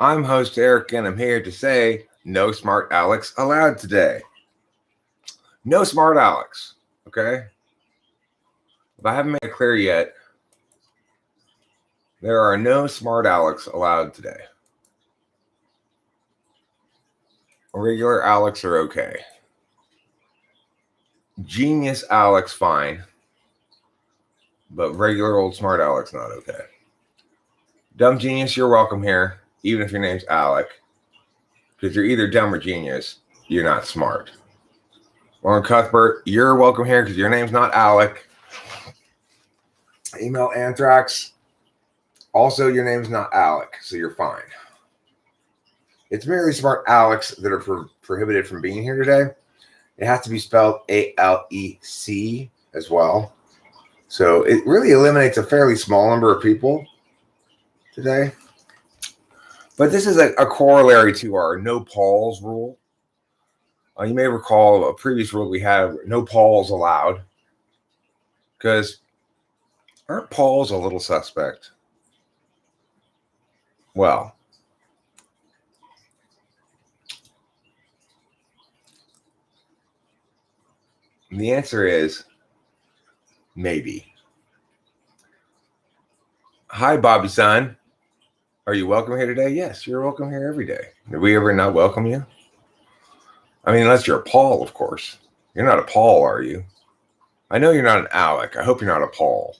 I'm host Eric, and I'm here to say no smart Alex allowed today. No smart Alex, okay? If I haven't made it clear yet, there are no smart Alex allowed today. Regular Alex are okay. Genius Alex, fine. But regular old smart Alex, not okay. Dumb genius, you're welcome here, even if your name's Alec. Because you're either dumb or genius. You're not smart. Lauren Cuthbert, you're welcome here because your name's not Alec. Email Anthrax. Also, your name's not Alec, so you're fine. It's merely smart Alex that are prohibited from being here today. It has to be spelled A-L-E-C as well. So it really eliminates a fairly small number of people today. But this is a corollary to our no Pauls rule. You may recall a previous rule we had, no Pauls allowed. Because aren't Pauls a little suspect? Well, the answer is maybe. Hi, Bobby son. Are you welcome here today? Yes, you're welcome here every day. Did we ever not welcome you? I mean, unless you're a Paul, of course. You're not a Paul, are you? I know you're not an Alec. I hope you're not a Paul.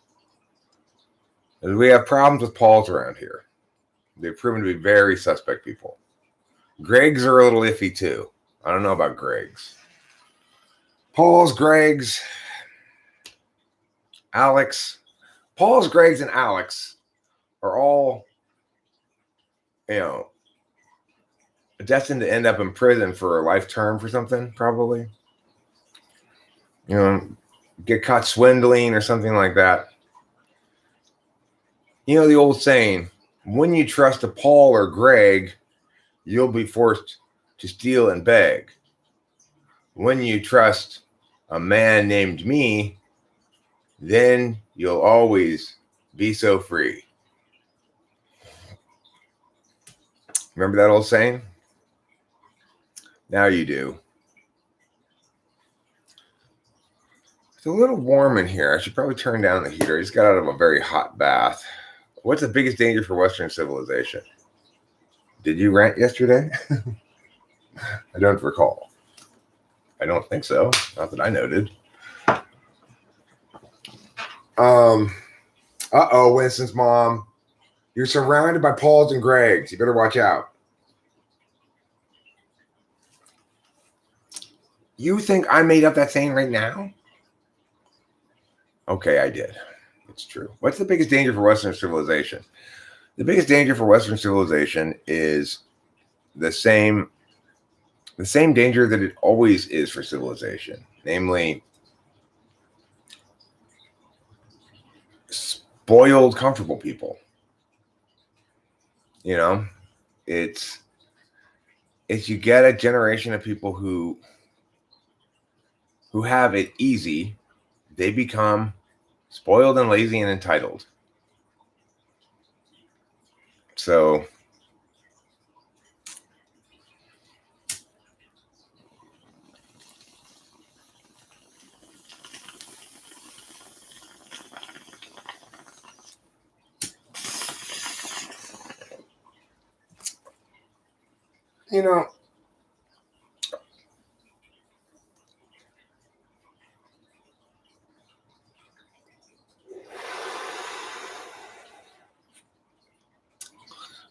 We have problems with Pauls around here. They've proven to be very suspect people. Gregs are a little iffy, too. I don't know about Gregs. Pauls, Gregs, Alex. Pauls, Gregs, and Alex are all, destined to end up in prison for a life term for something, probably. Get caught swindling or something like that. The old saying, when you trust a Paul or Greg, you'll be forced to steal and beg. When you trust a man named me, then you'll always be so free. Remember that old saying? Now you do. It's a little warm in here. I should probably turn down the heater. I just got out of a very hot bath. What's the biggest danger for Western civilization? Did you rant yesterday? I don't recall. I don't think so. Not that I noted. Uh-oh, Winston's mom. You're surrounded by Pauls and Gregs. You better watch out. You think I made up that saying right now? Okay, I did. It's true. What's the biggest danger for Western civilization? The biggest danger for Western civilization is the same danger that it always is for civilization, namely spoiled, comfortable people. It's you get a generation of people who have it easy. They become spoiled and lazy and entitled. So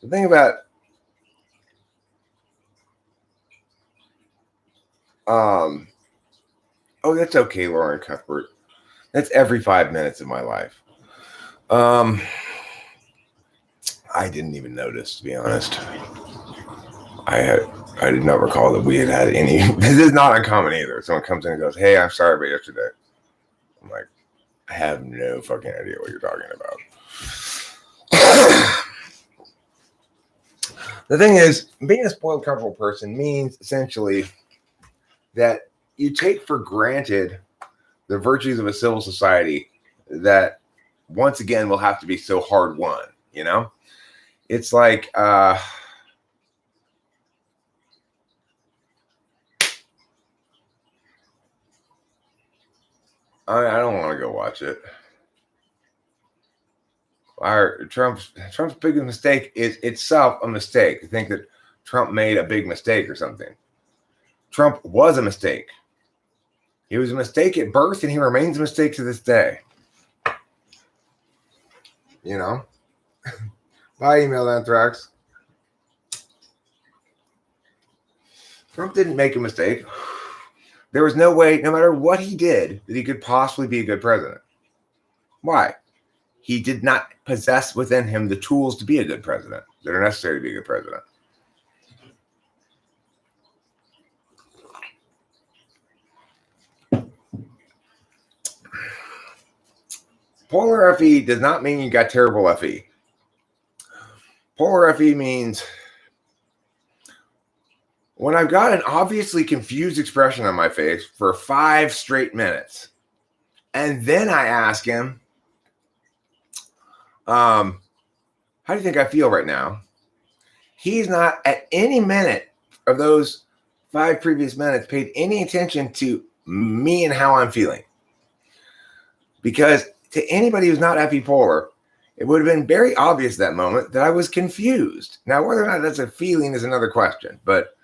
the thing about that's okay, Lauren Cuthbert. That's every 5 minutes of my life. I didn't even notice, to be honest. I did not recall that we had any. This is not uncommon either. Someone comes in and goes, "Hey, I'm sorry about yesterday." I'm like, I have no fucking idea what you're talking about. The thing is, being a spoiled, comfortable person means essentially that you take for granted the virtues of a civil society that, once again, will have to be so hard won. It's like I don't want to go watch it. Trump's biggest mistake is itself a mistake. To think that Trump made a big mistake or something. Trump was a mistake. He was a mistake at birth, and he remains a mistake to this day. You know? By email, Anthrax. Trump didn't make a mistake. There was no way, no matter what he did, that he could possibly be a good president. Why? He did not possess within him the tools to be a good president that are necessary to be a good president. Polar FE does not mean you got terrible FE. Polar FE means when I've got an obviously confused expression on my face for 5 straight minutes, and then I ask him, how do you think I feel right now? He's not at any minute of those 5 previous minutes paid any attention to me and how I'm feeling. Because to anybody who's not FE polar, it would have been very obvious that moment that I was confused. Now, whether or not that's a feeling is another question, but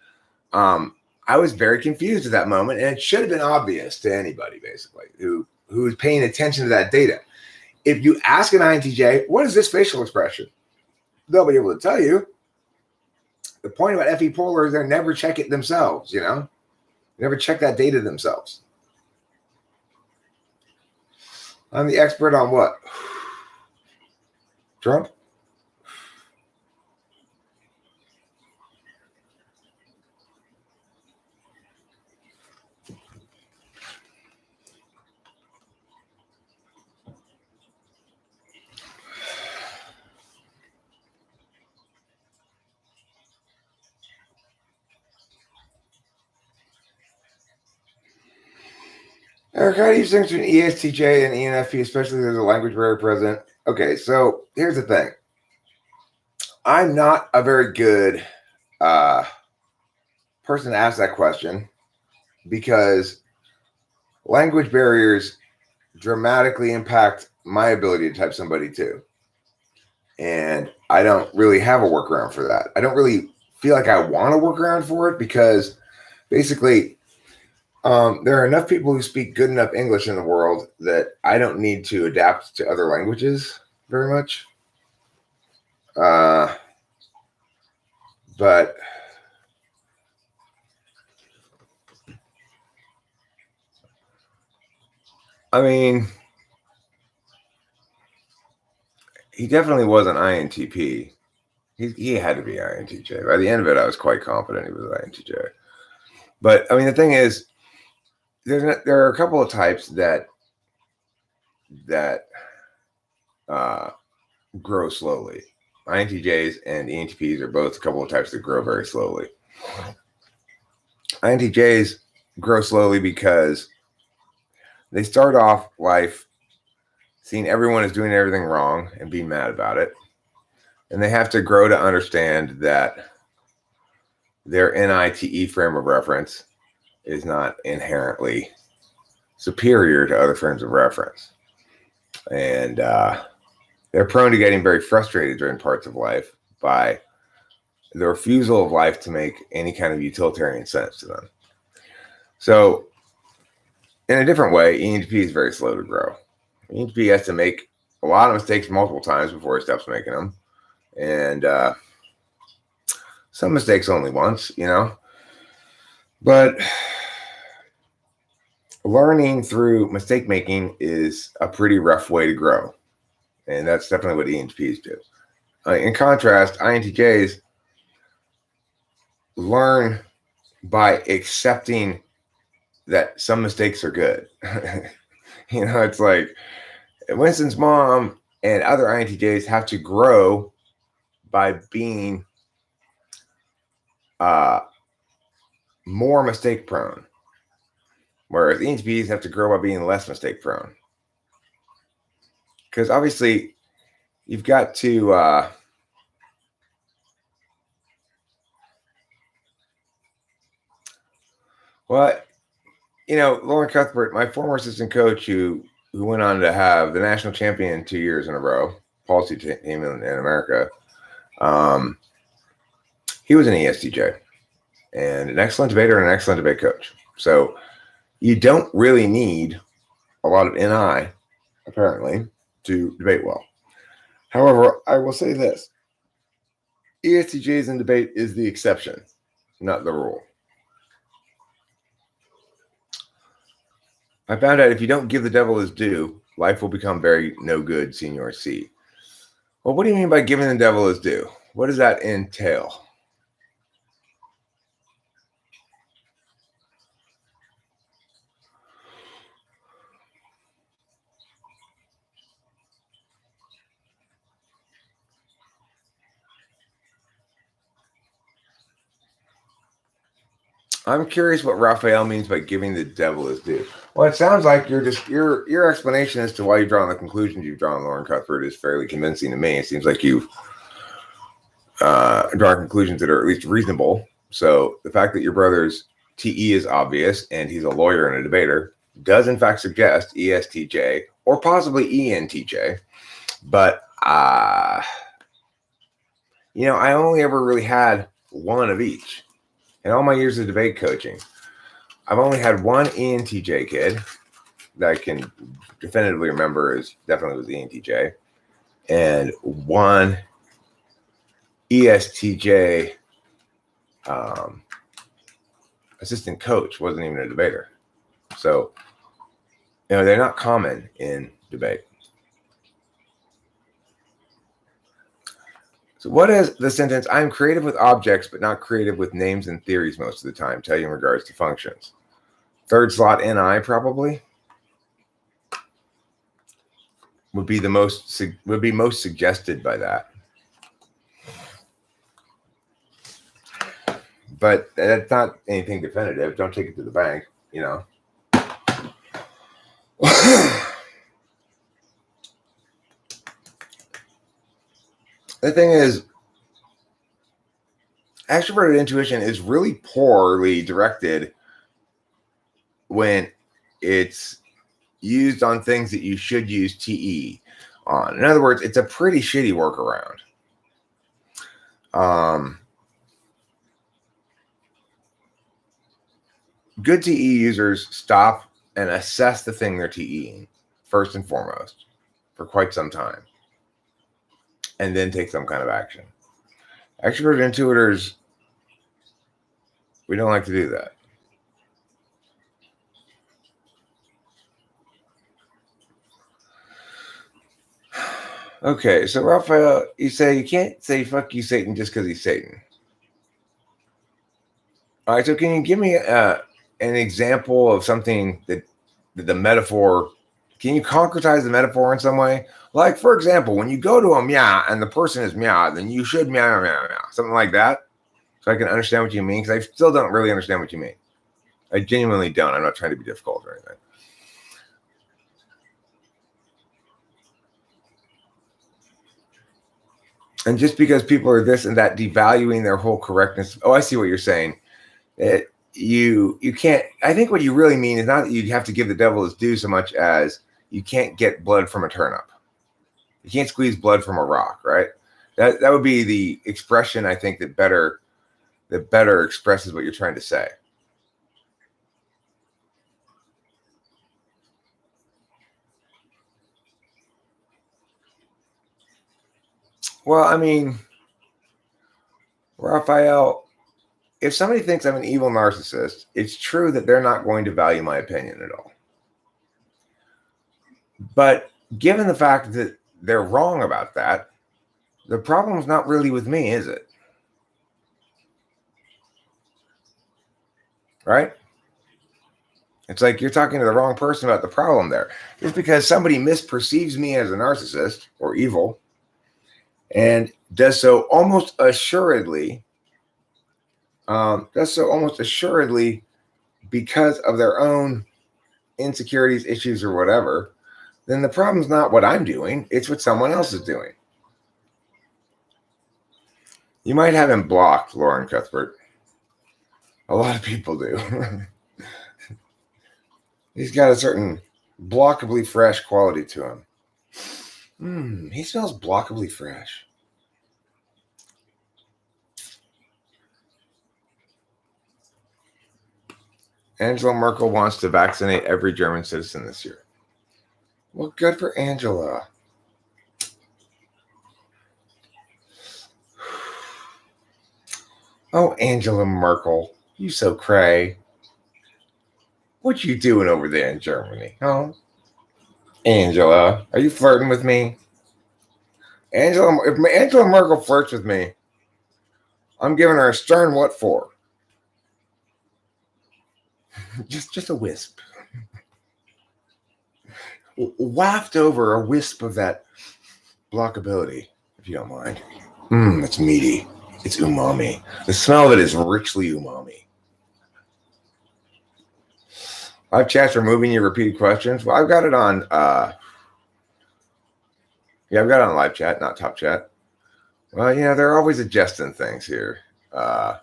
I was very confused at that moment, and it should have been obvious to anybody, basically, who's paying attention to that data. If you ask an INTJ, what is this facial expression? They'll be able to tell you. The point about FE polar is they never check it themselves, you know? They never check that data themselves. I'm the expert on what? Trump? Eric, how do you distinguish between ESTJ and ENFP, especially if there's a language barrier present? Okay, so here's the thing. I'm not a very good person to ask that question because language barriers dramatically impact my ability to type somebody too. And I don't really have a workaround for that. I don't really feel like I want a workaround for it because basically there are enough people who speak good enough English in the world that I don't need to adapt to other languages very much. But I mean, he definitely was an INTP. He had to be INTJ. By the end of it, I was quite confident he was an INTJ. But I mean, the thing is, there are a couple of types that grow slowly. INTJs and ENTPs are both a couple of types that grow very slowly. INTJs grow slowly because they start off life seeing everyone is doing everything wrong and being mad about it. And they have to grow to understand that their NITE frame of reference is not inherently superior to other frames of reference. And they're prone to getting very frustrated during parts of life by the refusal of life to make any kind of utilitarian sense to them. So in a different way, ENTP is very slow to grow. ENTP has to make a lot of mistakes multiple times before he stops making them. And some mistakes only once, you know. But learning through mistake making is a pretty rough way to grow. And that's definitely what ENTPs do. In contrast, INTJs learn by accepting that some mistakes are good. You know, it's like Winston's mom and other INTJs have to grow by being more mistake prone, whereas ENTPs have to grow by being less mistake prone. Because obviously, you've got to Lauren Cuthbert, my former assistant coach, who went on to have the national champion 2 years in a row, policy team in America. He was an ESTJ and an excellent debater and an excellent debate coach. So you don't really need a lot of NI, apparently, to debate well. However, I will say this. ESTJs in debate is the exception, not the rule. I found out if you don't give the devil his due, life will become very no good, Senior C. Well, what do you mean by giving the devil his due? What does that entail? I'm curious what Raphael means by giving the devil his due. Well, it sounds like your explanation as to why you've drawn the conclusions you've drawn, Lauren Cuthbert, is fairly convincing to me. It seems like you've drawn conclusions that are at least reasonable. So the fact that your brother's TE is obvious and he's a lawyer and a debater does in fact suggest ESTJ or possibly ENTJ. But I only ever really had one of each. In all my years of debate coaching, I've only had one ENTJ kid that I can definitively remember definitely was ENTJ, and one ESTJ assistant coach, wasn't even a debater. So, they're not common in debate. So what is the sentence, I'm creative with objects, but not creative with names and theories most of the time, tell you in regards to functions? Third slot NI probably would be most suggested by that. But that's not anything definitive. Don't take it to the bank, The thing is, extroverted intuition is really poorly directed when it's used on things that you should use TE on. In other words, it's a pretty shitty workaround. Good TE users stop and assess the thing they're TEing first and foremost for quite some time, and then take some kind of action. Extroverted intuitors, we don't like to do that. Okay, so Raphael, you say you can't say fuck you, Satan, just because he's Satan. All right, so can you give me an example of something that the metaphor, can you concretize the metaphor in some way? Like, for example, when you go to a meow and the person is meow, then you should meow, meow, meow, something like that. So I can understand what you mean, because I still don't really understand what you mean. I genuinely don't. I'm not trying to be difficult or anything. And just because people are this and that, devaluing their whole correctness. Oh, I see what you're saying. You can't. I think what you really mean is not that you have to give the devil his due so much as you can't get blood from a turnip. You can't squeeze blood from a rock, right? That would be the expression, I think, that better expresses what you're trying to say. Well, I mean, Raphael, if somebody thinks I'm an evil narcissist, it's true that they're not going to value my opinion at all. But given the fact that they're wrong about that, the problem's not really with me, is it? Right? It's like you're talking to the wrong person about the problem there. Just because somebody misperceives me as a narcissist or evil and does so almost assuredly because of their own insecurities, issues, or whatever, then the problem's not what I'm doing. It's what someone else is doing. You might have him blocked, Lauren Cuthbert. A lot of people do. He's got a certain blockably fresh quality to him. He smells blockably fresh. Angela Merkel wants to vaccinate every German citizen this year. Well, good for Angela. Oh, Angela Merkel, you so cray. What you doing over there in Germany, huh? Angela, are you flirting with me? Angela, if Angela Merkel flirts with me, I'm giving her a stern what for? just a wisp. Waft over a wisp of that blockability, if you don't mind. It's meaty. It's umami. The smell of it is richly umami. Live chat's removing your repeated questions. Well, I've got it on. I've got it on live chat, not top chat. Well, they're always adjusting things here. The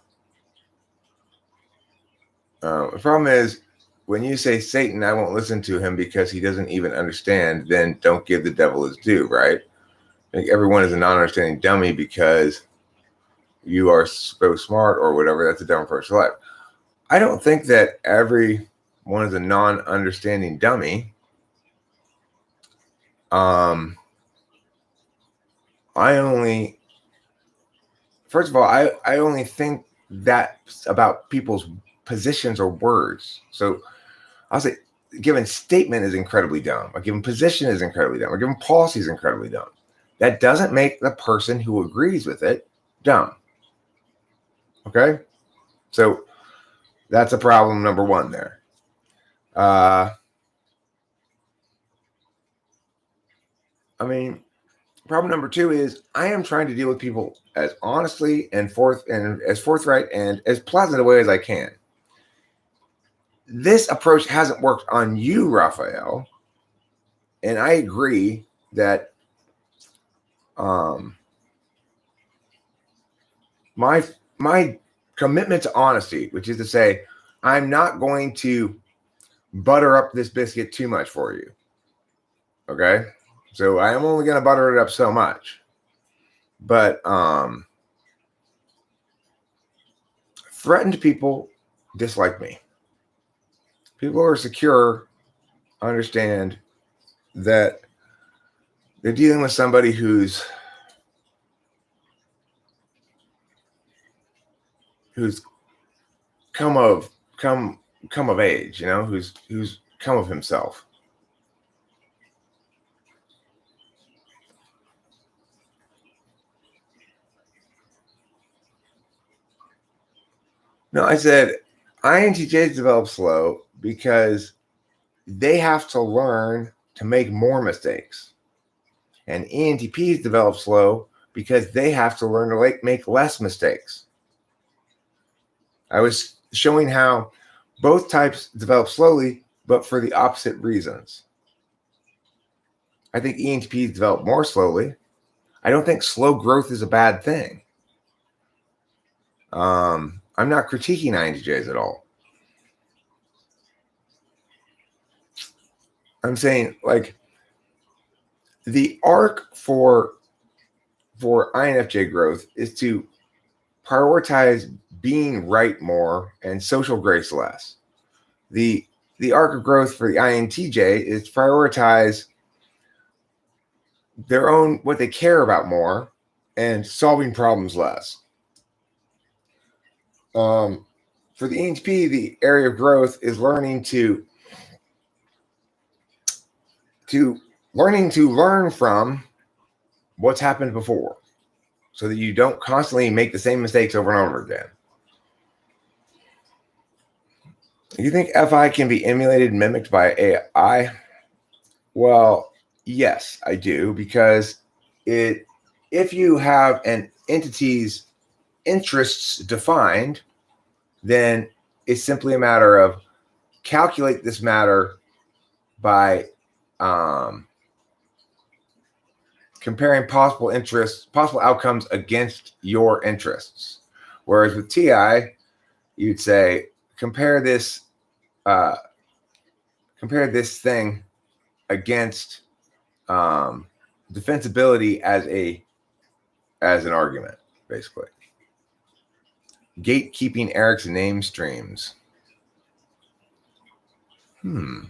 problem is when you say Satan, I won't listen to him because he doesn't even understand. Then don't give the devil his due, right? I think everyone is a non-understanding dummy because you are so smart or whatever. That's a dumb approach to life. I don't think that everyone is a non-understanding dummy. First of all, I only think that about people's positions or words. So I'll say a given statement is incredibly dumb. A given position is incredibly dumb. A given policy is incredibly dumb. That doesn't make the person who agrees with it dumb. Okay? So that's a problem number one there. Problem number two is I am trying to deal with people as honestly and as forthright and as pleasant a way as I can. This approach hasn't worked on you, Raphael, and I agree that my commitment to honesty, which is to say, I'm not going to butter up this biscuit too much for you. Okay? So I am only going to butter it up so much. But threatened people dislike me. People who are secure understand that they're dealing with somebody who's come of age, who's come of himself. No, I said INTJs develop slow because they have to learn to make more mistakes. And ENTPs develop slow because they have to learn to make less mistakes. I was showing how both types develop slowly, but for the opposite reasons. I think ENTPs develop more slowly. I don't think slow growth is a bad thing. I'm not critiquing INTJs at all. I'm saying, like, the arc for INFJ growth is to prioritize being right more and social grace less. The arc of growth for the INTJ is to prioritize their own, what they care about more, and solving problems less. For the ENTP, the area of growth is learning to learn from what's happened before, so that you don't constantly make the same mistakes over and over again. You think FI can be emulated and mimicked by AI? Well, yes, I do, because if you have an entity's interests defined, then it's simply a matter of calculate this matter by comparing possible outcomes against your interests. Whereas with TI, you'd say compare this compare this thing against defensibility as an argument, basically. Gatekeeping Eric's name streams. I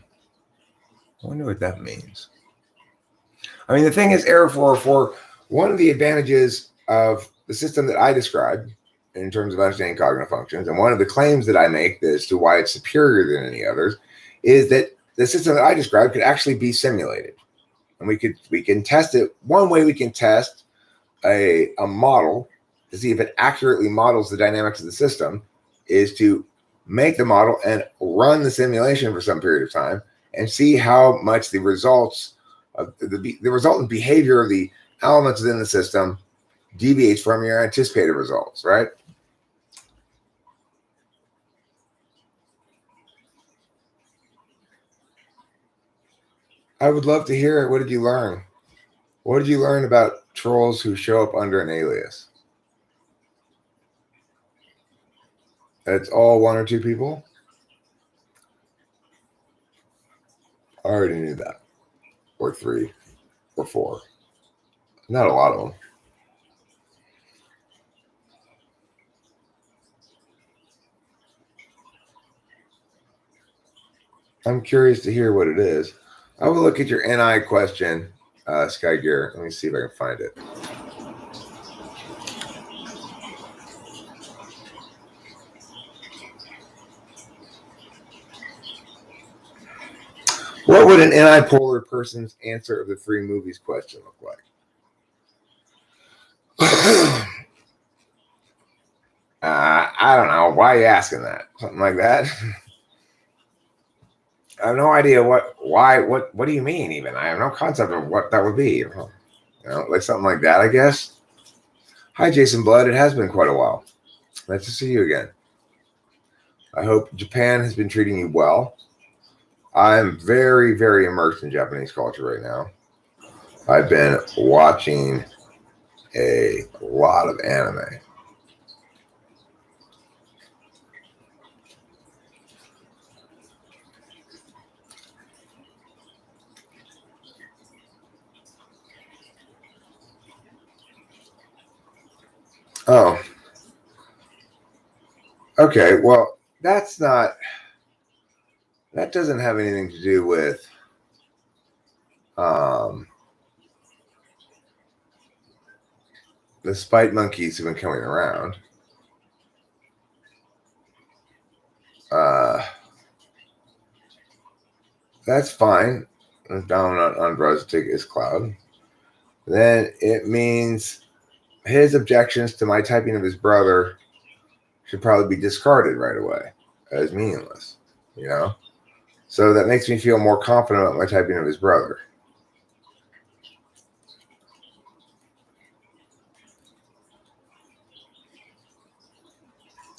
wonder what that means. I mean, the thing is, error 404, one of the advantages of the system that I described in terms of understanding cognitive functions, and one of the claims that I make as to why it's superior than any others, is that the system that I described could actually be simulated. And we can test it. One way we can test a model to see if it accurately models the dynamics of the system is to make the model and run the simulation for some period of time and see how much the results of the resultant behavior of the elements within the system deviates from your anticipated results, right? I would love to hear it. What did you learn? What did you learn about trolls who show up under an alias? It's all one or two people? I already knew that. Or three or four. Not a lot of them. I'm curious to hear what it is. I will look at your NI question, Sky Gear. Let me see if I can find it. What would an anti-polar person's answer of the three movies question look like? I don't know. Why are you asking that? Something like that? I have no idea what do you mean even? I have no concept of what that would be. You know, like something like that, I guess. Hi, Jason Blood. It has been quite a while. Nice to see you again. I hope Japan has been treating you well. I'm very, very immersed in Japanese culture right now. I've been watching a lot of anime. Oh. Okay, well, that doesn't have anything to do with the spite monkeys who've been coming around. That's fine. Dominant on Broztic is Cloud. Then it means his objections to my typing of his brother should probably be discarded right away as meaningless, you know? So that makes me feel more confident about my typing of his brother.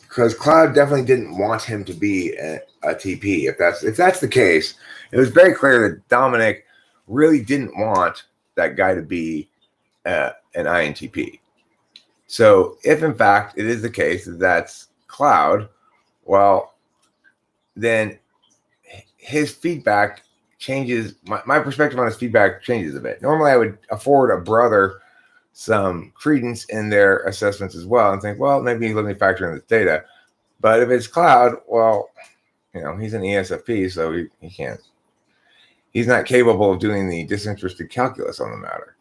Because Cloud definitely didn't want him to be a TP. If that's the case, it was very clear that Dominic really didn't want that guy to be an INTP. So if in fact it is the case that that's Cloud, well, then his feedback changes. My perspective on his feedback changes a bit. Normally I would afford a brother some credence in their assessments as well and think, well, maybe let me factor in this data. But if it's Cloud, well, you know, he's an ESFP, so he can't. He's not capable of doing the disinterested calculus on the matter.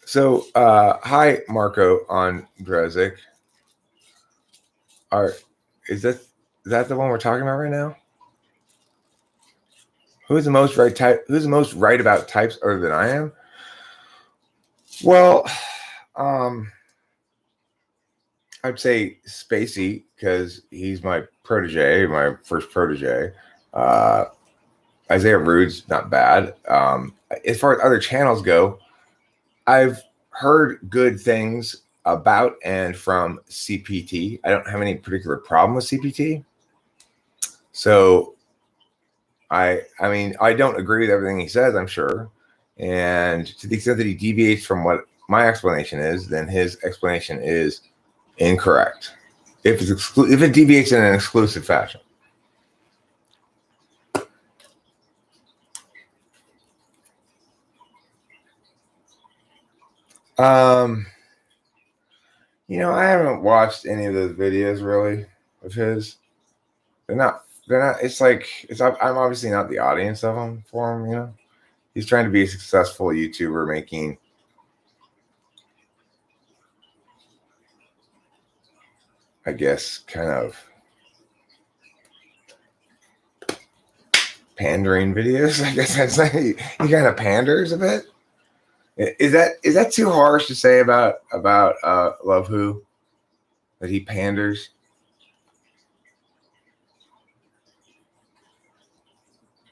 So, hi, Marco on Drezik. Is that the one we're talking about right now? Who's the most right type? Who's the most right about types other than I am? Well, I'd say Spacey because he's my protege, my first protege. Isaiah Rude's not bad. As far as other channels go, I've heard good things about and from CPT. I don't have any particular problem with CPT. So I mean, I don't agree with everything he says, I'm sure. And to the extent that he deviates from what my explanation is, then his explanation is incorrect. If it deviates in an exclusive fashion. Um, I haven't watched any of those videos really of his. They're not. It's like I'm obviously not the audience of them for him. He's trying to be a successful YouTuber making, I guess, kind of pandering videos. I guess that's like he kind of panders a bit. Is that too harsh to say about Love Who, that he panders?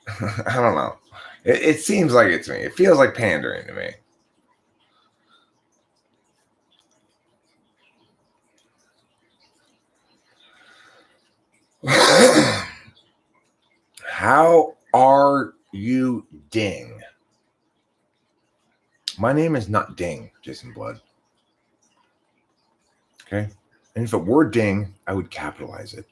I don't know. It seems like it to me. It feels like pandering to me. How are you, Ding? My name is not Ding, Jason Blood. Okay? And if it were Ding, I would capitalize it.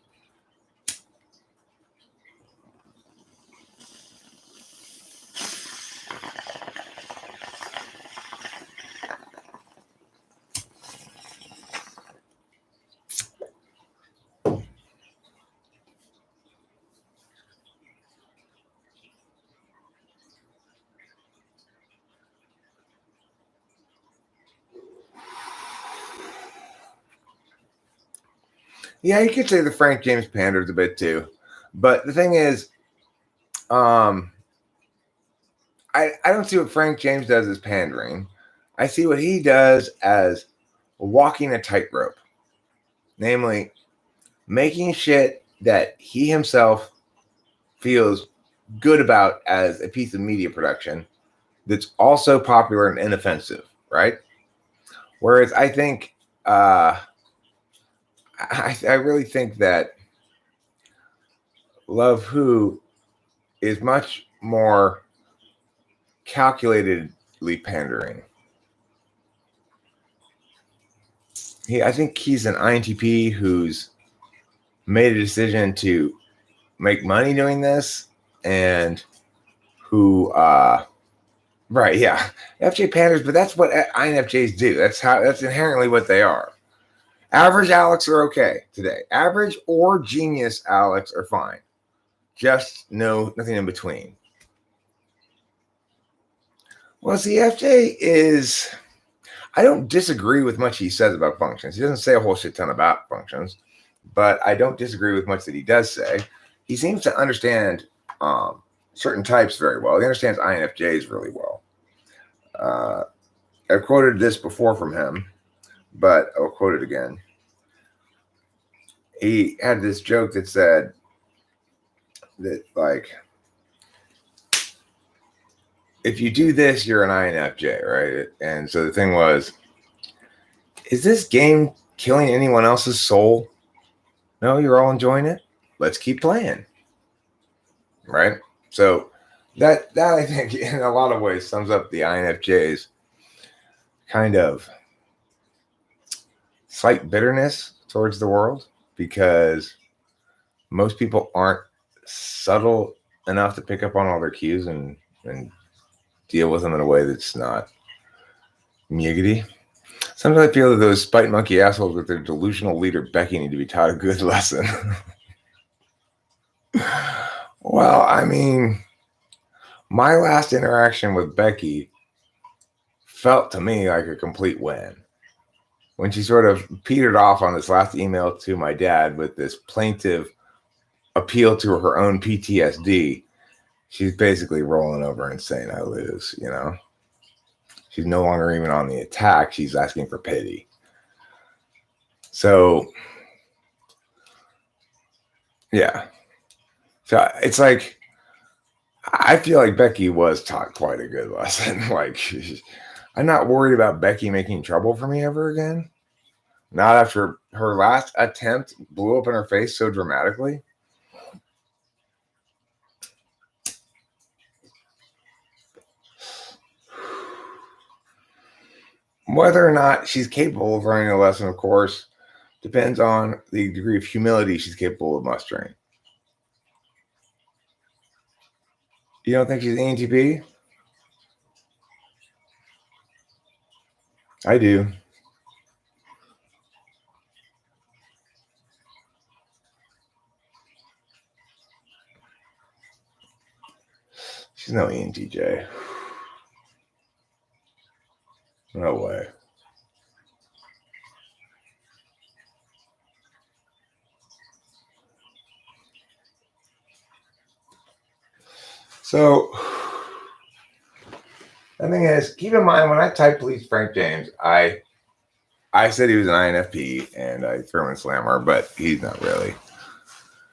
Yeah, you could say the Frank James panders a bit too. But the thing is, I don't see what Frank James does as pandering. I see what he does as walking a tightrope. Namely, making shit that he himself feels good about as a piece of media production that's also popular and inoffensive, right? Whereas I think, I really think that Love Who is much more calculatedly pandering. I think he's an INTP who's made a decision to make money doing this, and who right, yeah, FJ panders, but that's what INFJs do. That's inherently what they are. Average Alecs are okay today. Average or genius Alecs are fine. Just nothing in between. Well, see, FJ is, I don't disagree with much he says about functions. He doesn't say a whole shit ton about functions, but I don't disagree with much that he does say. He seems to understand certain types very well. He understands INFJs really well. I've quoted this before from him, but I'll quote it again. He had this joke that said that, like, if you do this, you're an INFJ, right? And so the thing was, is this game killing anyone else's soul? No, you're all enjoying it. Let's keep playing, right? So that I think in a lot of ways sums up the INFJ's kind of slight bitterness towards the world, because most people aren't subtle enough to pick up on all their cues and deal with them in a way that's not muggity. Sometimes I feel that those spite monkey assholes with their delusional leader Becky need to be taught a good lesson. Well, I mean, my last interaction with Becky felt to me like a complete win. When she sort of petered off on this last email to my dad with this plaintive appeal to her own PTSD, she's basically rolling over and saying, I lose, She's no longer even on the attack. She's asking for pity. So, yeah. So it's like, I feel like Becky was taught quite a good lesson. Like, I'm not worried about Becky making trouble for me ever again. Not after her last attempt blew up in her face so dramatically. Whether or not she's capable of learning a lesson, of course, depends on the degree of humility she's capable of mustering. You don't think she's ENTP? I do. She's no ENTJ. No way. So the thing is, keep in mind when I typed "Please Frank James," I said he was an INFP and I threw him in Slammer, but he's not really.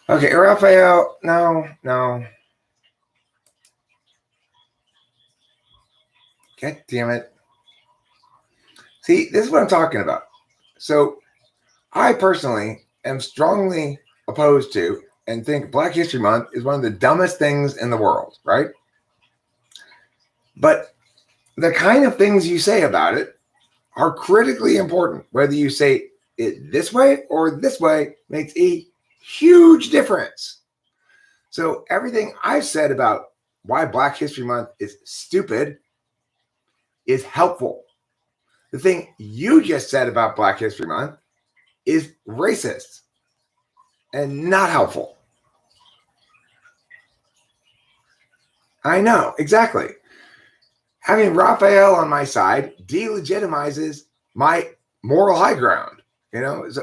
Okay, Raphael, no. God damn it. See, this is what I'm talking about. So I personally am strongly opposed to and think Black History Month is one of the dumbest things in the world, right? But the kind of things you say about it are critically important. Whether you say it this way or this way makes a huge difference. So everything I've said about why Black History Month is stupid is helpful. The thing you just said about Black History Month is racist and not helpful. I know, exactly. Having Raphael on my side delegitimizes my moral high ground,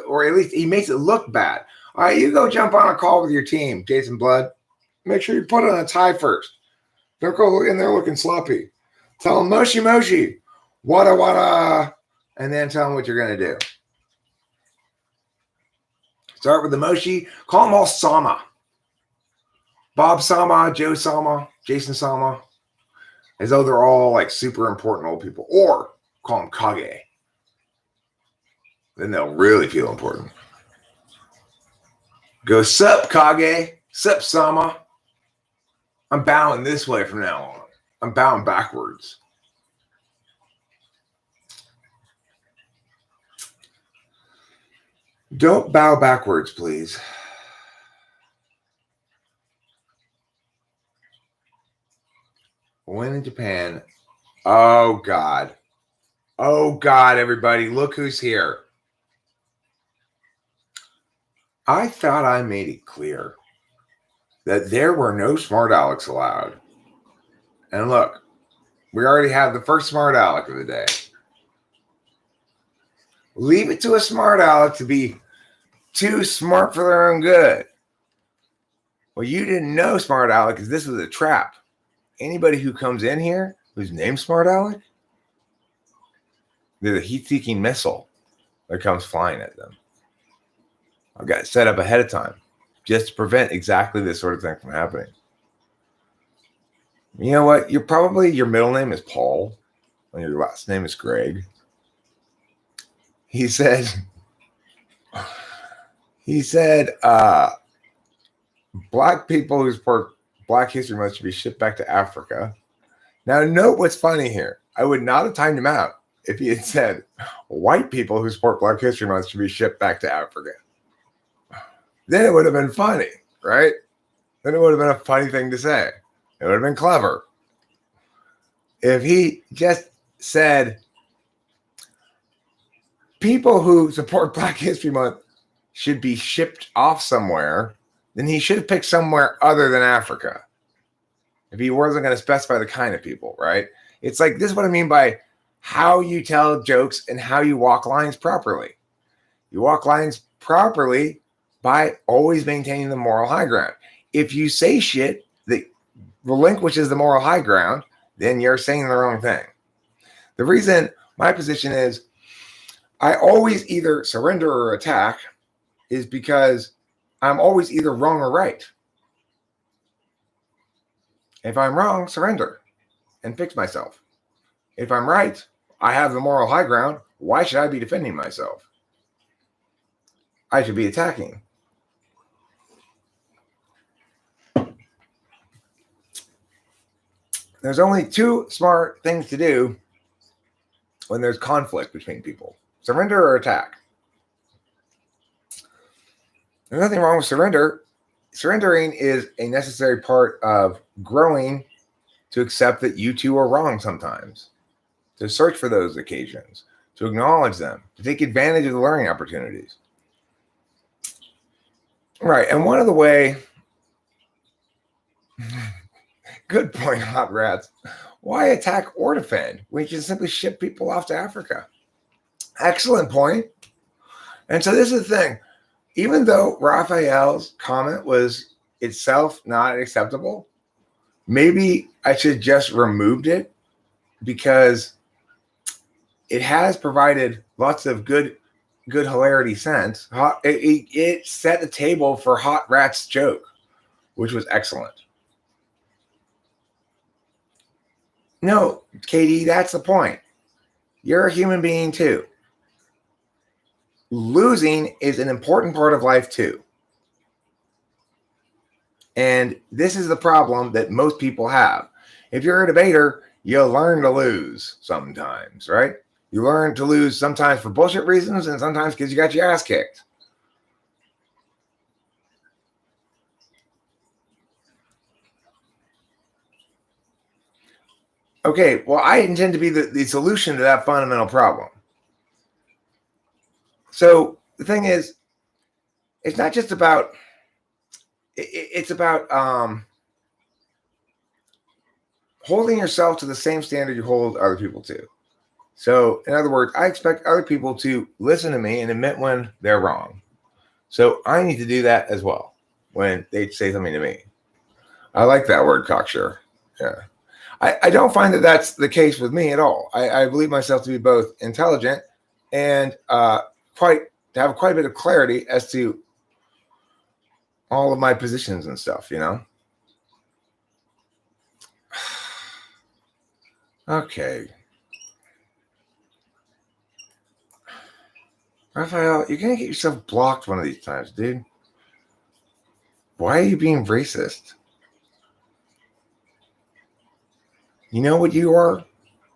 or at least he makes it look bad. All right, you go jump on a call with your team, Jason Blood. Make sure you put on a tie first. Don't go in there looking sloppy. Tell them moshi moshi, wada, and then tell them what you're going to do. Start with the moshi. Call them all Sama. Bob Sama, Joe Sama, Jason Sama. As though they're all like super important old people. Or call them Kage. Then they'll really feel important. Go, sup, Kage. Sup, Sama. I'm bowing this way from now on. I'm bowing backwards. Don't bow backwards, please. When in Japan. Oh, God. Oh, God, everybody. Look who's here. I thought I made it clear that there were no smart Alecs allowed. And look, we already have the first smart Alec of the day. Leave it to a smart Alec to be too smart for their own good. Well, you didn't know, smart Alec, because this was a trap. Anybody who comes in here who's named smart Alec, they're the heat-seeking missile that comes flying at them. I've got it set up ahead of time just to prevent exactly this sort of thing from happening. You know what? Your middle name is Paul and your last name is Greg. He said, Black people who support Black History Month should be shipped back to Africa. Now, note what's funny here. I would not have timed him out if he had said white people who support Black History Month should be shipped back to Africa. Then it would have been funny, right? Then it would have been a funny thing to say. It would have been clever. If he just said people who support Black History Month should be shipped off somewhere, then he should have picked somewhere other than Africa. If he wasn't going to specify the kind of people, right? It's like, this is what I mean by how you tell jokes and how you walk lines properly. You walk lines properly by always maintaining the moral high ground. If you say shit that relinquishes the moral high ground, then you're saying the wrong thing. The reason my position is I always either surrender or attack is because I'm always either wrong or right. If I'm wrong, surrender and fix myself. If I'm right, I have the moral high ground. Why should I be defending myself? I should be attacking. There's only two smart things to do when there's conflict between people: surrender or attack. There's nothing wrong with surrender. Surrendering is a necessary part of growing to accept that you too are wrong sometimes, to search for those occasions, to acknowledge them, to take advantage of the learning opportunities. Right. And one of the way, good point, hot rats. Why attack or defend? We can simply ship people off to Africa. Excellent point. And so this is the thing. Even though Raphael's comment was itself not acceptable, maybe I should just removed it, because it has provided lots of good hilarity sense. It set the table for Hot Rat's joke, which was excellent. No, Katie, that's the point. You're a human being too. Losing is an important part of life too. And this is the problem that most people have. If you're a debater, you learn to lose sometimes, right? You learn to lose sometimes for bullshit reasons and sometimes because you got your ass kicked. Okay, well, I intend to be the solution to that fundamental problem. So the thing is, it's not just about, it's about holding yourself to the same standard you hold other people to. So in other words, I expect other people to listen to me and admit when they're wrong. So I need to do that as well when they say something to me. I like that word, cocksure. Yeah. I don't find that that's the case with me at all. I believe myself to be both intelligent and to have quite a bit of clarity as to all of my positions and stuff, you know? Okay. Raphael, you're going to get yourself blocked one of these times, dude. Why are you being racist? You know what you are,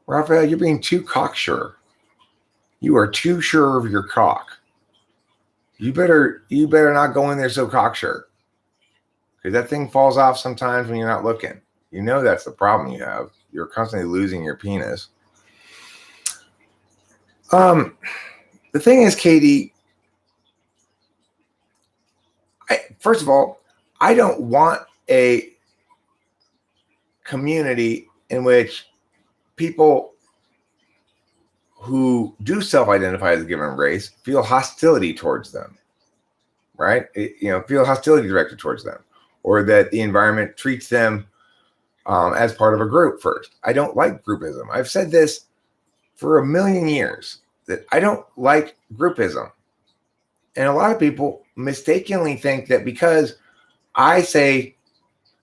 Raphael? You're being too cocksure. You are too sure of your cock. You better not go in there so cocksure, because that thing falls off sometimes when you're not looking. You know that's the problem you have. You're constantly losing your penis. The thing is, Katie, first of all, I don't want a community in which people who do self-identify as a given race feel hostility towards them, right? Feel hostility directed towards them, or that the environment treats them as part of a group first. I don't like groupism. I've said this for a million years, that I don't like groupism. And a lot of people mistakenly think that because I say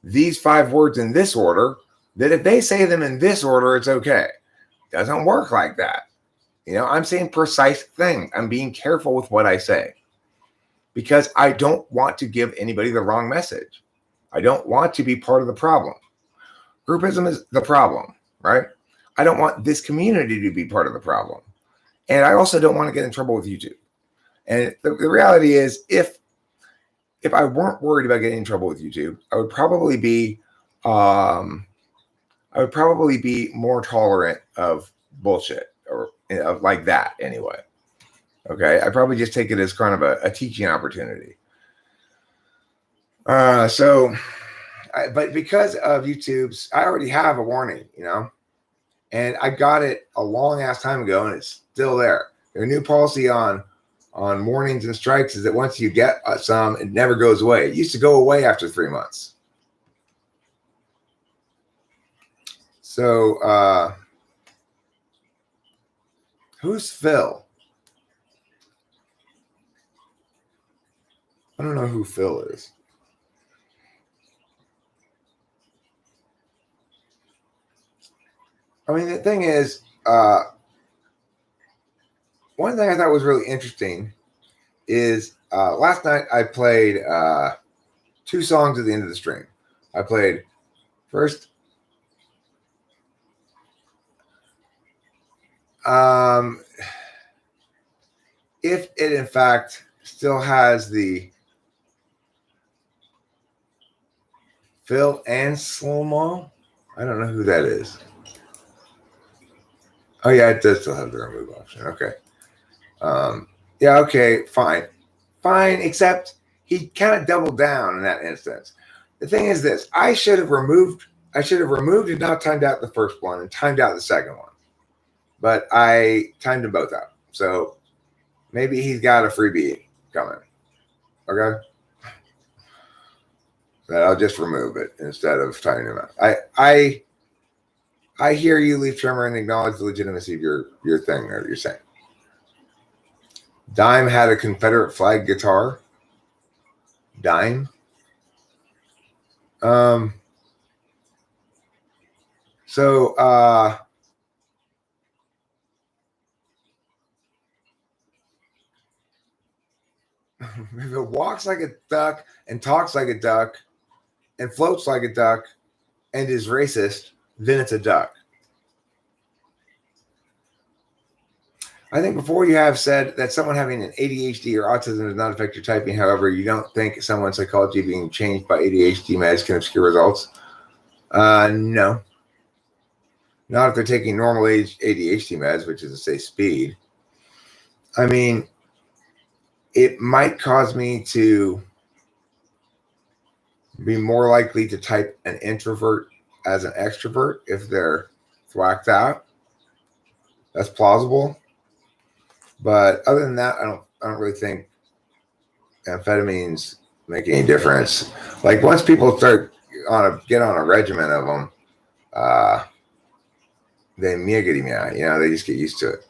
these 5 words in this order, that if they say them in this order, it's okay. Doesn't work like that. I'm saying precise things. I'm being careful with what I say, because I don't want to give anybody the wrong message. I don't want to be part of the problem. Groupism is the problem, right? I don't want this community to be part of the problem. And I also don't want to get in trouble with YouTube. And the reality is, if I weren't worried about getting in trouble with YouTube, I would probably be more tolerant of bullshit, or like that anyway. Okay, I probably just take it as kind of a teaching opportunity. But because of YouTube's, I already have a warning, and I got it a long ass time ago, and it's still there. Their new policy on warnings and strikes is that once you get some, it never goes away. It used to go away after 3 months. So, who's Phil? I don't know who Phil is. I mean, the thing is, one thing I thought was really interesting is last night I played 2 songs at the end of the stream. I played first, if it in fact still has the Phil and Slow-Mo. I don't know who that is. Oh yeah, it does still have the remove option. Okay. Yeah. Okay. Fine. Fine. Except he kind of doubled down in that instance. The thing is this: I should have removed and not timed out the first one and timed out the second one, but I timed them both out. So maybe he's got a freebie coming. Okay. That I'll just remove it instead of timing them out. I hear you, Leaf Trimmer, and acknowledge the legitimacy of your thing or you're saying. Dime had a Confederate flag guitar. Dime. So if it walks like a duck and talks like a duck and floats like a duck and is racist, then it's a duck. I think before you have said that someone having an ADHD or autism does not affect your typing. However, you don't think someone's psychology being changed by ADHD meds can obscure results. No. Not if they're taking normal ADHD meds, which is to say speed. I mean, it might cause me to be more likely to type an introvert as an extrovert if they're thwacked out. That's plausible. But other than that, I don't really think amphetamines make any difference. Like once people get on a regimen of them, they miggity meow, they just get used to it.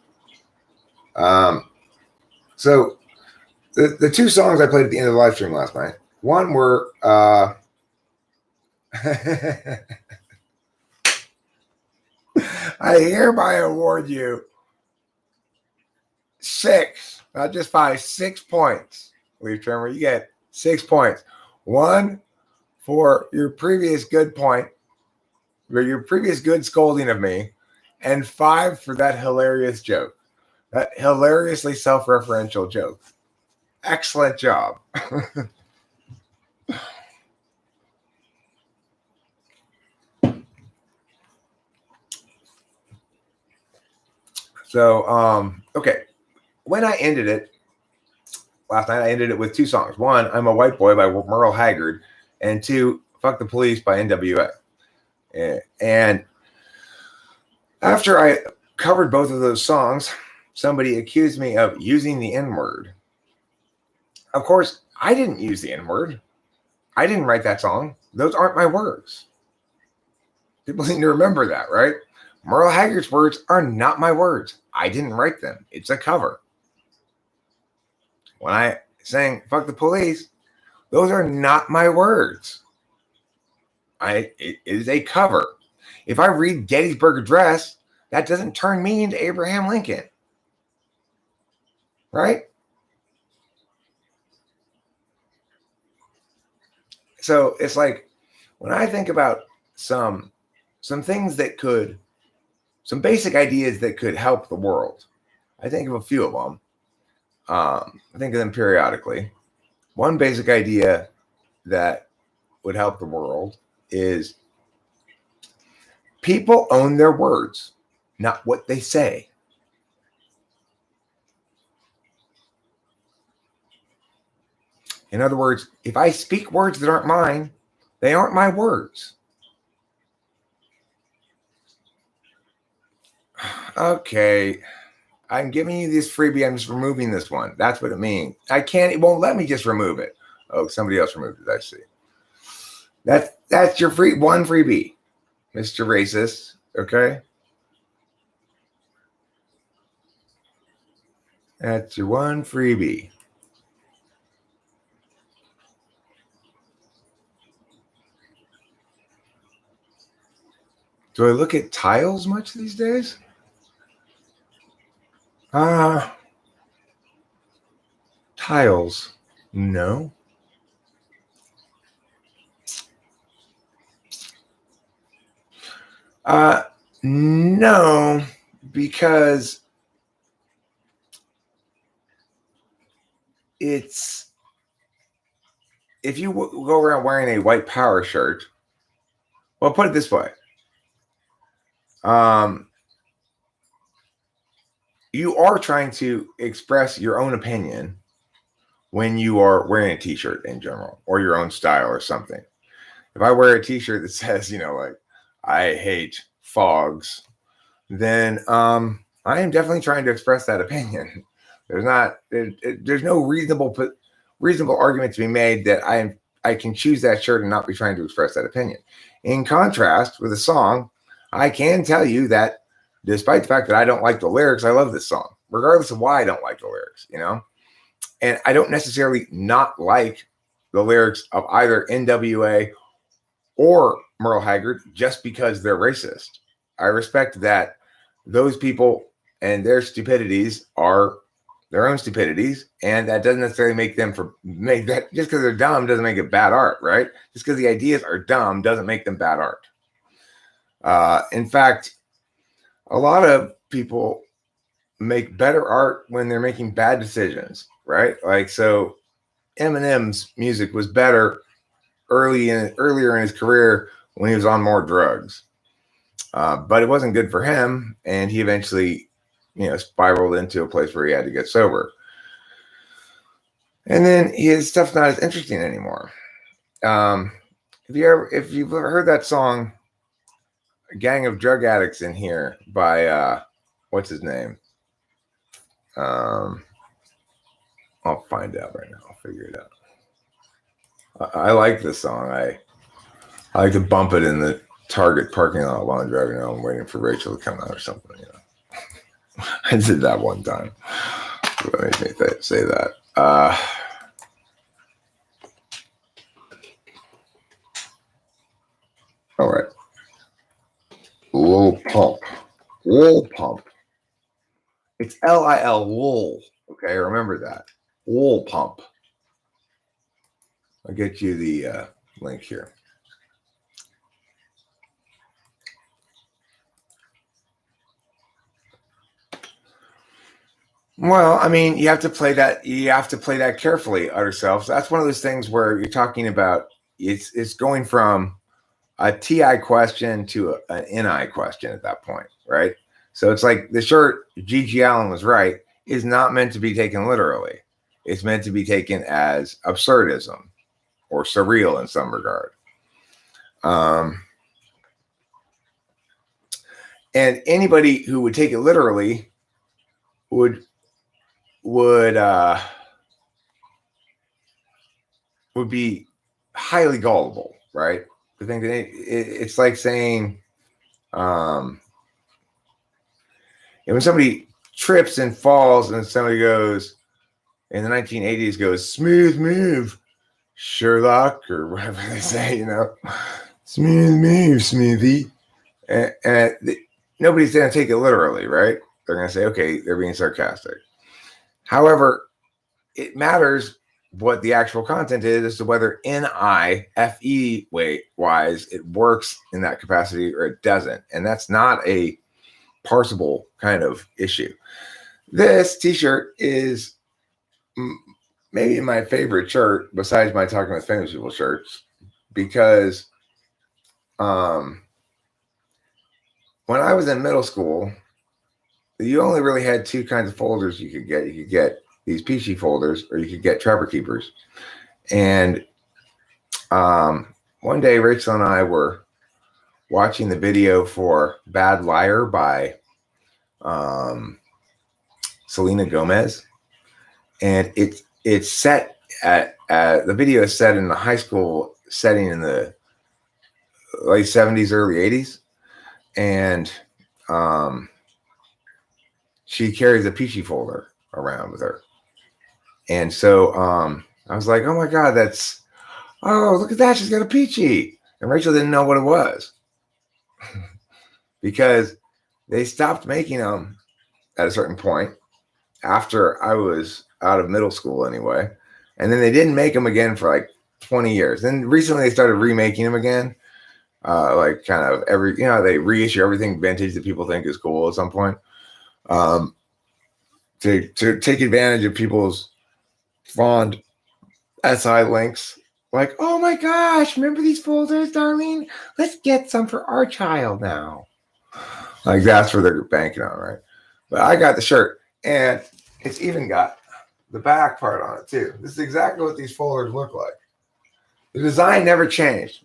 So the two songs I played at the end of the live stream last night, one were I hereby award you 6, not just 5, 6 points. Leaf Trimmer, you get 6 points. 1 for your previous good point, or your previous good scolding of me, and 5 for that hilarious joke, that hilariously self-referential joke. Excellent job. So, okay. When I ended it last night, I ended it with 2 songs. 1, I'm a White Boy by Merle Haggard, and 2, Fuck the Police by NWA. And after I covered both of those songs, somebody accused me of using the N-word. Of course, I didn't use the N-word. I didn't write that song. Those aren't my words. People need to remember that, right? Merle Haggard's words are not my words. I didn't write them. It's a cover. When I sang Fuck the Police, those are not my words. It is a cover. If I read Gettysburg Address, that doesn't turn me into Abraham Lincoln. Right? So it's like when I think about some things that could, some basic ideas that could help the world, I think of a few of them. I think of them periodically. One basic idea that would help the world is people own their words, not what they say. In other words, if I speak words that aren't mine, they aren't my words. Okay. I'm giving you this freebie. I'm just removing this one. That's what it means. It won't let me just remove it. Oh, somebody else removed it. I see. That's your one freebie, Mr. Racist. Okay. That's your one freebie. Do I look at tiles much these days? Tiles. No. No, because it's, if you go around wearing a white power shirt, well, put it this way. you are trying to express your own opinion when you are wearing a t-shirt in general, or your own style or something. If I wear a t-shirt that says, like, I hate fogs, then I am definitely trying to express that opinion. There's no reasonable argument to be made that I can choose that shirt and not be trying to express that opinion. In contrast, with a song, I can tell you that despite the fact that I don't like the lyrics, I love this song, regardless of why I don't like the lyrics, And I don't necessarily not like the lyrics of either NWA or Merle Haggard just because they're racist. I respect that those people and their stupidities are their own stupidities, and that doesn't necessarily make that just because they're dumb doesn't make it bad art, right? Just because the ideas are dumb doesn't make them bad art. In fact, a lot of people make better art when they're making bad decisions, right? Like, so Eminem's music was better earlier in his career when he was on more drugs, but it wasn't good for him, and he eventually spiraled into a place where he had to get sober, and then his stuff's not as interesting anymore. If you've ever heard that song "Gang of Drug Addicts in Here" by what's his name, I'll find out right now. I'll figure it out. I like this song. I like to bump it in the Target parking lot while I'm driving home, waiting for Rachel to come out or something. I did that one time. What made me say that? All right. Lil Pump. It's Lil, Lil. Okay, remember that. Lil Pump. I'll get you the link here. Well, I mean, you have to play that. You have to play that carefully, utter self. So that's one of those things where you're talking about. It's going from a TI question to an NI question at that point, right? So it's like the shirt, G.G. Allen was right, is not meant to be taken literally. It's meant to be taken as absurdism or surreal in some regard. And anybody who would take it literally would be highly gullible, right? To think that it's like saying, when somebody trips and falls and somebody goes in the 1980s goes, "Smooth move, Sherlock," or whatever they say, "Smooth move, Smoothie," and nobody's going to take it literally, right? They're going to say, okay, they're being sarcastic. However, it matters what the actual content is as to whether NIFE wise it works in that capacity or it doesn't. And that's not a parsable kind of issue. This t-shirt is maybe my favorite shirt besides my Talking with Famous People shirts, because when I was in middle school, you only really had two kinds of folders you could get. You could get these Peachy folders, or you could get Trapper Keepers. And one day, Rachel and I were watching the video for Bad Liar by Selena Gomez. And it's set at the video is set in a high school setting in the late 70s, early 80s. And she carries a Peachy folder around with her. And so I was like, oh my God, look at that. She's got a Peachy. And Rachel didn't know what it was because they stopped making them at a certain point after I was out of middle school anyway. And then they didn't make them again for like 20 years. Then recently they started remaking them again. Like kind of they reissue everything vintage that people think is cool at some point. To take advantage of people's fond SI links, like, oh my gosh, remember these folders, Darlene? Let's get some for our child now. Like, that's what they're banking on, right? But I got the shirt. And it's even got the back part on it too. This is exactly what these folders look like. The design never changed.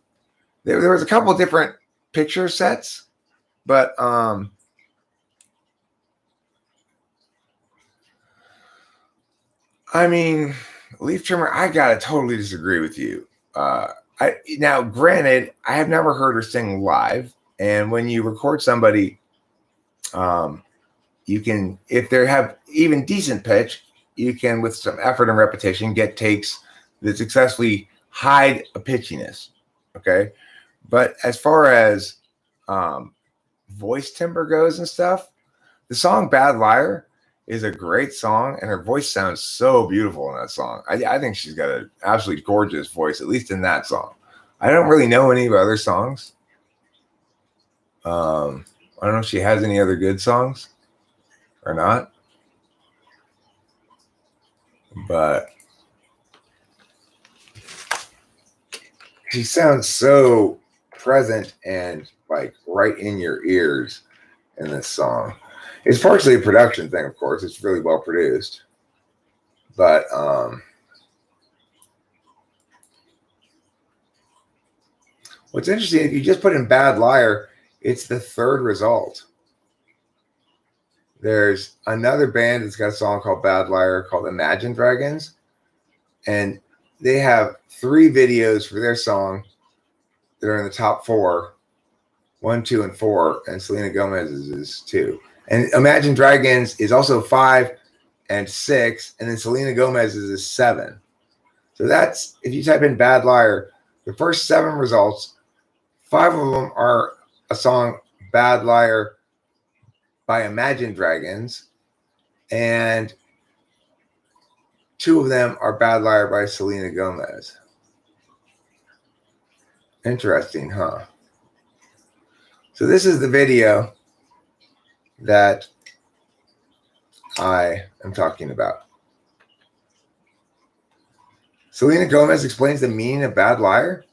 There was a couple different picture sets, but I mean, leaf trimmer, I gotta totally disagree with you. Now, granted, I have never heard her sing live, and when you record somebody, you can, if they have even decent pitch, you can, with some effort and repetition, get takes that successfully hide a pitchiness. Okay, but as far as voice timbre goes and stuff, the song "Bad Liar" is a great song, and her voice sounds so beautiful in that song. I think she's got an absolutely gorgeous voice, at least in that song. I don't really know any of her other songs. I don't know if she has any other good songs or not, but she sounds so present and like right in your ears in this song. It's partially a production thing, of course. It's really well produced. But what's interesting, if you just put in "Bad Liar," it's the third result. There's another band that's got a song called "Bad Liar" called Imagine Dragons. And they have 3 videos for their song that are in the top 4. 1, 2, and 4. And Selena Gomez's is 2. And Imagine Dragons is also 5 and 6. And then Selena Gomez's is 7. So that's, if you type in "Bad Liar," the first 7 results, 5 of them are a song, "Bad Liar" by Imagine Dragons, and 2 of them are "Bad Liar" by Selena Gomez. Interesting, huh? So this is the video that I am talking about. Selena Gomez explains the meaning of "bad liar."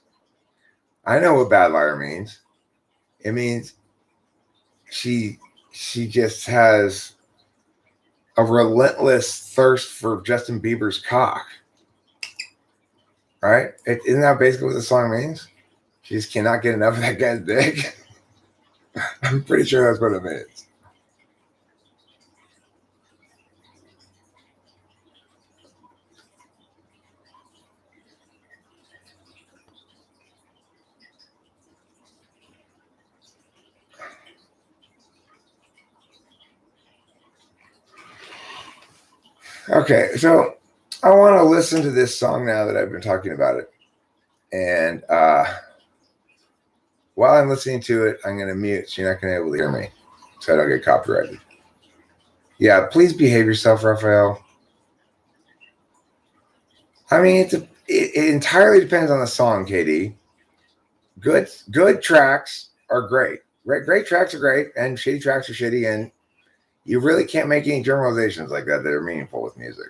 I know what "bad liar" means. It means she just has a relentless thirst for Justin Bieber's cock. Right? Isn't that basically what the song means? She just cannot get enough of that guy's dick. I'm pretty sure that's what it means. Okay, so I want to listen to this song now that I've been talking about it. And while I'm listening to it, I'm going to mute so you're not going to be able to hear me so I don't get copyrighted. Yeah, please behave yourself, Raphael. I mean, it entirely depends on the song, KD. Good tracks are great. Great tracks are great, and shitty tracks are shitty, and you really can't make any generalizations like that are meaningful with music.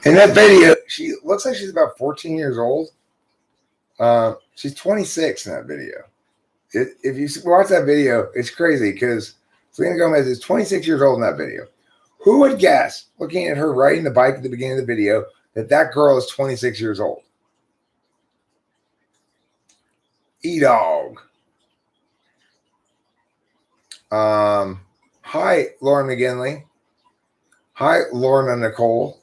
In that video, she looks like she's about 14 years old. She's 26 in that video. If you watch that video, it's crazy because Selena Gomez is 26 years old in that video. Who would guess, looking at her riding the bike at the beginning of the video, that girl is 26 years old? E-Dog. Hi, Lauren McGinley. Hi, Lorna Nicole.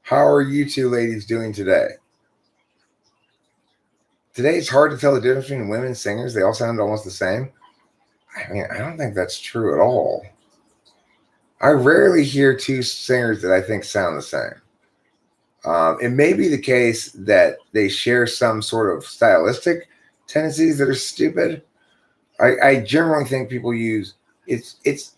How are you two ladies doing today? Today it's hard to tell the difference between women singers. They all sound almost the same. I mean, I don't think that's true at all. I rarely hear two singers that I think sound the same. It may be the case that they share some sort of stylistic tendencies that are stupid. I generally think people use it's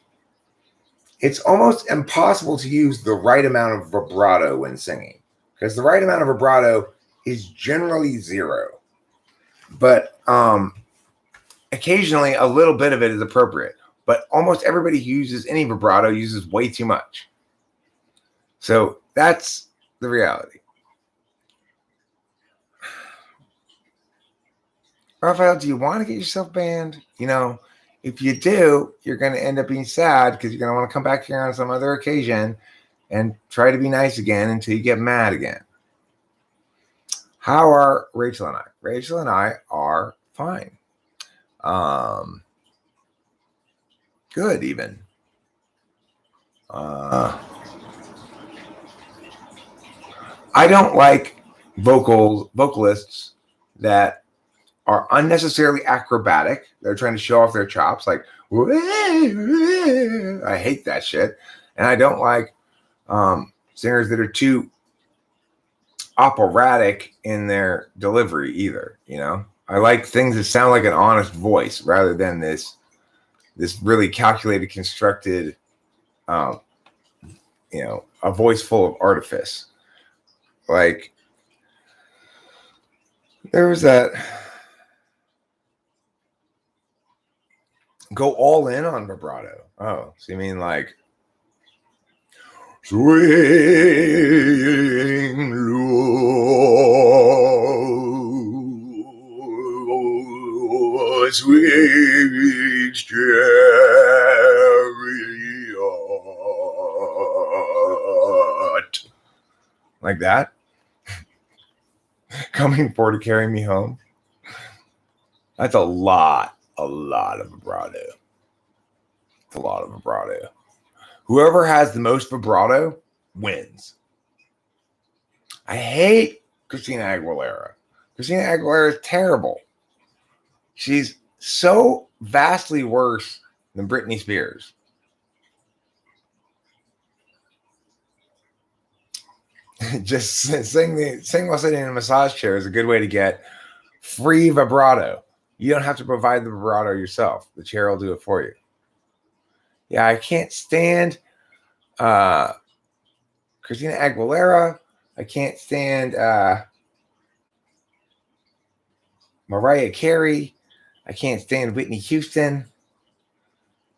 almost impossible to use the right amount of vibrato when singing, because the right amount of vibrato is generally 0. But occasionally a little bit of it is appropriate. But almost everybody who uses any vibrato uses way too much. So that's the reality. Raphael, do you want to get yourself banned? You know, if you do, you're going to end up being sad because you're going to want to come back here on some other occasion and try to be nice again until you get mad again. How are Rachel and I? Rachel and I are fine. Good, even. I don't like vocalists that are unnecessarily acrobatic. They're trying to show off their chops. Like, I hate that shit. And I don't like singers that are too operatic in their delivery either. You know, I like things that sound like an honest voice rather than this really calculated, constructed, a voice full of artifice. Like, there was that go all in on vibrato. Oh, so you mean like swing low, swing chariot, like that? Coming for to carry me home. That's a lot of vibrato. It's a lot of vibrato. Whoever has the most vibrato wins. I hate Christina Aguilera. Christina Aguilera is terrible. She's so vastly worse than Britney Spears. Just sing while sitting in a massage chair is a good way to get free vibrato. You don't have to provide the vibrato yourself. The chair will do it for you. Yeah, I can't stand Christina Aguilera. I can't stand Mariah Carey. I can't stand Whitney Houston.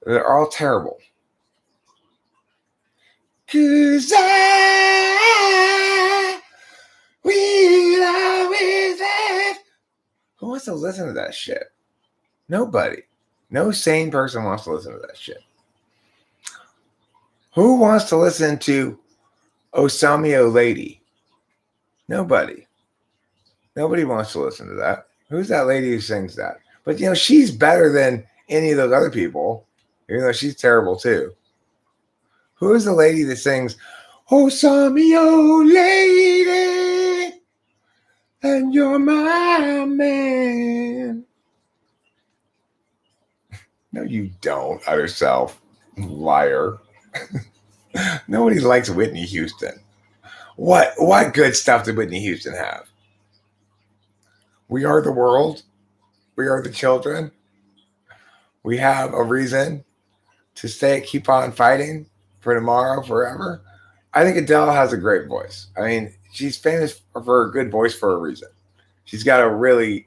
They're all terrible. 'Cause I will always have. Who wants to listen to that shit? Nobody. No sane person wants to listen to that shit. Who wants to listen to Osamio Lady? Nobody. Nobody wants to listen to that. Who's that lady who sings that? But, she's better than any of those other people, even though she's terrible too. Who is the lady that sings, Osamio Lady, and you're my man? No, you don't, utter self. Liar. Nobody likes Whitney Houston. What good stuff did Whitney Houston have? We are the world. We are the children. We have a reason to keep on fighting for tomorrow, forever. I think Adele has a great voice. I mean, she's famous for a good voice for a reason. She's got a really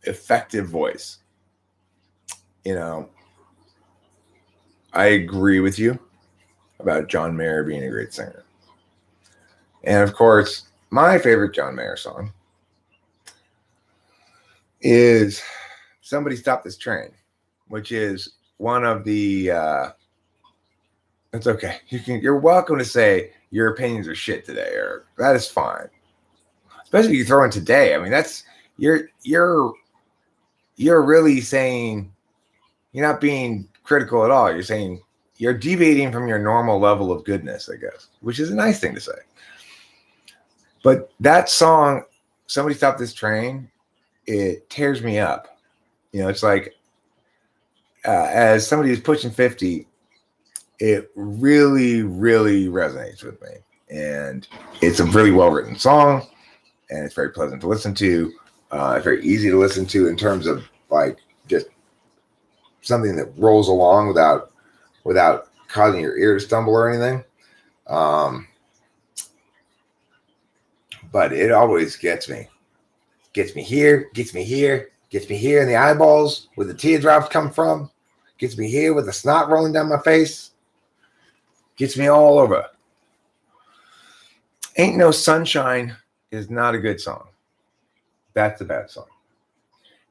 effective voice. I agree with you about John Mayer being a great singer. And of course, my favorite John Mayer song is Somebody Stop This Train, which is one of the it's okay. You're welcome to say your opinions are shit today, Eric. That is fine. Especially if you throw in today. I mean, that's you're really saying you're not being critical at all. You're saying you're deviating from your normal level of goodness, I guess, which is a nice thing to say. But that song, Somebody Stop This Train, it tears me up. It's like, as somebody who's pushing 50, it really, really resonates with me. And it's a really well-written song, and it's very pleasant to listen to. It's very easy to listen to in terms of like just something that rolls along without causing your ear to stumble or anything. But it always gets me. Gets me here, gets me here, gets me here in the eyeballs where the teardrops come from. Gets me here with the snot rolling down my face. Gets me all over. Ain't No Sunshine is not a good song. That's a bad song.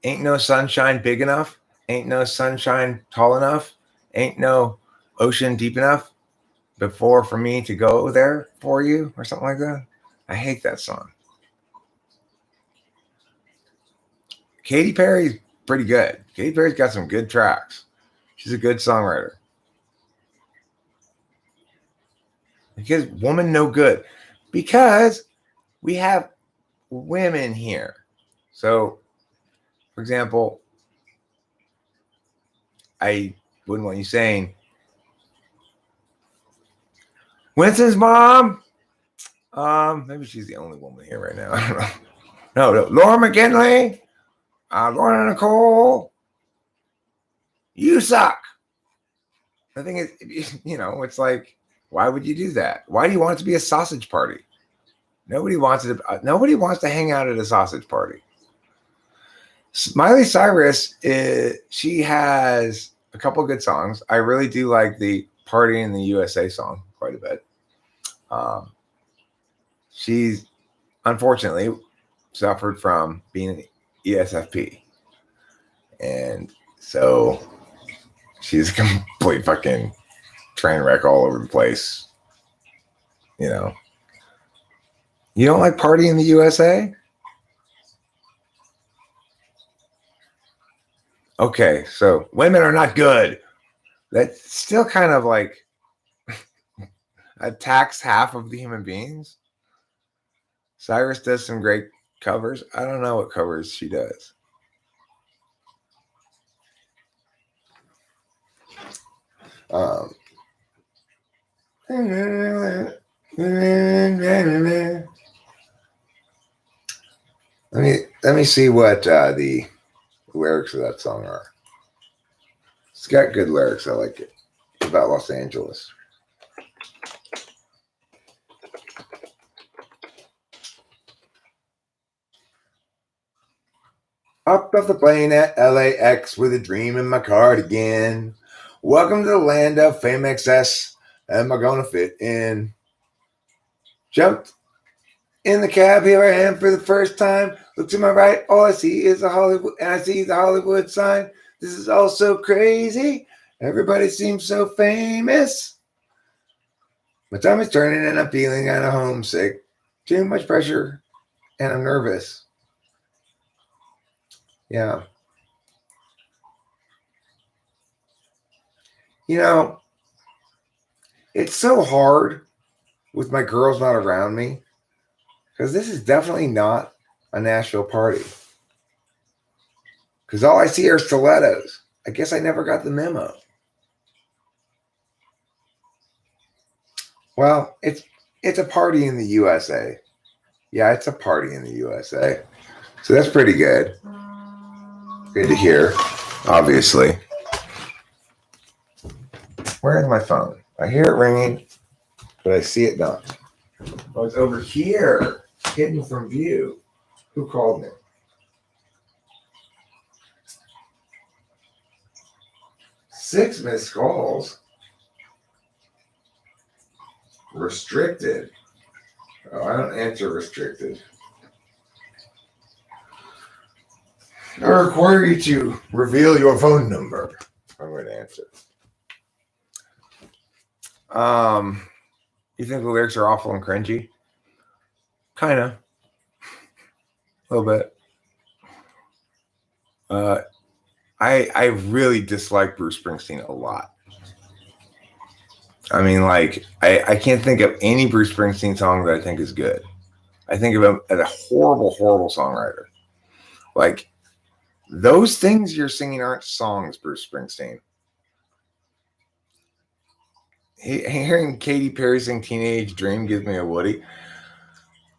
Ain't no sunshine big enough. Ain't no sunshine tall enough. Ain't no ocean deep enough for me to go there for you, or something like that. I hate that song. Katy Perry's pretty good. Katy Perry's got some good tracks. She's a good songwriter. Because woman no good. Because we have women here. So, for example, I wouldn't want you saying, Winston's mom. Maybe she's the only woman here right now. I don't know. No, Laura McKinley. Lorna Nicole. You suck. The thing is, it's like, why would you do that? Why do you want it to be a sausage party? Nobody wants to hang out at a sausage party. Miley Cyrus, she has a couple good songs. I really do like the Party in the USA song quite a bit. She's unfortunately suffered from being an ESFP. And so she's a complete fucking train wreck all over the place. You don't like Party in the USA? Okay, so women are not good. That still kind of like attacks half of the human beings. Cyrus does some great covers. I don't know what covers she does. Let me see what the lyrics of that song are. It's got good lyrics. I like it. It's about Los Angeles. Hopped off the plane at LAX with a dream in my cardigan. Welcome to the land of fame excess. Am I gonna fit in? Jumped in the cab, here I am for the first time. Look to my right, all I see is a Hollywood, and I see the Hollywood sign. This is all so crazy. Everybody seems so famous. My tummy's turning and I'm feeling kind of homesick. Too much pressure and I'm nervous. Yeah. It's so hard with my girls not around me because this is definitely not a Nashville party. Because all I see are stilettos. I guess I never got the memo. Well, it's a party in the USA. Yeah, it's a party in the USA. So that's pretty good. Good to hear, obviously. Where is my phone? I hear it ringing, but I see it not. Oh, it's over here, hidden from view. Who called me? Six missed calls. Restricted. Oh, I don't answer restricted. I require you to reveal your phone number. I'm going to answer. You think the lyrics are awful and cringy? Kind of. A little bit. I really dislike Bruce Springsteen a lot. I mean, like, I can't think of any Bruce Springsteen song that I think is good. I think of him as a horrible, horrible songwriter. Like, those things you're singing aren't songs, Bruce Springsteen. Hearing Katy Perry sing Teenage Dream gives me a Woody.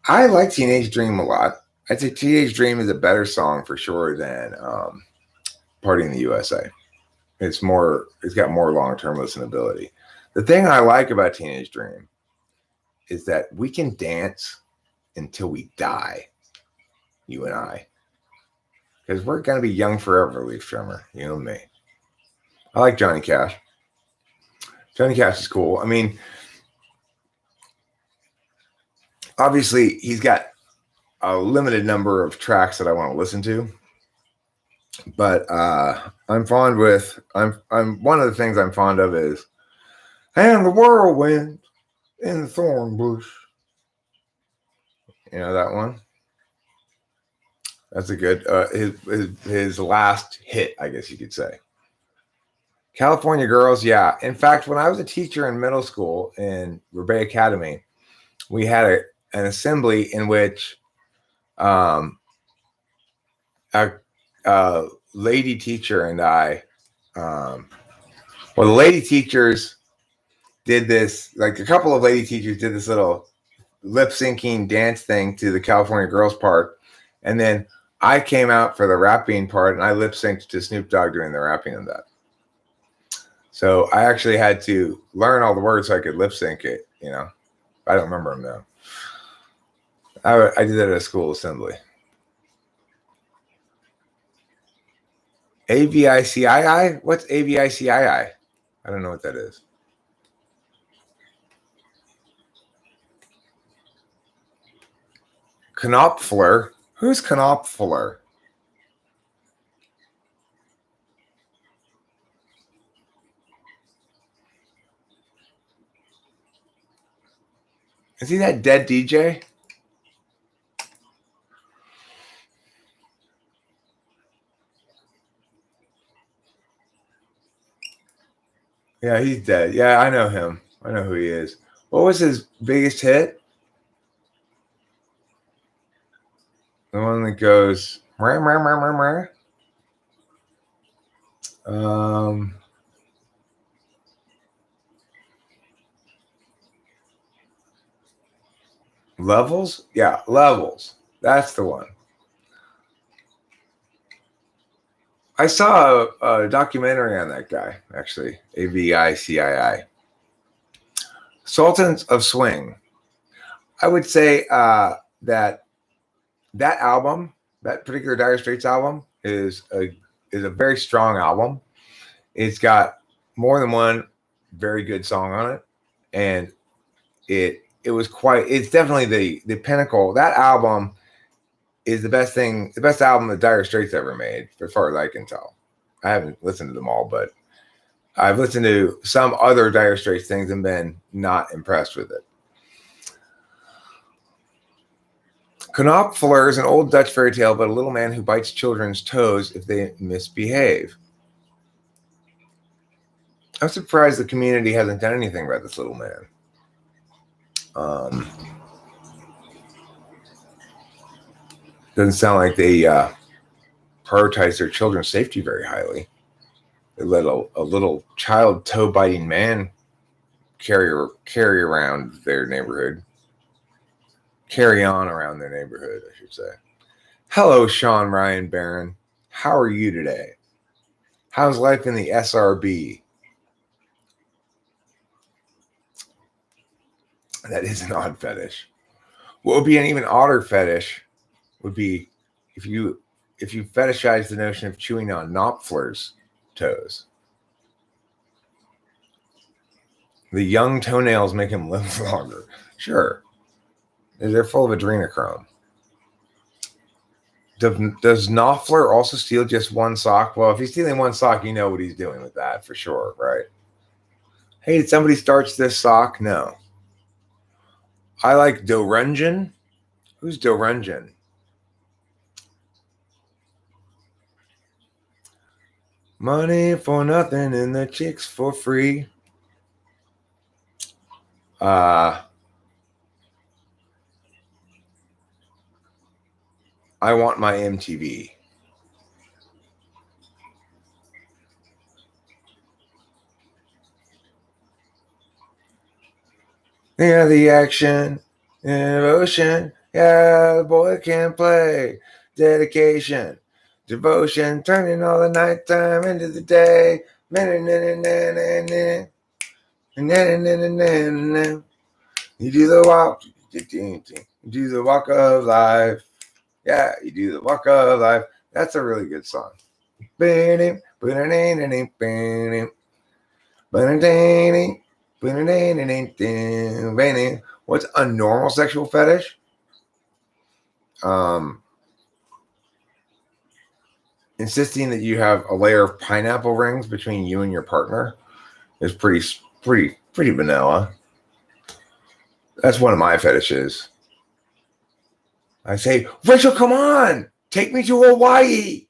I like Teenage Dream a lot. I'd say Teenage Dream is a better song for sure than Party in the USA. It's got more long-term listenability. The thing I like about Teenage Dream is that we can dance until we die, you and I. Because we're going to be young forever, Leaf Drummer, you and me. I like Johnny Cash. Johnny Cash is cool. I mean, obviously, he's got a limited number of tracks that I want to listen to. But I'm one of the things I'm fond of is "And the Whirlwind in the Thorn Bush." You know that one? That's a good his last hit, I guess you could say. California Girls, yeah. In fact, when I was a teacher in middle school in Rebay Academy, we had an assembly in which a lady teacher and I, the lady teachers did this, like a couple of lady teachers did this little lip syncing dance thing to the California Girls part. And then I came out for the rapping part and I lip synced to Snoop Dogg during the rapping of that. So I actually had to learn all the words so I could lip sync it, you know. I don't remember them now. I did that at a school assembly. AVICII? What's AVICII? I don't know what that is. Knopfler? Who's Knopfler? Is he that dead DJ? Yeah, he's dead. Yeah, I know him. I know who he is. What was his biggest hit? The one that goes "Meh, meh, meh, meh, meh." Levels? Yeah, Levels. That's the one. I saw a documentary on that guy, actually. AVICII. Sultans of Swing. I would say that album, that particular Dire Straits album, is a very strong album. It's got more than one very good song on it, and it's definitely the pinnacle. That album is the best album that Dire Straits ever made, as far as I can tell. I haven't listened to them all, but I've listened to some other Dire Straits things and been not impressed with it. Knopfler is an old Dutch fairy tale about a little man who bites children's toes if they misbehave. I'm surprised the community hasn't done anything about this little man. Doesn't sound like they prioritize their children's safety very highly. They let a little child toe-biting man carry around their neighborhood. Carry on around their neighborhood, I should say. Hello, Sean Ryan Barron. How are you today? How's life in the SRB? That is an odd fetish. What would be an even odder fetish would be if you fetishize the notion of chewing on Knopfler's toes. The young toenails make him live longer. Sure. They're full of adrenochrome. Does Knopfler also steal just one sock? Well, if he's stealing one sock, you know what he's doing with that for sure, right? Hey, did somebody starch this sock? No. I like Dorunjan. Who's Dorunjan? Money for nothing and the chicks for free. I want my MTV. Yeah, the action and devotion. Yeah, the boy can play. Dedication, devotion, turning all the nighttime into the day. You do the walk. You do the walk of life. Yeah, you do the walk of life. That's a really good song. What's a normal sexual fetish? Insisting that you have a layer of pineapple rings between you and your partner is pretty vanilla. That's one of my fetishes. I say, Rachel, come on, take me to Hawaii.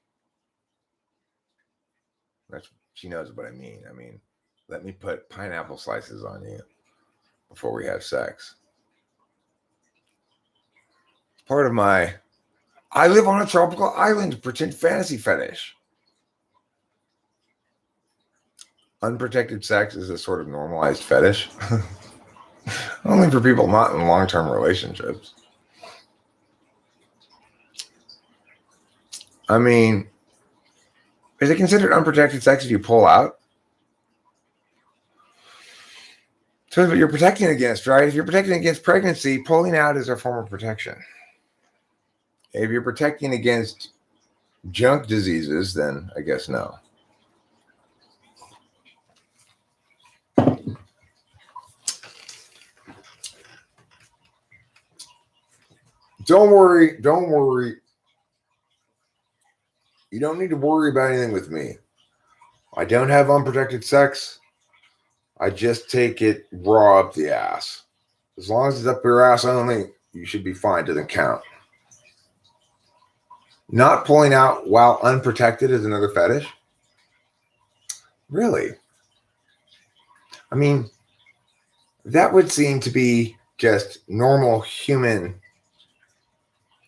She knows what I mean. I mean, let me put pineapple slices on you before we have sex. Part of my, I live on a tropical island pretend fantasy fetish. Unprotected sex is a sort of normalized fetish. Only for people not in long-term relationships. I mean, is it considered unprotected sex if you pull out? Depends what you're protecting against, right? If you're protecting against pregnancy, pulling out is a form of protection. If you're protecting against junk diseases, then I guess no. Don't worry. You don't need to worry about anything with me. I don't have unprotected sex. I just take it raw up the ass. As long as it's up your ass only, you should be fine. It doesn't count. Not pulling out while unprotected is another fetish? Really? I mean, that would seem to be just normal human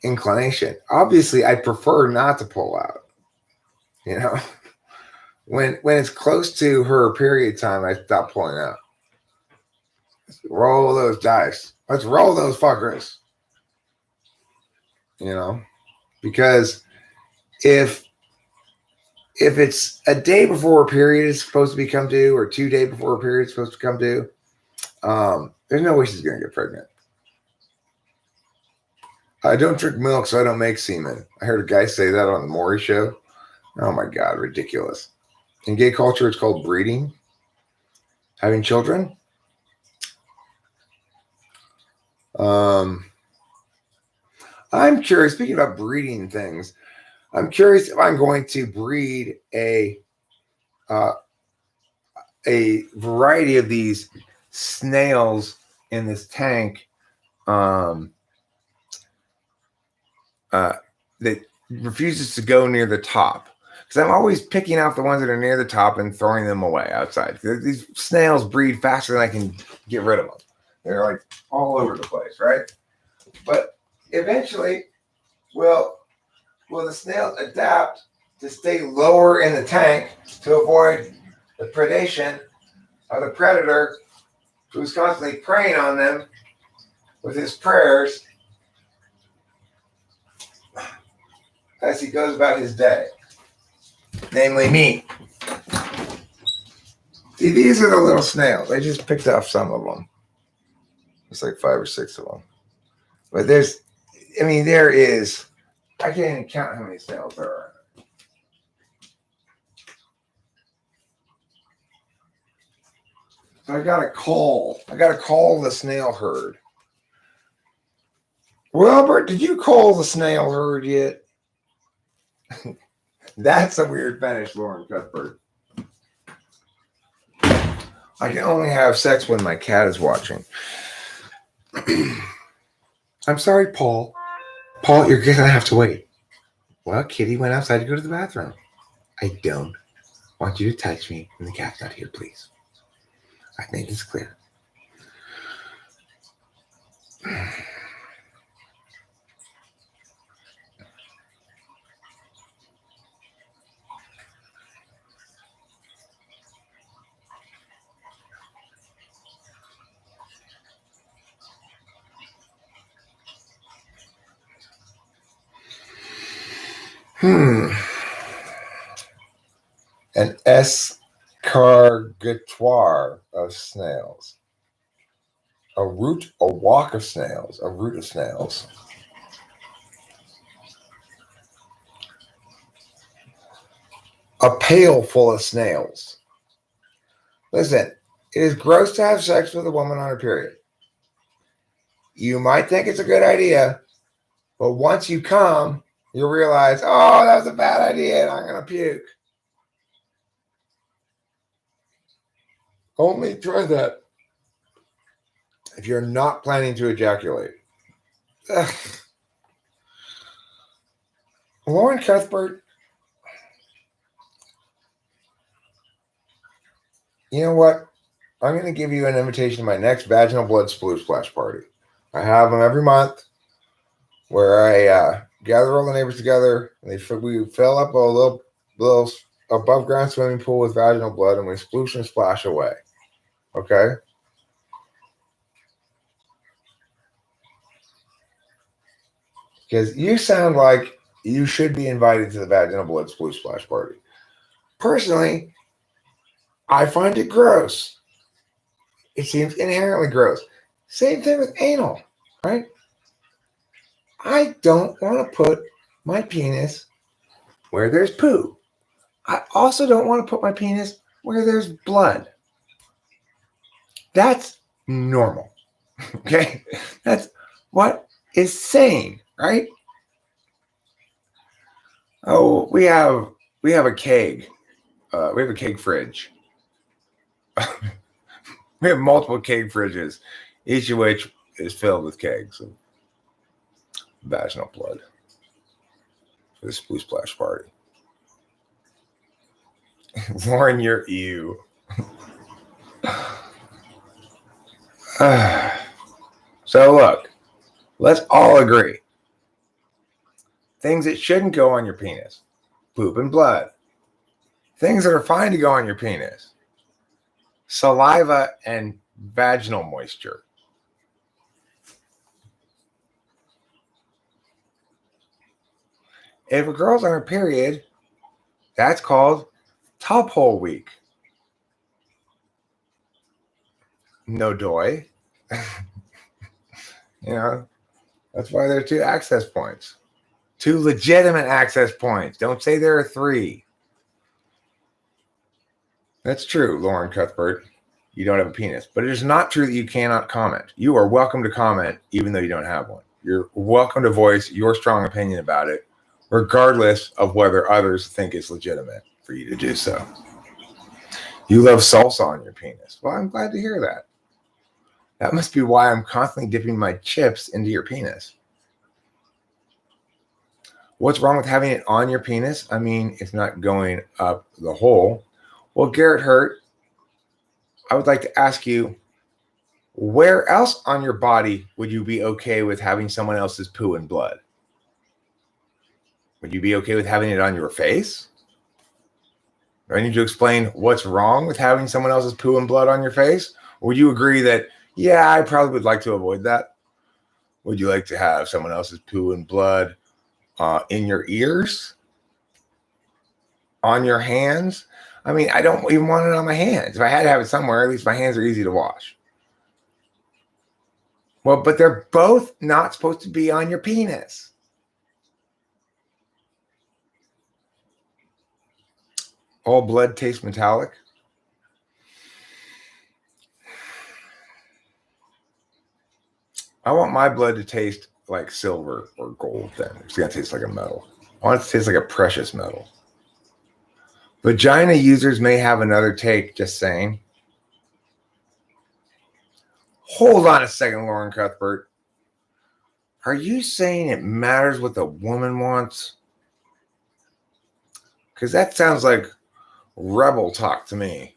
inclination. Obviously, I prefer not to pull out. You know, when it's close to her period time, I stop pulling out. Let's roll those dice. Let's roll those fuckers. You know, because if it's a day before a period is supposed to become due, or 2 days before a period is supposed to come due, there's no way she's going to get pregnant. I don't drink milk, so I don't make semen. I heard a guy say that on the Maury show. Oh my God, ridiculous. In gay culture, it's called breeding. Having children. I'm curious, speaking about breeding things, I'm curious if I'm going to breed a variety of these snails in this tank that refuses to go near the top. Because I'm always picking out the ones that are near the top and throwing them away outside. These snails breed faster than I can get rid of them. They're like all over the place, right? But eventually, will the snails adapt to stay lower in the tank to avoid the predation of the predator who's constantly preying on them with his prayers as he goes about his day, namely me. See, these are the little snails. I just picked off some of them. It's like 5 or 6 of them. But there is, I can't even count how many snails there are. So I got to call the snail herd. Wilbert, did you call the snail herd yet? That's a weird fetish, Lauren Cuthbert. I can only have sex when my cat is watching. I'm sorry, Paul. Paul, you're going to have to wait. Well, Kitty went outside to go to the bathroom. I don't I want you to touch me when the cat's not here, please. I've made this clear. An escargatoire of snails. A walk of snails. A route of snails. A pail full of snails. Listen, it is gross to have sex with a woman on her period. You might think it's a good idea, but once you come, you'll realize, oh, that was a bad idea and I'm going to puke. Only try that if you're not planning to ejaculate. Ugh. Lauren Cuthbert, you know what? I'm going to give you an invitation to my next vaginal blood splash party. I have them every month where I gather all the neighbors together and we fill up a little above ground swimming pool with vaginal blood and we sploosh and splash away. Okay? Because you sound like you should be invited to the vaginal blood sploosh splash party. Personally, I find it gross. It seems inherently gross. Same thing with anal, right? I don't want to put my penis where there's poo. I also don't want to put my penis where there's blood. That's normal. Okay? That's what is sane, right? Oh, we have a keg. We have a keg fridge. We have multiple keg fridges, each of which is filled with kegs of vaginal blood for the sploosh splash party. Lauren, you're ew. So look, let's all agree. Things that shouldn't go on your penis. Poop and blood. Things that are fine to go on your penis. Saliva and vaginal moisture. If a girl's on her period, that's called top hole week. No doy. You know, that's why there are 2 access points. 2 legitimate access points. Don't say there are 3. That's true, Lauren Cuthbert. You don't have a penis. But it is not true that you cannot comment. You are welcome to comment even though you don't have one. You're welcome to voice your strong opinion about it, regardless of whether others think it's legitimate for you to do so. You love salsa on your penis. Well, I'm glad to hear that. That must be why I'm constantly dipping my chips into your penis. What's wrong with having it on your penis? I mean, it's not going up the hole. Well, Garrett Hurt, I would like to ask you, where else on your body would you be okay with having someone else's poo and blood? Would you be okay with having it on your face? Do I need to explain what's wrong with having someone else's poo and blood on your face? Or would you agree that, yeah, I probably would like to avoid that? Would you like to have someone else's poo and blood in your ears? On your hands? I mean, I don't even want it on my hands. If I had to have it somewhere, at least my hands are easy to wash. Well, but they're both not supposed to be on your penis. All blood tastes metallic. I want my blood to taste like silver or gold then. It's going to taste like a metal. I want it to taste like a precious metal. Vagina users may have another take, just saying. Hold on a second, Lauren Cuthbert. Are you saying it matters what the woman wants? Because that sounds like rebel talk to me.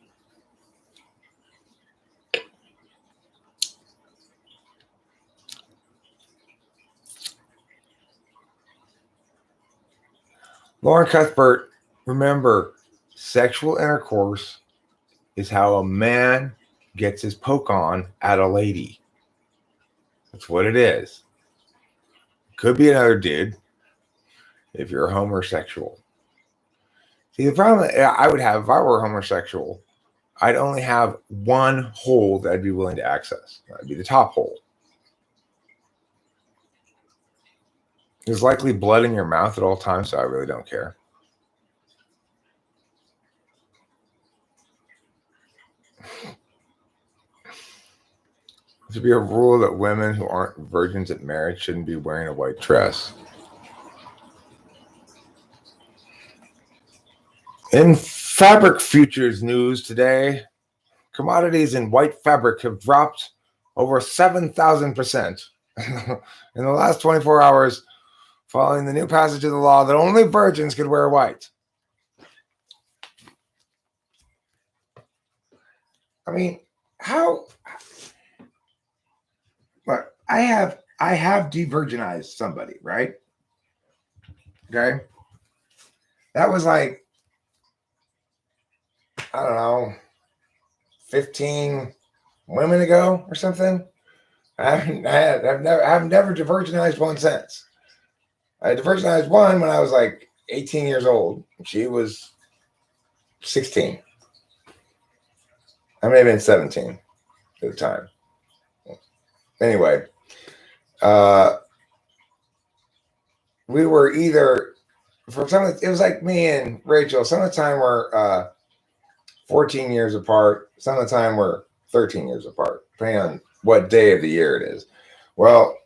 Lauren Cuthbert, remember, sexual intercourse is how a man gets his poke on at a lady. That's what it is. Could be another dude if you're homosexual. See, the problem I would have if I were homosexual, I'd only have one hole that I'd be willing to access. That'd be the top hole. There's likely blood in your mouth at all times, so I really don't care. There should be a rule that women who aren't virgins at marriage shouldn't be wearing a white dress. In fabric futures news today, commodities in white fabric have dropped over 7,000% in the last 24 hours following the new passage of the law that only virgins could wear white. I mean, how? Look, I have de-virginized somebody, right? Okay. That was like, I don't know, 15 women ago or something. I've never de-virginized one since. I de-virginized one when I was like 18 years old. She was 16. I may have been 17 at the time. Anyway, we were either, for some, it was like me and Rachel. Some of the time we're 14 years apart. Some of the time we're 13 years apart, depending on what day of the year it is. Well,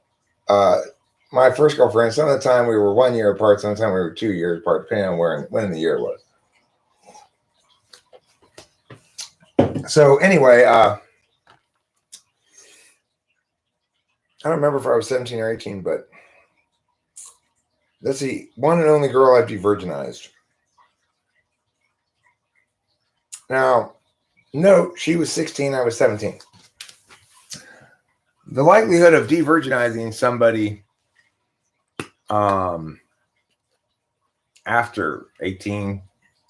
my first girlfriend, some of the time we were 1 year apart, some of the time we were 2 years apart, depending on when the year was. So anyway, I don't remember if I was 17 or 18, but that's the one and only girl I've de-virginized. Now, note, she was 16, I was 17. The likelihood of de-virginizing somebody after 18,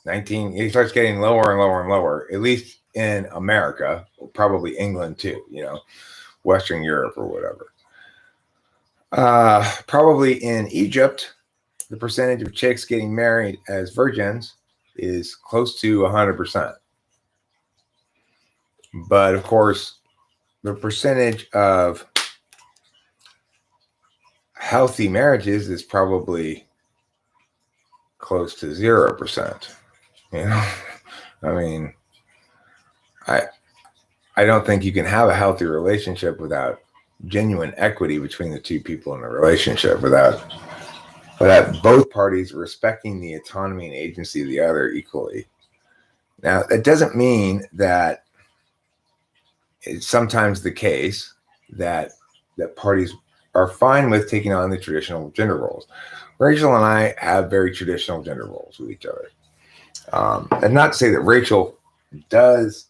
19, it starts getting lower and lower and lower, at least in America, probably England too, Western Europe or whatever. Probably in Egypt, the percentage of chicks getting married as virgins is close to 100%. But of course, the percentage of healthy marriages is probably close to 0%. I mean, I don't think you can have a healthy relationship without genuine equity between the two people in the relationship, without both parties respecting the autonomy and agency of the other equally. Now, that doesn't mean that it's sometimes the case that parties are fine with taking on the traditional gender roles. Rachel and I have very traditional gender roles with each other. And not to say that Rachel does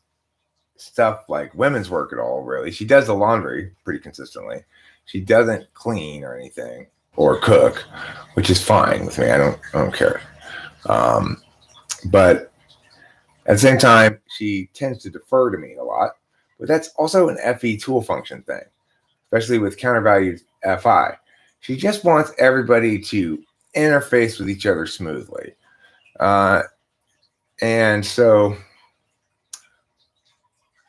stuff like women's work at all, really. She does the laundry pretty consistently. She doesn't clean or anything or cook, which is fine with me. I don't care. But at the same time, she tends to defer to me a lot. But that's also an FE tool function thing, especially with countervalued FI. She just wants everybody to interface with each other smoothly. And so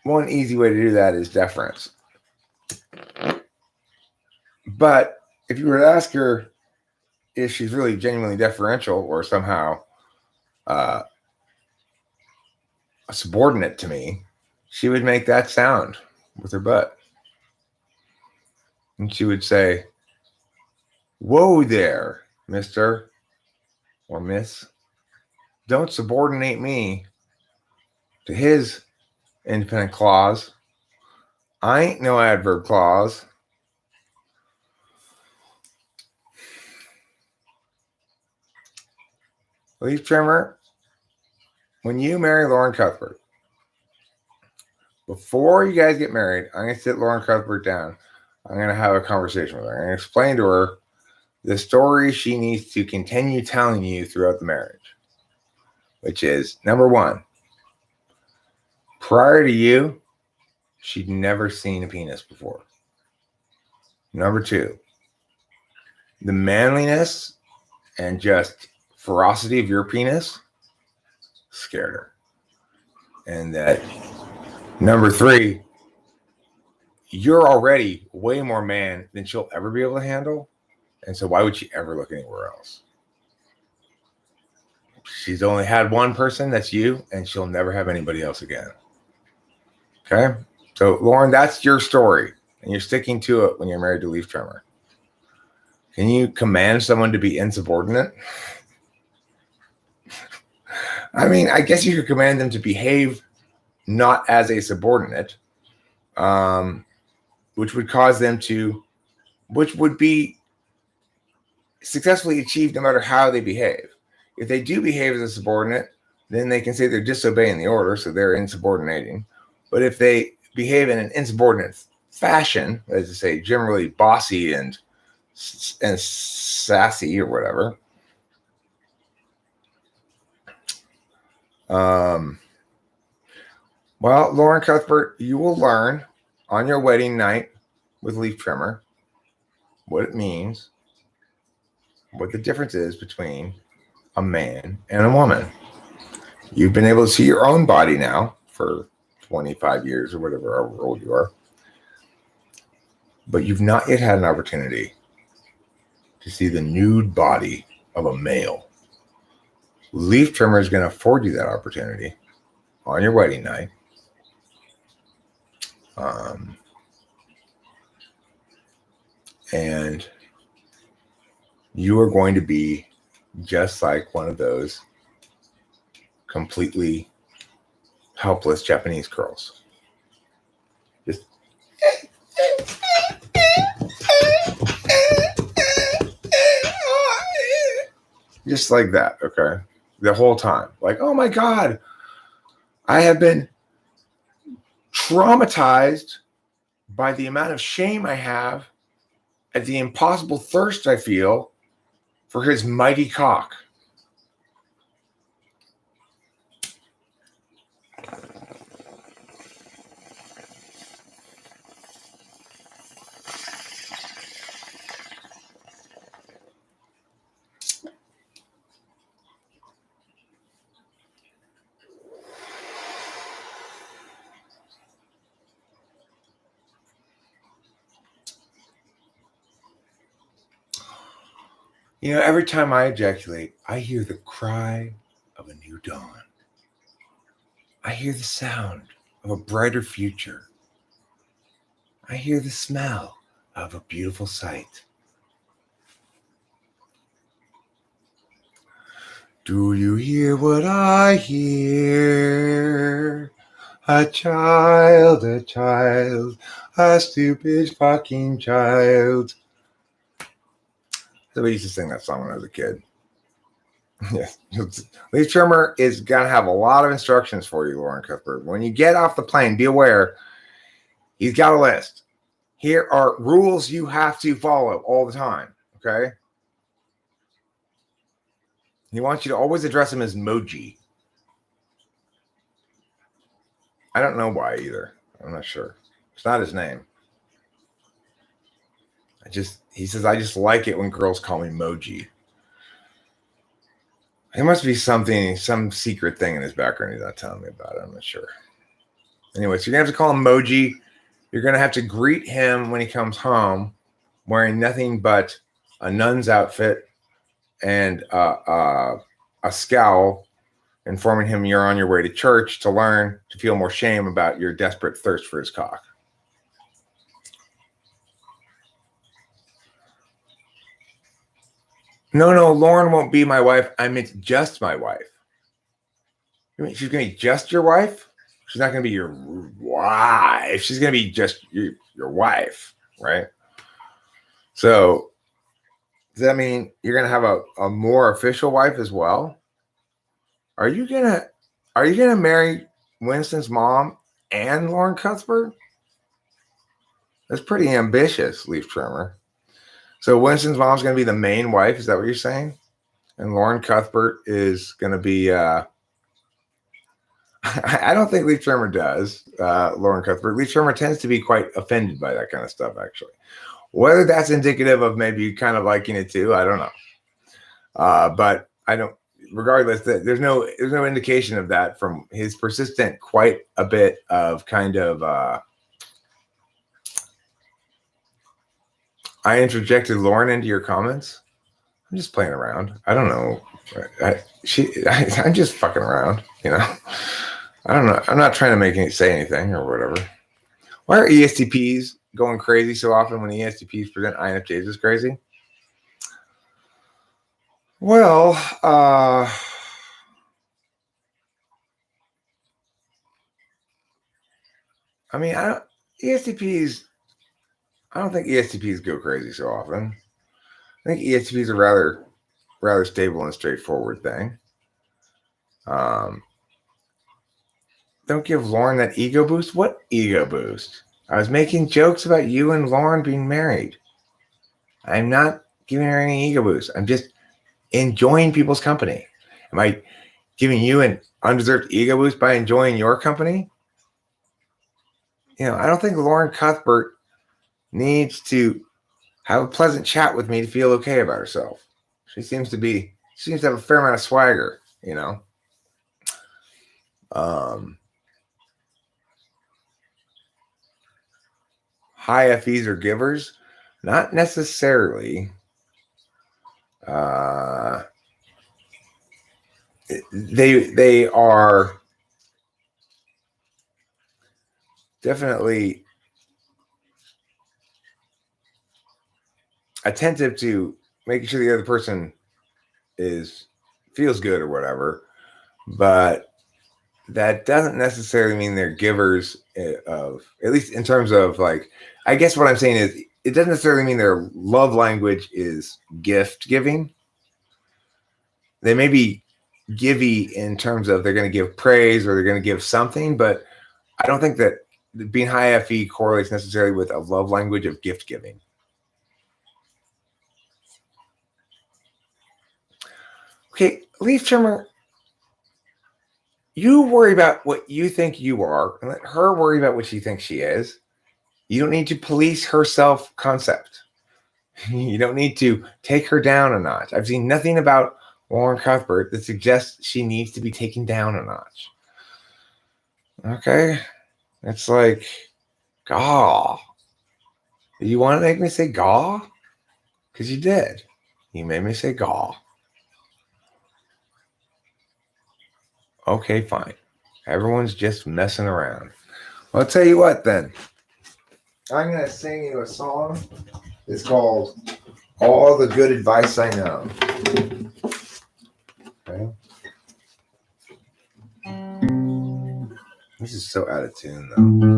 one easy way to do that is deference. But if you were to ask her if she's really genuinely deferential or somehow a subordinate to me, she would make that sound with her butt. And she would say, "Whoa there, mister or miss. Don't subordinate me to his independent clause. I ain't no adverb clause." Leaf trimmer when you marry Lauren Cuthbert, before you guys get married, I'm going to sit Lauren Cuthbert down. I'm going to have a conversation with her. I'm going to explain to her the story she needs to continue telling you throughout the marriage, which is, number one, prior to you, she'd never seen a penis before. Number two, the manliness and just ferocity of your penis scared her. And that, number three, you're already way more man than she'll ever be able to handle. And so why would she ever look anywhere else? She's only had one person, that's you, and she'll never have anybody else again. Okay? So, Lauren, that's your story. And you're sticking to it when you're married to Leaf Trimmer. Can you command someone to be insubordinate? I mean, I guess you could command them to behave not as a subordinate, which would cause them to, which would be successfully achieved no matter how they behave. If they do behave as a subordinate, then they can say they're disobeying the order, so they're insubordinating. But if they behave in an insubordinate fashion, as to say, generally bossy and sassy or whatever, well, Lauren Cuthbert, you will learn on your wedding night with Leaf Trimmer what it means, what the difference is between a man and a woman. You've been able to see your own body now for 25 years or whatever, however old you are, but you've not yet had an opportunity to see the nude body of a male. Leaf Trimmer is going to afford you that opportunity on your wedding night. And you are going to be just like one of those completely helpless Japanese girls. Just like that, okay? The whole time. Like, oh my God, I have been traumatized by the amount of shame I have at the impossible thirst I feel for his mighty cock. You know, every time I ejaculate, I hear the cry of a new dawn. I hear the sound of a brighter future. I hear the smell of a beautiful sight. Do you hear what I hear? A child, a stupid fucking child. I used to sing that song when I was a kid. Yes. Leaf Trimmer is going to have a lot of instructions for you, Lauren Cuthbert. When you get off the plane, be aware, he's got a list. Here are rules you have to follow all the time, okay? He wants you to always address him as Moji. I don't know why either. I'm not sure. It's not his name. He says, I just like it when girls call me Moji. There must be some secret thing in his background he's not telling me about. I'm not sure. Anyway, so you're going to have to call him Moji. You're going to have to greet him when he comes home wearing nothing but a nun's outfit and a scowl, informing him you're on your way to church to learn to feel more shame about your desperate thirst for his cock. No, Lauren won't be my wife. I meant just my wife. You mean she's going to be just your wife? She's not going to be your wife. She's going to be just your wife, right? So does that mean you're going to have a more official wife as well? Are you going to Are you going to marry Winston's mom and Lauren Cuthbert? That's pretty ambitious, Leaf Trimmer. So Winston's mom's going to be the main wife. Is that what you're saying? And Lauren Cuthbert is going to be... I don't think Leaf Trimmer does, Lauren Cuthbert. Leaf Trimmer tends to be quite offended by that kind of stuff, actually. Whether that's indicative of maybe kind of liking it too, I don't know. But I don't. Regardless, there's no indication of that from his persistent, quite a bit of kind of. I interjected Lauren into your comments. I'm just playing around. I don't know. I'm just fucking around. You know. I don't know. I'm not trying to say anything or whatever. Why are ESTPs going crazy so often when ESTPs present INFJs as crazy? Well, I mean, ESTPs. I don't think ESTPs go crazy so often. I think ESTPs are rather stable and straightforward thing. Don't give Lauren that ego boost. What ego boost? I was making jokes about you and Lauren being married. I'm not giving her any ego boost. I'm just enjoying people's company. Am I giving you an undeserved ego boost by enjoying your company? You know, I don't think Lauren Cuthbert needs to have a pleasant chat with me to feel okay about herself. She seems to have a fair amount of swagger, you know. High FEs are givers? Not necessarily. They are definitely attentive to making sure the other person feels good or whatever, but that doesn't necessarily mean they're givers of, at least in terms of like, I guess what I'm saying is it doesn't necessarily mean their love language is gift giving. They may be givey in terms of they're going to give praise or they're going to give something, but I don't think that being high FE correlates necessarily with a love language of gift giving. Okay, Leaf Trimmer, you worry about what you think you are and let her worry about what she thinks she is. You don't need to police her self-concept. You don't need to take her down a notch. I've seen nothing about Lauren Cuthbert that suggests she needs to be taken down a notch. Okay? It's like, gaw. You want to make me say gaw? Because you did. You made me say gaw. Okay, fine. Everyone's just messing around. Well, I'll tell you what then. I'm going to sing you a song. It's called All the Good Advice I Know. Okay. This is so out of tune, though.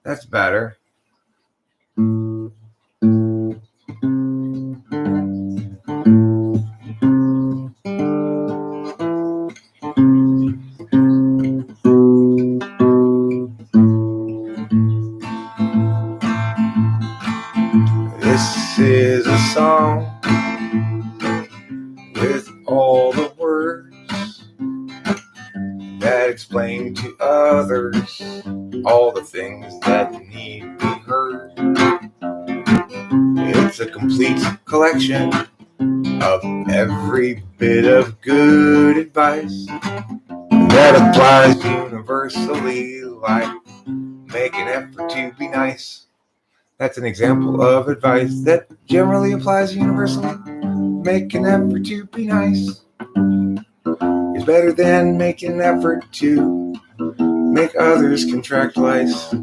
That's better. This is a song with all the words that explain to others all the things that need to be heard. It's a complete collection of every bit of good advice that applies universally, like make an effort to be nice. That's an example of advice that generally applies universally. Make an effort to be nice is better than making an effort to make others contract lice.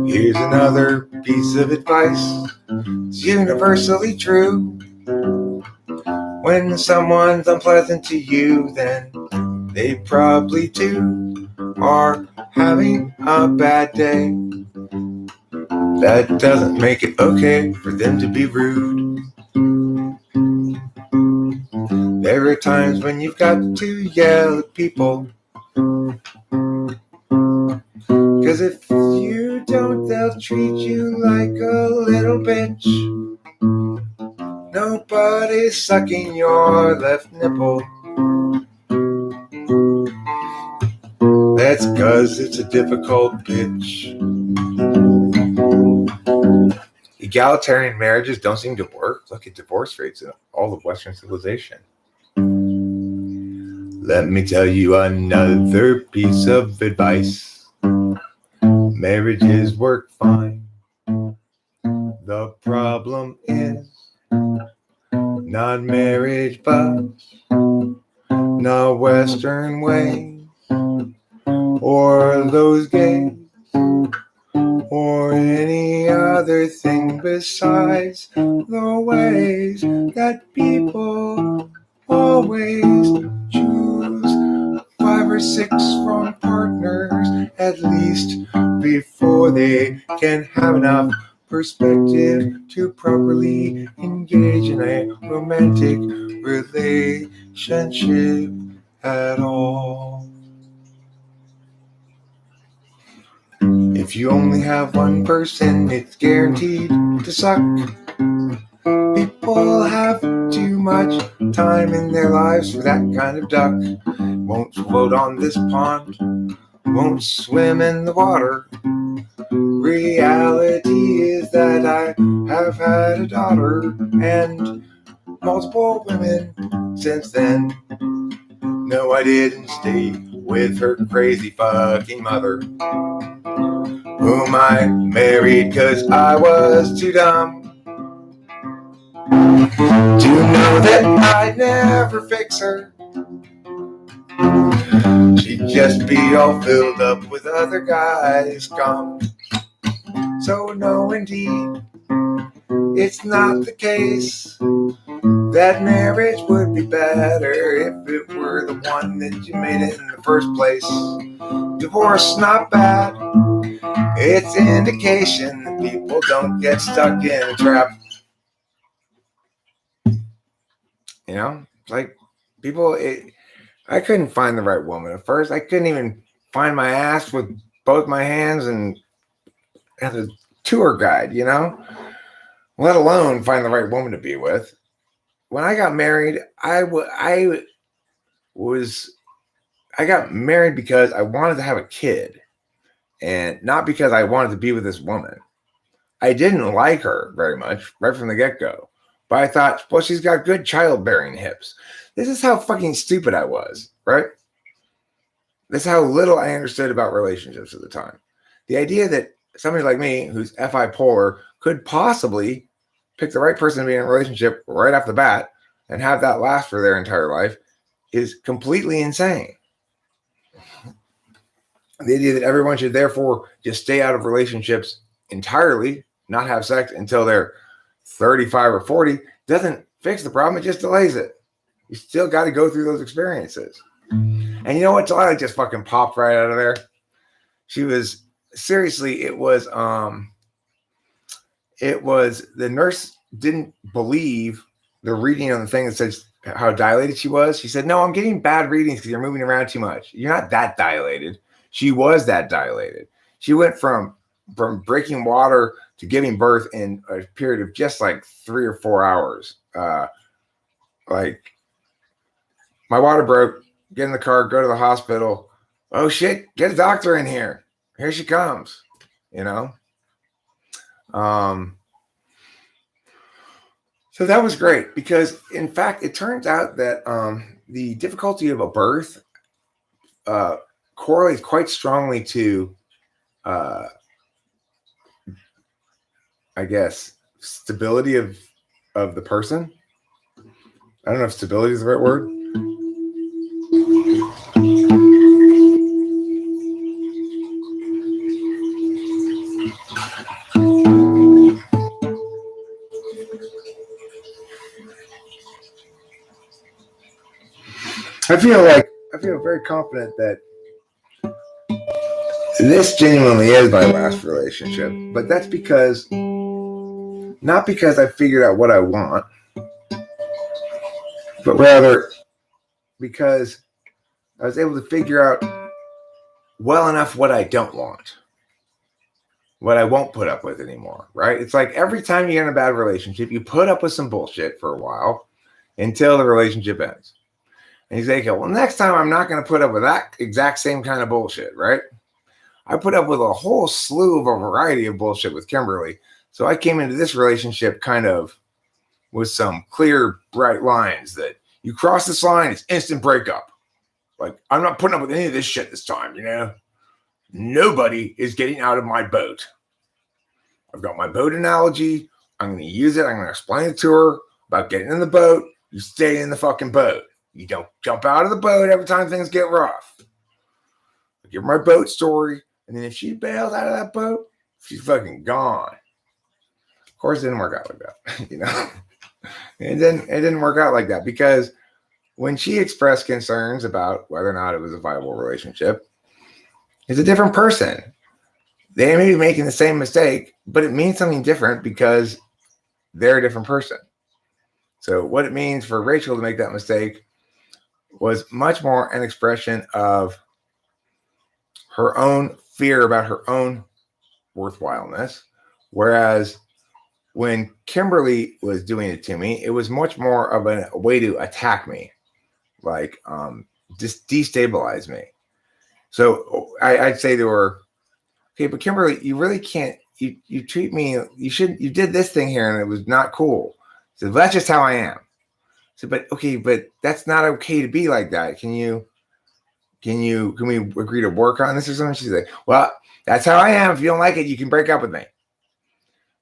Here's another piece of advice. It's universally true. When someone's unpleasant to you, then they probably too are having a bad day. That doesn't make it okay for them to be rude. There are times when you've got to yell at people, 'cause if you don't, they'll treat you like a little bitch. Nobody's sucking your left nipple. That's 'cause it's a difficult pitch. Egalitarian marriages don't seem to work. Look at divorce rates in all of Western civilization. Let me tell you another piece of advice. Marriages work fine. The problem is not marriage, but not Western ways, or those gays, or any other thing besides the ways that people always choose 5 or 6 wrong partners at least before they can have enough perspective to properly engage in a romantic relationship at all. If you only have one person, it's guaranteed to suck. People have too much time in their lives for that kind of duck. Won't float on this pond, won't swim in the water. Reality is that I have had a daughter and multiple women since then. No, I didn't stay with her crazy fucking mother, whom I married 'cause I was too dumb to know that I'd never fix her. She'd just be all filled up with other guys' scum. So no, indeed, it's not the case that marriage would be better if it were the one that you made it in the first place. Divorce, not bad. It's indication that people don't get stuck in a trap. You know, it's like people, I couldn't find the right woman at first. I couldn't even find my ass with both my hands and as a tour guide, you know, let alone find the right woman to be with. When I got married, I got married because I wanted to have a kid and not because I wanted to be with this woman. I didn't like her very much right from the get-go, but I thought, well, she's got good childbearing hips. This is how fucking stupid I was, right? This is how little I understood about relationships at the time. The idea that somebody like me, who's FI polar, could possibly pick the right person to be in a relationship right off the bat and have that last for their entire life is completely insane. The idea that everyone should therefore just stay out of relationships entirely, not have sex until they're 35 or 40, doesn't fix the problem. It just delays it. You still got to go through those experiences. And you know what? Delilah just fucking popped right out of there. She was, seriously, it was the nurse didn't believe the reading on the thing that says how dilated she was. She said, no, I'm getting bad readings because you're moving around too much. You're not that dilated. She was that dilated. She went from breaking water to giving birth in a period of just like 3 or 4 hours. Like, my water broke, get in the car, go to the hospital. Oh shit, get a doctor in here. Here she comes, you know? So that was great because, in fact, it turns out that the difficulty of a birth correlates quite strongly to, I guess, stability of the person. I don't know if stability is the right word. I feel very confident that this genuinely is my last relationship, but that's because, not because I figured out what I want, but rather because I was able to figure out well enough what I don't want, what I won't put up with anymore, right? It's like every time you're in a bad relationship, you put up with some bullshit for a while until the relationship ends. And you say, okay, well, next time I'm not going to put up with that exact same kind of bullshit, right? I put up with a whole slew of a variety of bullshit with Kimberly. So I came into this relationship kind of with some clear, bright lines that you cross this line, it's instant breakup. Like, I'm not putting up with any of this shit this time, you know? Nobody is getting out of my boat. I've got my boat analogy. I'm going to use it. I'm going to explain it to her about getting in the boat. You stay in the fucking boat. You don't jump out of the boat every time things get rough. I give her my boat story, and then if she bails out of that boat, she's fucking gone. Of course, it didn't work out like that, you know? It didn't work out like that because when she expressed concerns about whether or not it was a viable relationship, it's a different person. They may be making the same mistake, but it means something different because they're a different person. So what it means for Rachel to make that mistake was much more an expression of her own fear about her own worthwhileness. Whereas when Kimberly was doing it to me, it was much more of a way to attack me, like just destabilize me. So I'd say to her, okay, but Kimberly, you really can't, you treat me, you did this thing here and it was not cool. So that's just how I am. So, but that's not okay to be like that. Can we agree to work on this or something? She's like, well, that's how I am. If you don't like it, you can break up with me.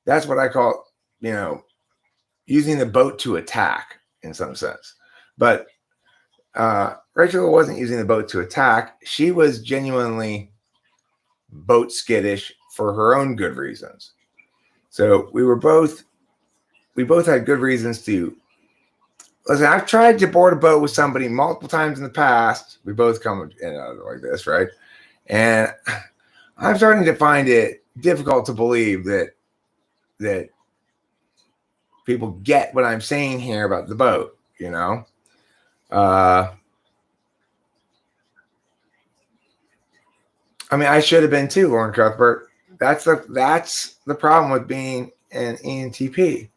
That's what I call, using the boat to attack in some sense. But Rachel wasn't using the boat to attack. She was genuinely boat skittish for her own good reasons. So we both had good reasons to listen. I've tried to board a boat with somebody multiple times in the past. We both come in and out like this, right? And I'm starting to find it difficult to believe that people get what I'm saying here about the boat, I mean, I should have been too, Lauren Cuthbert. That's the problem with being an ENTP.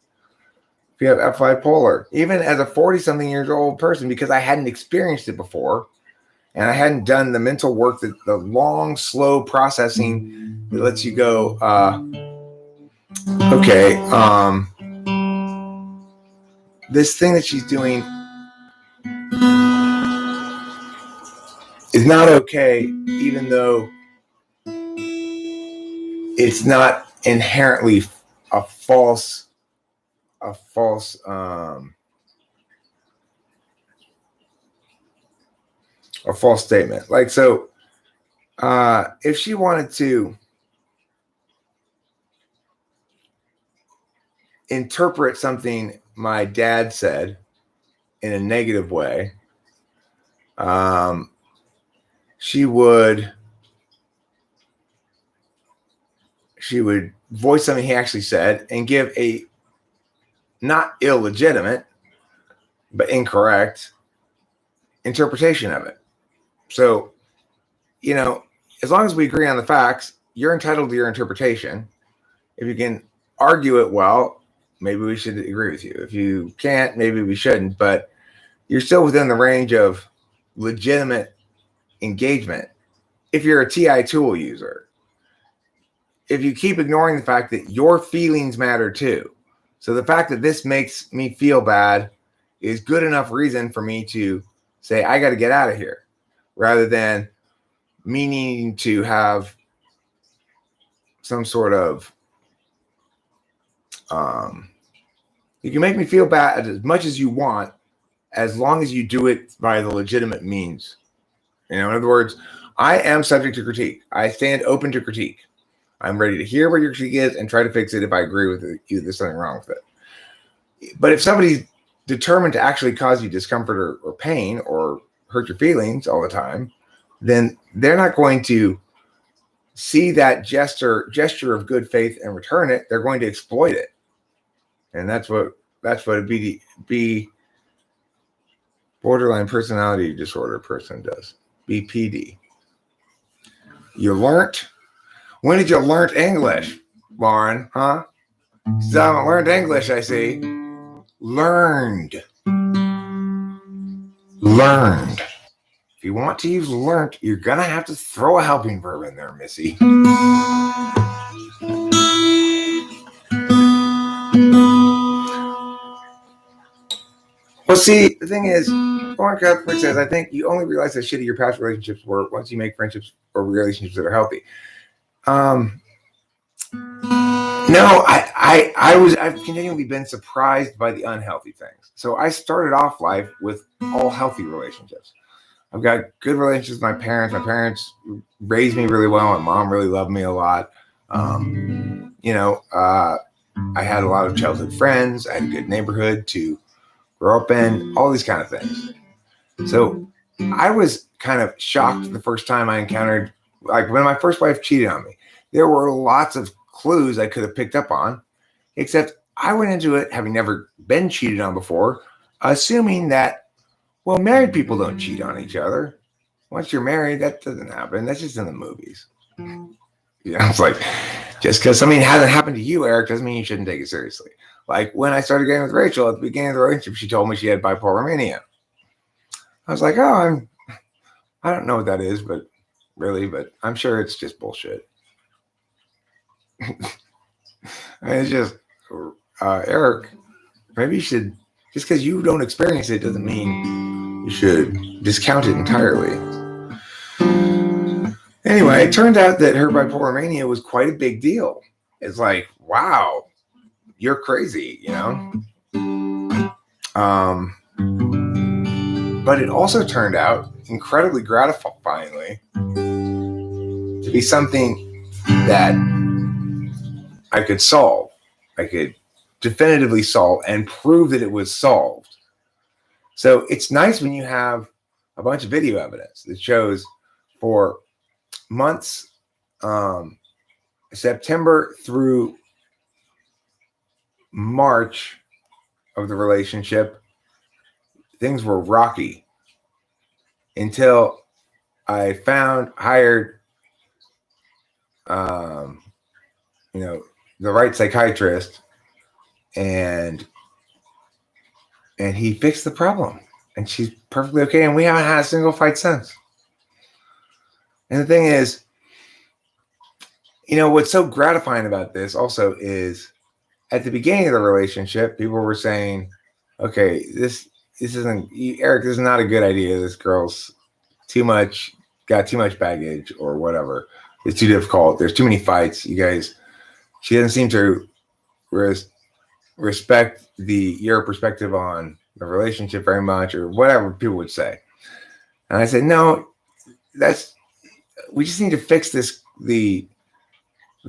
If you have F5 polar, even as a 40-something years old person, because I hadn't experienced it before, and I hadn't done the mental work, the long, slow processing that lets you go, this thing that she's doing is not okay, even though it's not inherently a false statement. Like, so if she wanted to interpret something my dad said in a negative way, she would voice something he actually said and give a not illegitimate but incorrect interpretation of it. So, as long as we agree on the facts, you're entitled to your interpretation. If you can argue it well, maybe we should agree with you. If you can't, maybe we shouldn't, but you're still within the range of legitimate engagement if you're a TI tool user. If you keep ignoring the fact that your feelings matter too, So the fact that this makes me feel bad is good enough reason for me to say, I got to get out of here, rather than me needing to have some sort of, you can make me feel bad as much as you want, as long as you do it by the legitimate means. In other words, I am subject to critique. I stand open to critique. I'm ready to hear what your critique is and try to fix it if I agree with it. There's something wrong with it. But if somebody's determined to actually cause you discomfort or pain or hurt your feelings all the time, then they're not going to see that gesture of good faith and return it. They're going to exploit it. And that's what a B borderline personality disorder person does. BPD. You learnt? When did you learn English, Lauren? Huh? Still haven't learned English, I see. Learned. If you want to use learnt, you're going to have to throw a helping verb in there, Missy. Well, see, the thing is, Lauren Cuthbert says, I think you only realize how shitty your past relationships were once you make friendships or relationships that are healthy. No, I've continually been surprised by the unhealthy things. So I started off life with all healthy relationships. I've got good relationships with my parents. My parents raised me really well. My mom really loved me a lot. I had a lot of childhood friends. I had a good neighborhood to grow up in, all these kind of things. So I was kind of shocked the first time I encountered, like when my first wife cheated on me, there were lots of clues I could have picked up on, except I went into it having never been cheated on before, assuming that, well, married people don't cheat on each other. Once you're married, that doesn't happen. That's just in the movies. It's like, just because something hasn't happened to you, Eric, doesn't mean you shouldn't take it seriously. Like when I started getting with Rachel at the beginning of the relationship, she told me she had bipolar mania. I was like, I don't know what that is, but I'm sure it's just bullshit. It's just, Eric, maybe you should, just because you don't experience it doesn't mean you should discount it entirely. Anyway, it turned out that her bipolar mania was quite a big deal. It's like, wow, you're crazy, But it also turned out, incredibly gratifyingly, to be something that I could solve. I could definitively solve and prove that it was solved. So it's nice when you have a bunch of video evidence that shows for months, September through March of the relationship, things were rocky until I hired, the right psychiatrist, and he fixed the problem, and she's perfectly okay, and we haven't had a single fight since. And the thing is, what's so gratifying about this also is at the beginning of the relationship, people were saying, okay, this isn't, Eric, this is not a good idea. This girl's got too much baggage or whatever. It's too difficult. There's too many fights. You guys, she doesn't seem to respect your perspective on the relationship very much, or whatever people would say. And I said, no, we just need to fix this, the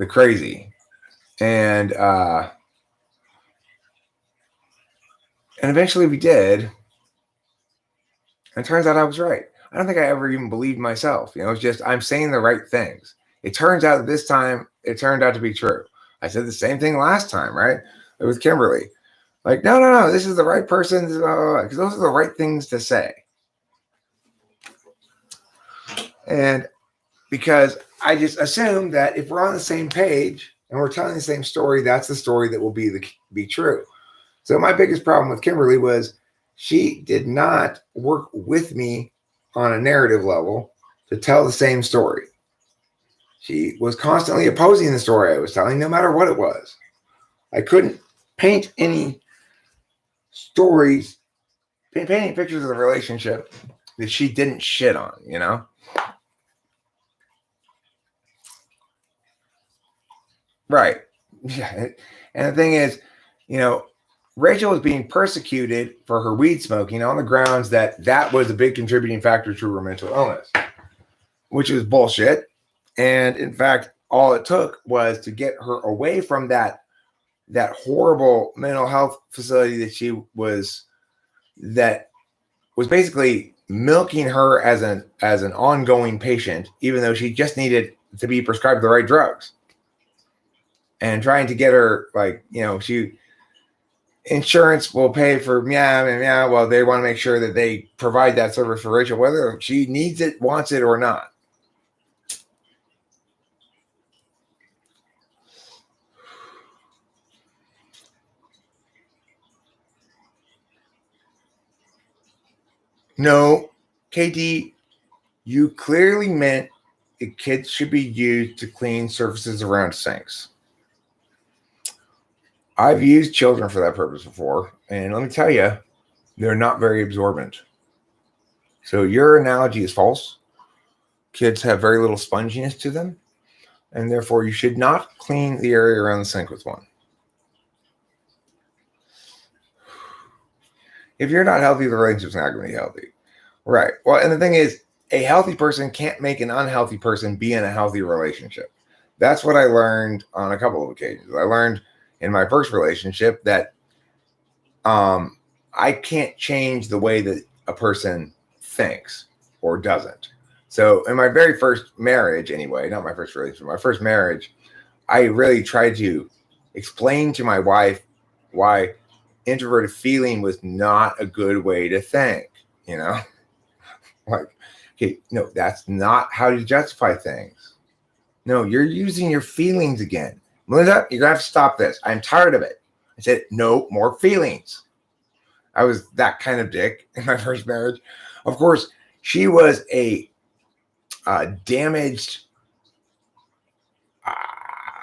crazy. And eventually we did. And it turns out I was right. I don't think I ever even believed myself. It's just, I'm saying the right things. It turns out that this time it turned out to be true. I said the same thing last time, right? With Kimberly. Like, no, this is the right person. Because those are the right things to say. And because I just assumed that if we're on the same page and we're telling the same story, that's the story that will be true. So my biggest problem with Kimberly was she did not work with me on a narrative level to tell the same story. She was constantly opposing the story I was telling, no matter what it was. I couldn't paint any stories, painting pictures of the relationship that she didn't shit on, you know? Right. Yeah. And the thing is, you know, Rachel was being persecuted for her weed smoking on the grounds that that was a big contributing factor to her mental illness, which is bullshit. And in fact, all it took was to get her away from that horrible mental health facility that was basically milking her as an ongoing patient, even though she just needed to be prescribed the right drugs. And trying to get her, like, you know, insurance will pay for meow. Well, they want to make sure that they provide that service for Rachel, whether she needs it, wants it, or not. No, KD, you clearly meant the kids should be used to clean surfaces around sinks. I've used children for that purpose before, and let me tell you, they're not very absorbent. So your analogy is false. Kids have very little sponginess to them, and therefore you should not clean the area around the sink with one. If you're not healthy, the relationship's not going to be healthy. Right. Well, and the thing is, a healthy person can't make an unhealthy person be in a healthy relationship. That's what I learned on a couple of occasions. I learned in my first relationship that I can't change the way that a person thinks or doesn't. So in my very first marriage, anyway, not my first relationship, my first marriage, I really tried to explain to my wife why introverted feeling was not a good way to think, you know? Like, okay, no, that's not how you justify things. No, you're using your feelings again. Melinda, you're going to have to stop this. I'm tired of it. I said, no more feelings. I was that kind of dick in my first marriage. Of course, she was a damaged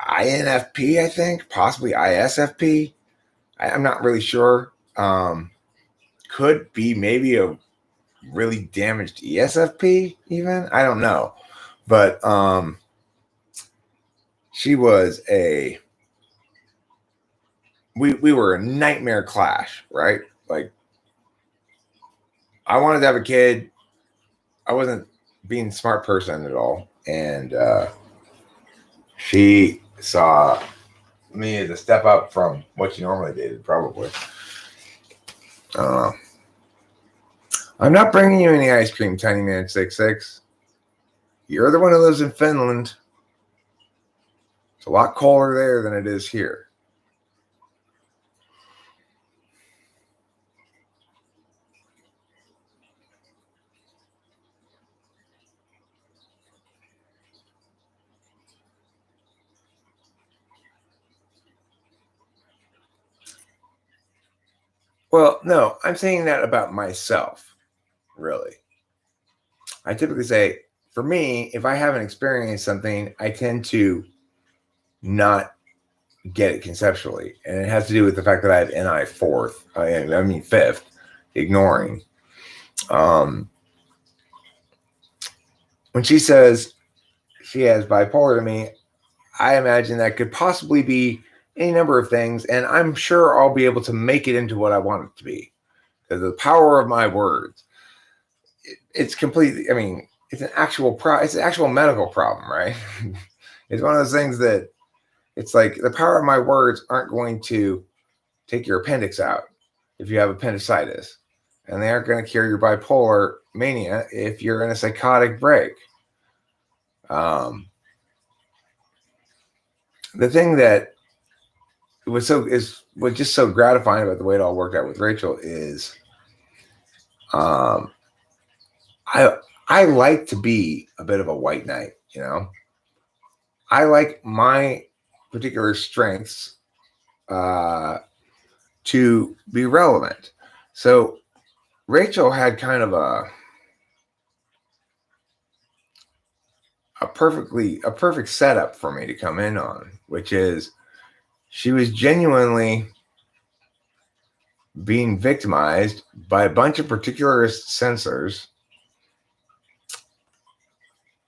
INFP, I think, possibly ISFP. I'm not really sure. Could be maybe a really damaged ESFP even. I don't know. But she was we were a nightmare clash, right? Like, I wanted to have a kid. I wasn't being a smart person at all. And she saw me as a step up from what she normally dated, probably. I'm not bringing you any ice cream, Tiny Man 66. You're the one who lives in Finland. It's a lot colder there than it is here. Well, no, I'm saying that about myself, really. I typically say, for me, if I haven't experienced something, I tend to not get it conceptually. And it has to do with the fact that I have NI fourth, fifth, ignoring. When she says she has bipolar to me, I imagine that could possibly be any number of things, and I'm sure I'll be able to make it into what I want it to be. Because the power of my words, it's completely, it's an actual it's an actual medical problem, right? It's one of those things that it's like the power of my words aren't going to take your appendix out if you have appendicitis, and they aren't going to cure your bipolar mania if you're in a psychotic break. The thing that was just so gratifying about the way it all worked out with Rachel is, I like to be a bit of a white knight, you know. I like my particular strengths to be relevant. So Rachel had kind of a perfect setup for me to come in on, which is she was genuinely being victimized by a bunch of particularist censors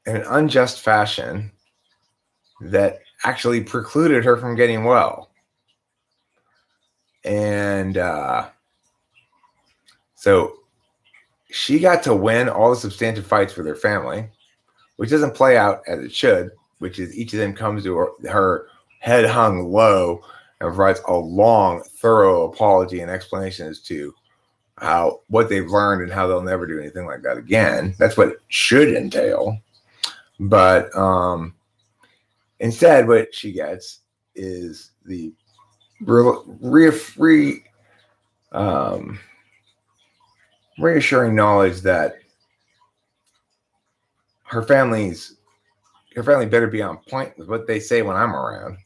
in an unjust fashion that actually precluded her from getting well. And so she got to win all the substantive fights for their family, which doesn't play out as it should, which is each of them comes to her head hung low and provides a long, thorough apology and explanation as to what they've learned and how they'll never do anything like that again. That's what it should entail. But instead, what she gets is the reassuring knowledge that her family better be on point with what they say when I'm around.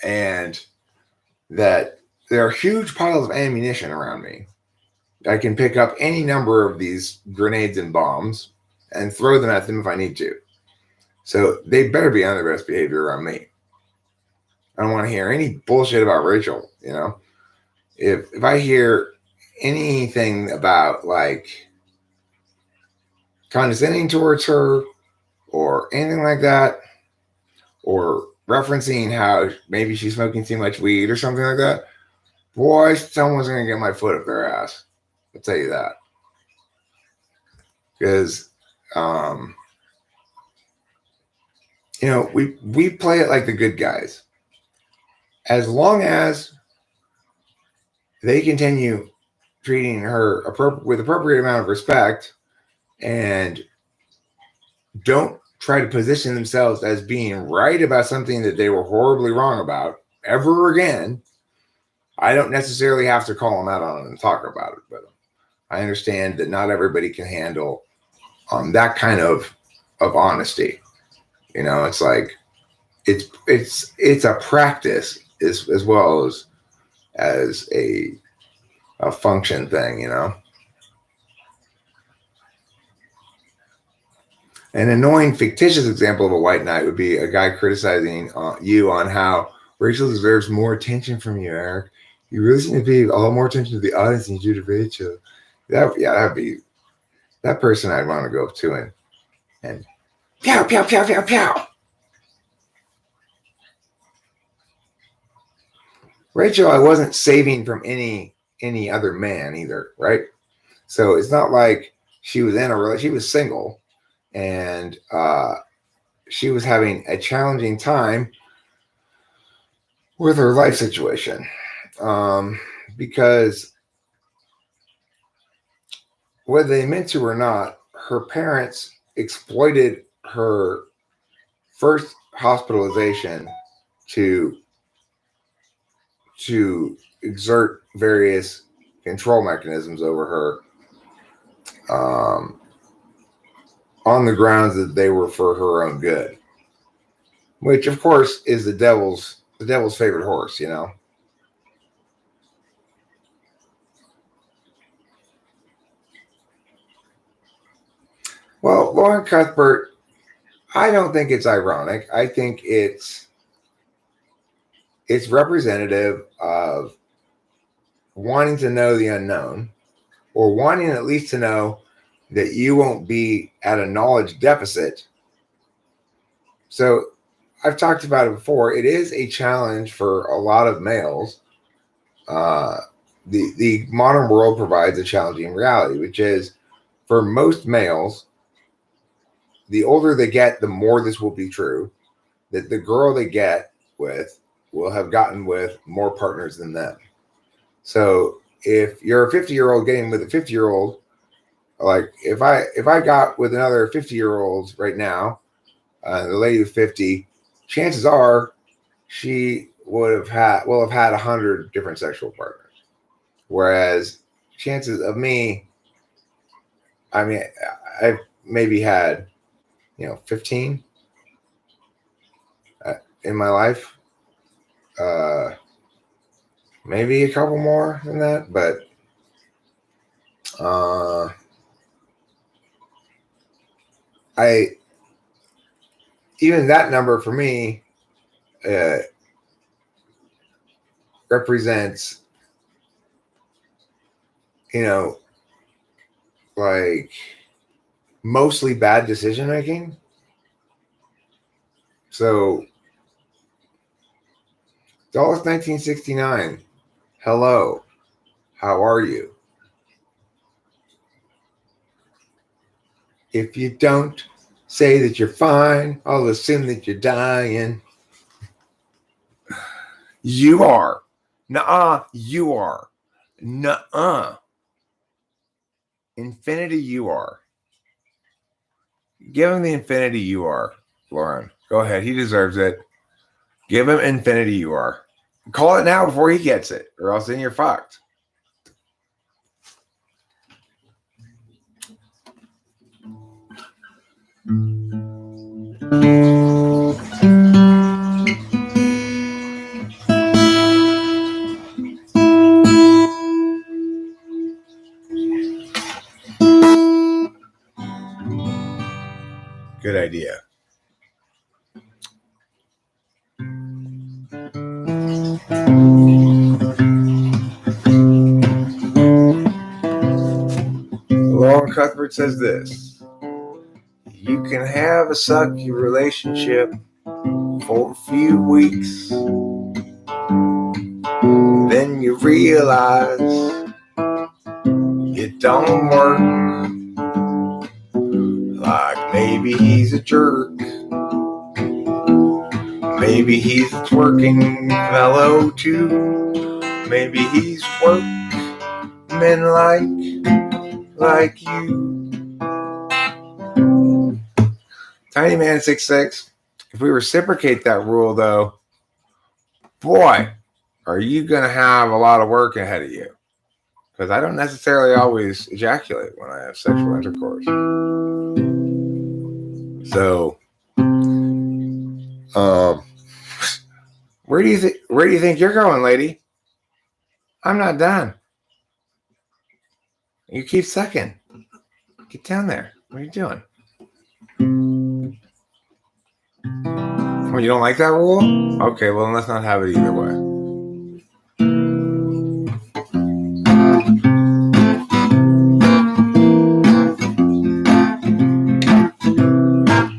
And that there are huge piles of ammunition around me. I can pick up any number of these grenades and bombs and throw them at them if I need to. So they better be on their best behavior around me. I don't want to hear any bullshit about Rachel, you know? If I hear anything about like condescending towards her or anything like that, or referencing how maybe she's smoking too much weed or something like that, boy, someone's going to get my foot up their ass. I'll tell you that. Because, you know, we play it like the good guys. As long as they continue treating her with appropriate amount of respect and don't try to position themselves as being right about something that they were horribly wrong about ever again, I don't necessarily have to call them out on it and talk about it. But I understand that not everybody can handle that kind of honesty. You know, it's like it's a practice as well as a function thing, you know. An annoying fictitious example of a white knight would be a guy criticizing you on how Rachel deserves more attention from you, Eric. You really seem to be a lot more attention to the audience than you do to Rachel. That'd be that person I'd want to go up to and pow, pow, pow, pow, pow. Rachel, I wasn't saving from any other man either, right? So it's not like she was in a relationship. She was single, and she was having a challenging time with her life situation, because whether they meant to or not, her parents exploited her first hospitalization to exert various control mechanisms over her, on the grounds that they were for her own good, which of course is the devil's favorite horse, you know. Well, Lauren Cuthbert, I don't think it's ironic. I think it's representative of wanting to know the unknown, or wanting at least to know that you won't be at a knowledge deficit. So I've talked about it before. It is a challenge for a lot of males. The modern world provides a challenging reality, which is for most males, the older they get, the more this will be true, that the girl they get with will have gotten with more partners than them. So if you're a 50-year-old getting with a 50-year-old, like if I got with another 50-year-old right now, the lady was 50, chances are she will have had 100 different sexual partners. Whereas chances of me, I mean, I've maybe had, 15 in my life. Maybe a couple more than that, but even that number for me represents, like mostly bad decision making. So, Dallas 1969. Hello. How are you? If you don't say that you're fine, I'll assume that you're dying. You are. Nuh-uh, you are. Nuh-uh. Infinity you are. Give him the infinity you are, Lauren. Go ahead. He deserves it. Give him infinity you are. Call it now before he gets it, or else then you're fucked. Good idea. Lauren Cuthbert says this: you can have a sucky relationship for a few weeks, then you realize it don't work. Like maybe he's a jerk, maybe he's a twerking fellow too, maybe he's workman like you. Tiny Man 66. If we reciprocate that rule, though, boy, are you going to have a lot of work ahead of you. Because I don't necessarily always ejaculate when I have sexual intercourse. So, where do you think you're going, lady? I'm not done. You keep sucking. Get down there. What are you doing? Oh, you don't like that rule? Okay, well, let's not have it either way.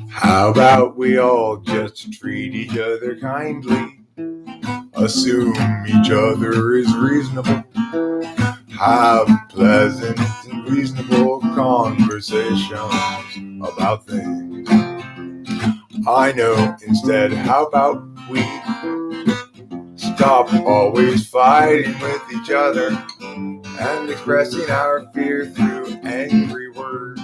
How about we all just treat each other kindly, assume each other is reasonable, have pleasant and reasonable conversations about things. I know instead, how about we stop always fighting with each other and expressing our fear through angry words.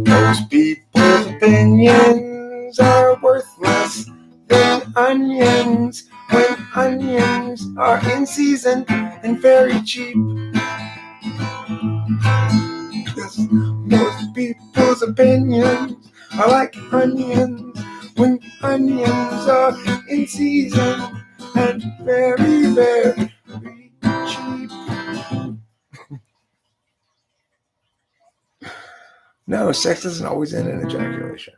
Most people's opinions are worthless than onions when onions are in season and very cheap. Most people's opinions are like onions when onions are in season and very, very cheap. No, sex doesn't always end in ejaculation.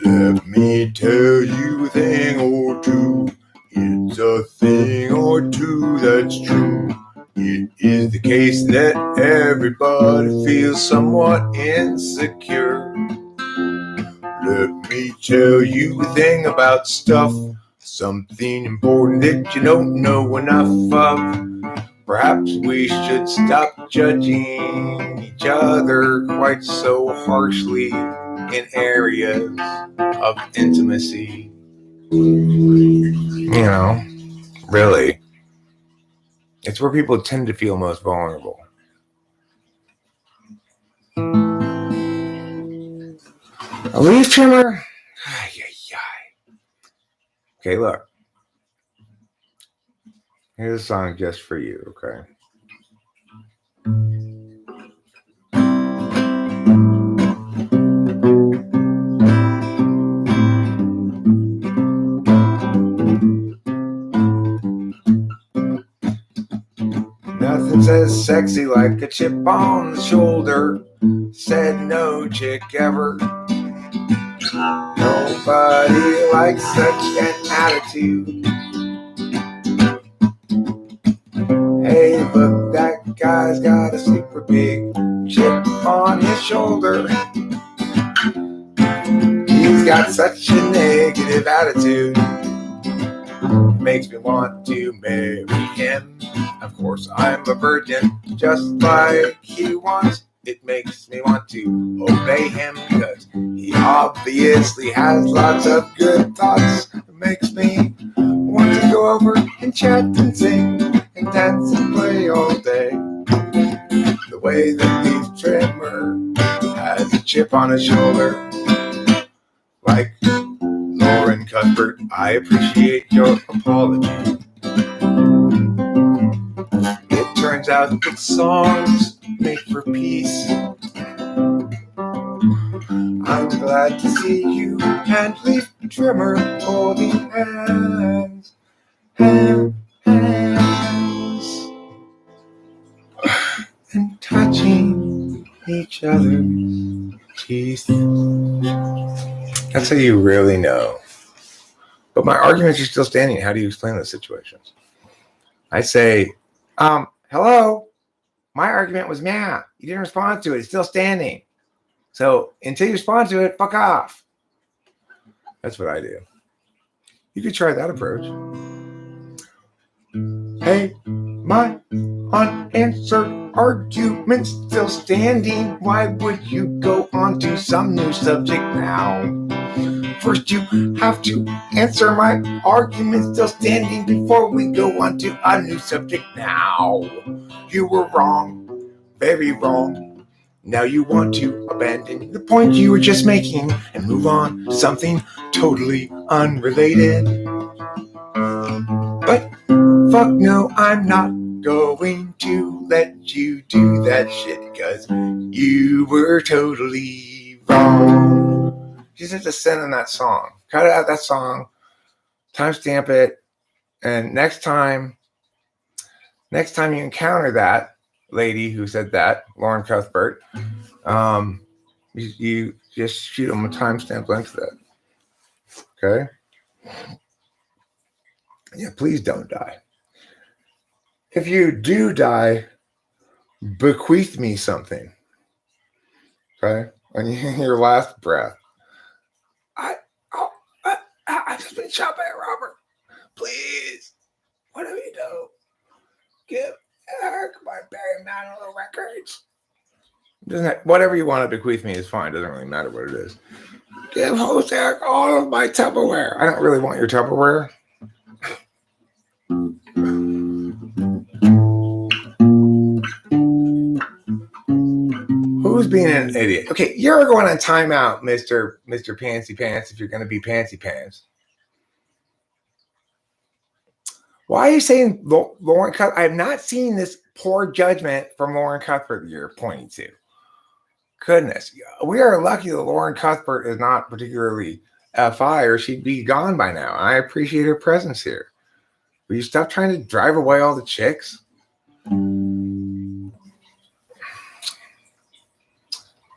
Let me tell you a thing or two. It's a thing or two that's true. It is the case that everybody feels somewhat insecure. Let me tell you a thing about stuff, something important that you don't know enough of. Perhaps we should stop judging each other quite so harshly in areas of intimacy. You know, really. It's where people tend to feel most vulnerable. A leaf trimmer? Okay, look. Here's a song just for you, okay? says sexy like a chip on the shoulder. Said no chick ever. Nobody likes such an attitude. Hey, look, that guy's got a super big chip on his shoulder. He's got such a negative attitude. Makes me want to marry him. Of course, I'm a virgin, just like he wants. It makes me want to obey him, because he obviously has lots of good thoughts. It makes me want to go over and chat and sing and dance and play all day. The way that Leaf Trimmer has a chip on his shoulder, like Lauren Cuthbert, I appreciate your apology. It turns out that songs make for peace. I'm glad to see you and Leaf Trimmer holding hands, hands, and touching each other's teeth. That's how you really know. But my arguments are still standing. How do you explain those situations? I say, hello, my argument was meh. You didn't respond to it. It's still standing. So until you respond to it, fuck off. That's what I do. You could try that approach. Hey, my unanswered argument still standing. Why would you go on to some new subject now? First, you have to answer my argument still standing before we go on to a new subject now. You were wrong, very wrong. Now you want to abandon the point you were just making and move on to something totally unrelated. But fuck no, I'm not going to let you do that shit, because you were totally wrong. You just have to send in that song. Cut out that song, timestamp it, and next time you encounter that lady who said that, Lauren Cuthbert, you just shoot them a timestamp link to that. Okay? Yeah, please don't die. If you do die, bequeath me something. Okay? On your last breath. I just been shot by a robber. Please, whatever you do, give Eric my Barry Manilow records. Whatever you want to bequeath me is fine. Doesn't really matter what it is. Give host Eric all of my Tupperware. I don't really want your Tupperware. Who's being an idiot? Okay, you're going on timeout, Mr. Pantsy Pants, if you're going to be Pantsy Pants. Why are you saying Lauren Cuthbert? I have not seen this poor judgment from Lauren Cuthbert that you're pointing to. Goodness, we are lucky that Lauren Cuthbert is not particularly FI, or she'd be gone by now. I appreciate her presence here. Will you stop trying to drive away all the chicks?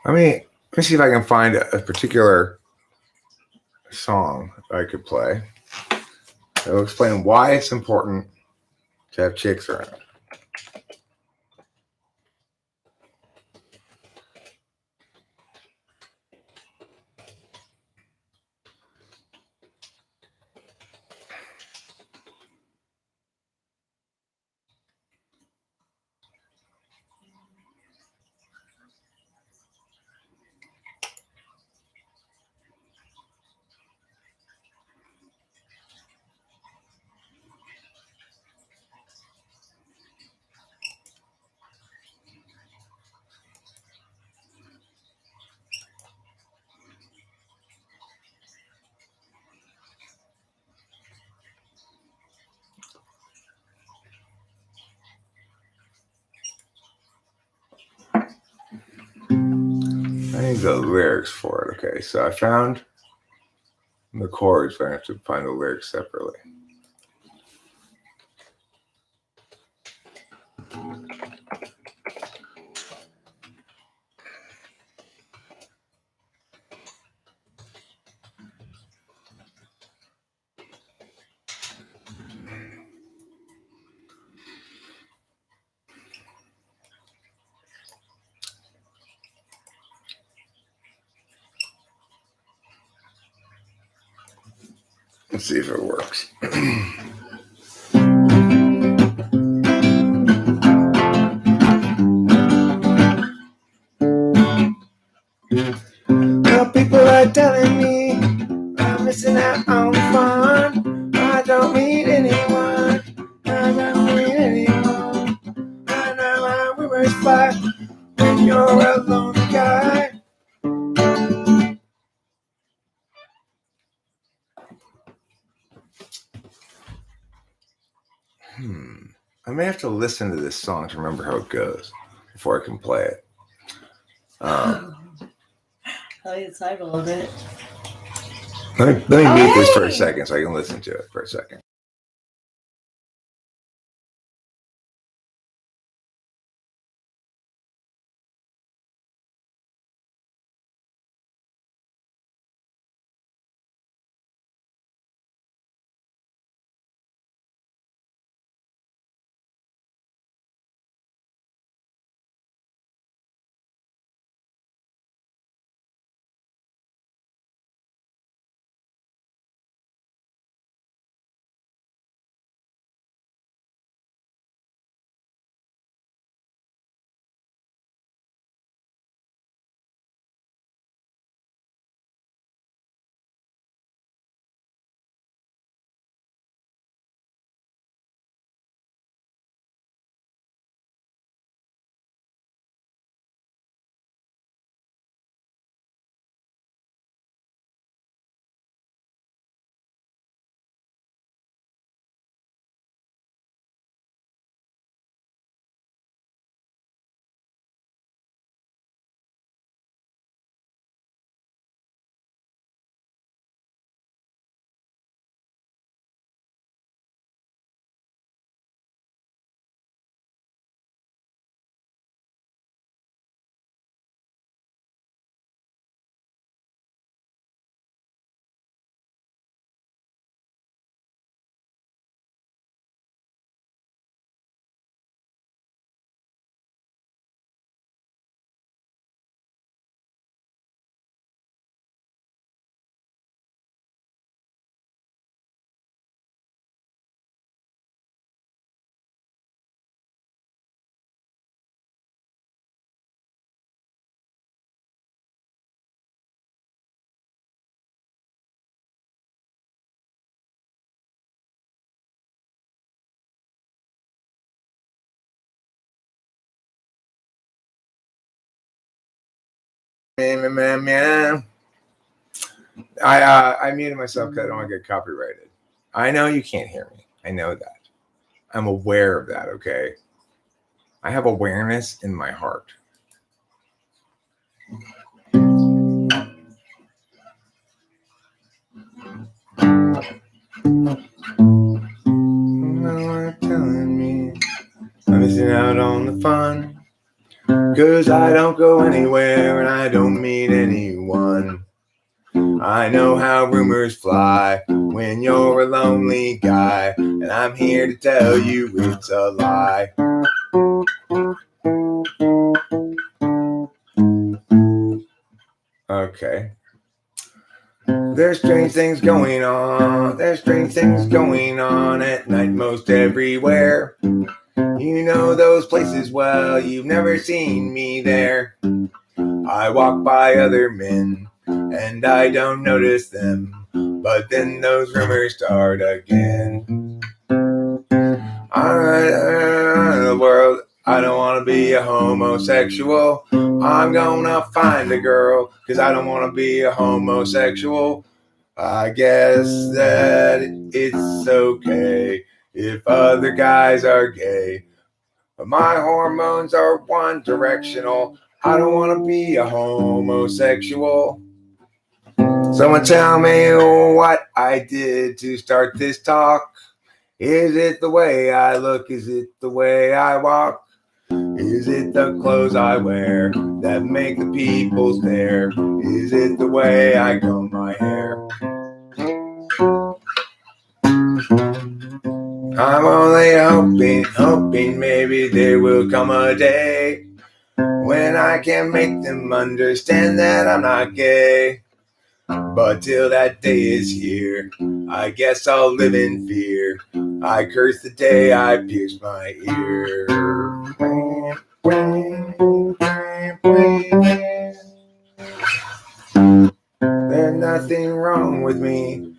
Let me see if I can find a particular song I could play. I'll explain why it's important to have chicks around. I need the lyrics for it. Okay, so I found the chords, but I have to find the lyrics separately. Let's see if it works. Well, people are telling me I'm missing out on fun. I don't meet anyone. I don't meet anyone. I know how rumors fly when you're a lonely guy. I may have to listen to this song to remember how it goes before I can play it. Tell you the title of it. Let me mute this for a second so I can listen to it for a second. I muted myself because I don't want to get copyrighted. I know you can't hear me. I know that. I'm aware of that, okay? I have awareness in my heart. Telling me I'm missing out on the fun. 'Cause I don't go anywhere and I don't meet anyone. I know how rumors fly when you're a lonely guy, and I'm here to tell you it's a lie. Okay. There's strange things going on. There's strange things going on at night most everywhere. You know those places well, you've never seen me there. I walk by other men and I don't notice them, but then those rumors start again. Alright, the world, I don't want to be a homosexual. I'm gonna find a girl, 'cause I don't want to be a homosexual. I guess that it's okay if other guys are gay, but my hormones are one directional. I don't want to be a homosexual. Someone tell me what I did to start this talk. Is it the way I look? Is it the way I walk? Is it the clothes I wear that make the people stare? Is it the way I comb my hair? I'm only hoping maybe there will come a day when I can make them understand that I'm not gay. But till that day is here, I guess I'll live in fear. I curse the day I pierced my ear. There's nothing wrong with me.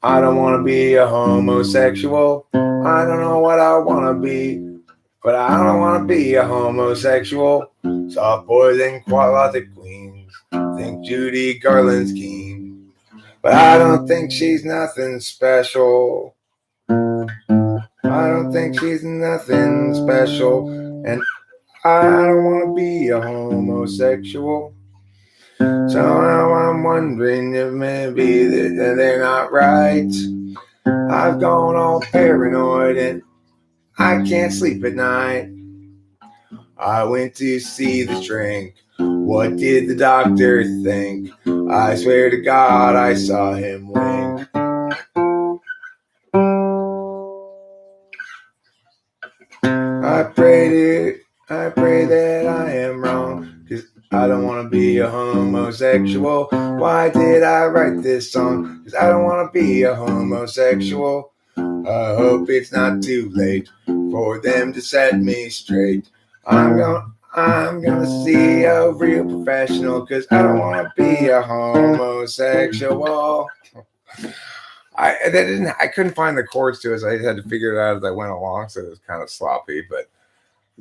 I don't want to be a homosexual. I don't know what I want to be, but I don't want to be a homosexual. Soft boys and closet queens think Judy Garland's keen, but I don't think she's nothing special. I don't think she's nothing special, and I don't want to be a homosexual. So now I'm wondering if maybe they're not right. I've gone all paranoid and I can't sleep at night. I went to see the shrink. What did the doctor think? I swear to God I saw him wink. I pray that I am wrong, 'cause I don't want to be a homosexual. Why did I write this song? 'Cause I don't want to be a homosexual. I hope it's not too late for them to set me straight. I'm gonna see a real professional, 'cause I don't want to be a homosexual. I couldn't find the chords to it, so I had to figure it out as I went along, so it was kind of sloppy, but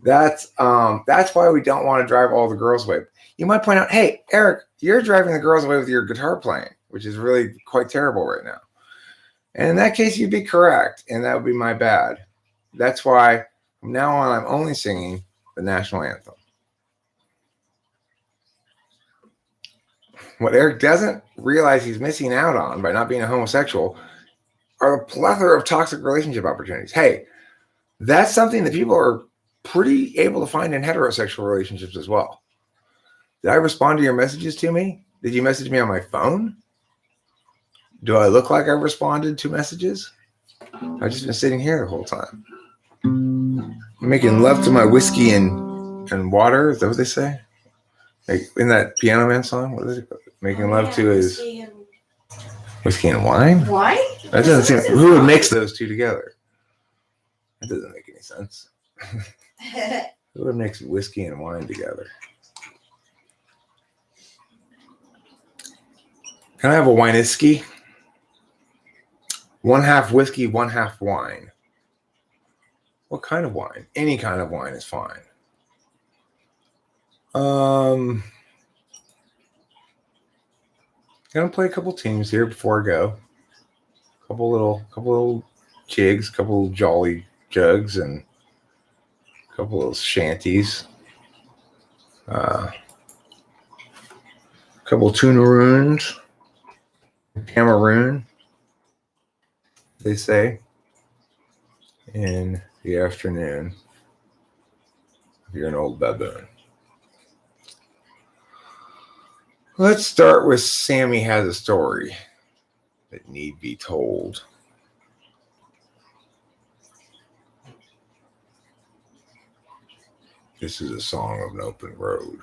that's why we don't want to drive all the girls away. You might point out, hey, Eric, you're driving the girls away with your guitar playing, which is really quite terrible right now. And in that case, you'd be correct, and that would be my bad. That's why from now on, I'm only singing the national anthem. What Eric doesn't realize he's missing out on by not being a homosexual are a plethora of toxic relationship opportunities. Hey, that's something that people are pretty able to find in heterosexual relationships as well. Did I respond to your messages to me? Did you message me on my phone? Do I look like I responded to messages? I've just been sitting here the whole time. I'm making love to my whiskey and water. Is that what they say? Like in that Piano Man song? What is it? Making love to his whiskey and wine? Wine? That doesn't seem. Who would mix those two together? That doesn't make any sense. Who would mix whiskey and wine together? Can I have a wine-iski? 1/2 whiskey, 1/2 wine. What kind of wine? Any kind of wine is fine. Gonna play a couple teams here before I go. Couple little jigs, couple jolly jugs, and a couple little shanties. Couple tunaroons. Cameroon, they say, in the afternoon if you're an old baboon. Let's start with Sammy has a story that need be told. This is a song of an open road.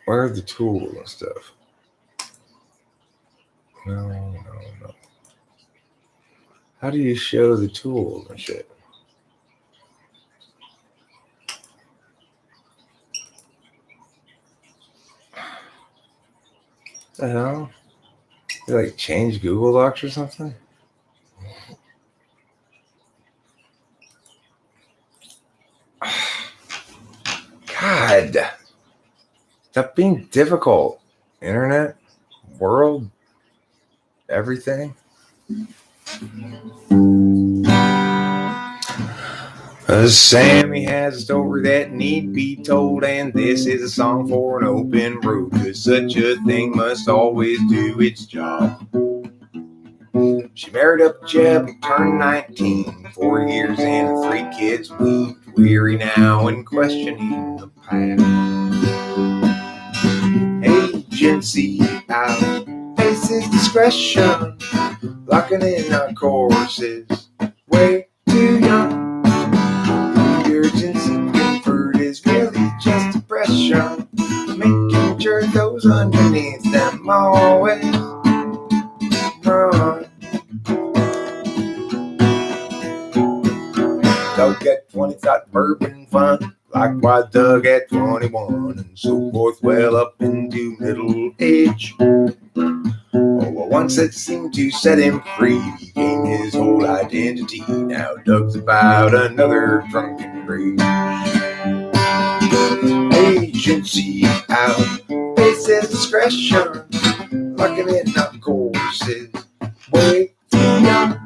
Where are the tools and stuff? No. How do you show the tools and shit? What the hell? You like change Google Docs or something? God. Stop being difficult. Internet, world, everything. Sammy has a story that need be told, and this is a song for an open road, 'cause such a thing must always do its job. She married up Jeb, turned 19, 4 years in, 3 kids moved, weary now and questioning the past. Agency out, paces discretion, locking in our courses, way too young. The urgency conferred is those underneath them always run. Doug at 20 thought bourbon fun, likewise Doug at 21, and so forth, well up into middle age. Oh, once it seemed to set him free, became his whole identity. Now Doug's about another drunken rage. Agency out, basis discretion, locking in our courses, way too young.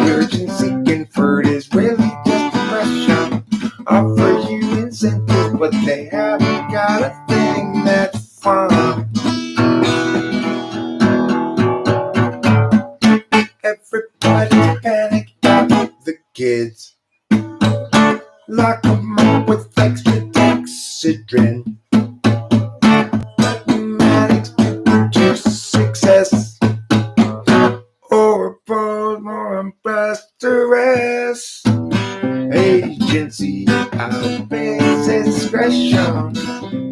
Urgency conferred is really just depression. Offer you incentives, but they haven't got a thing that's fun. Everybody panic about the kids. Lock them up with extra Excedrin. Mathematics to success. Or pause more and press to rest. Agency out, basic discretion.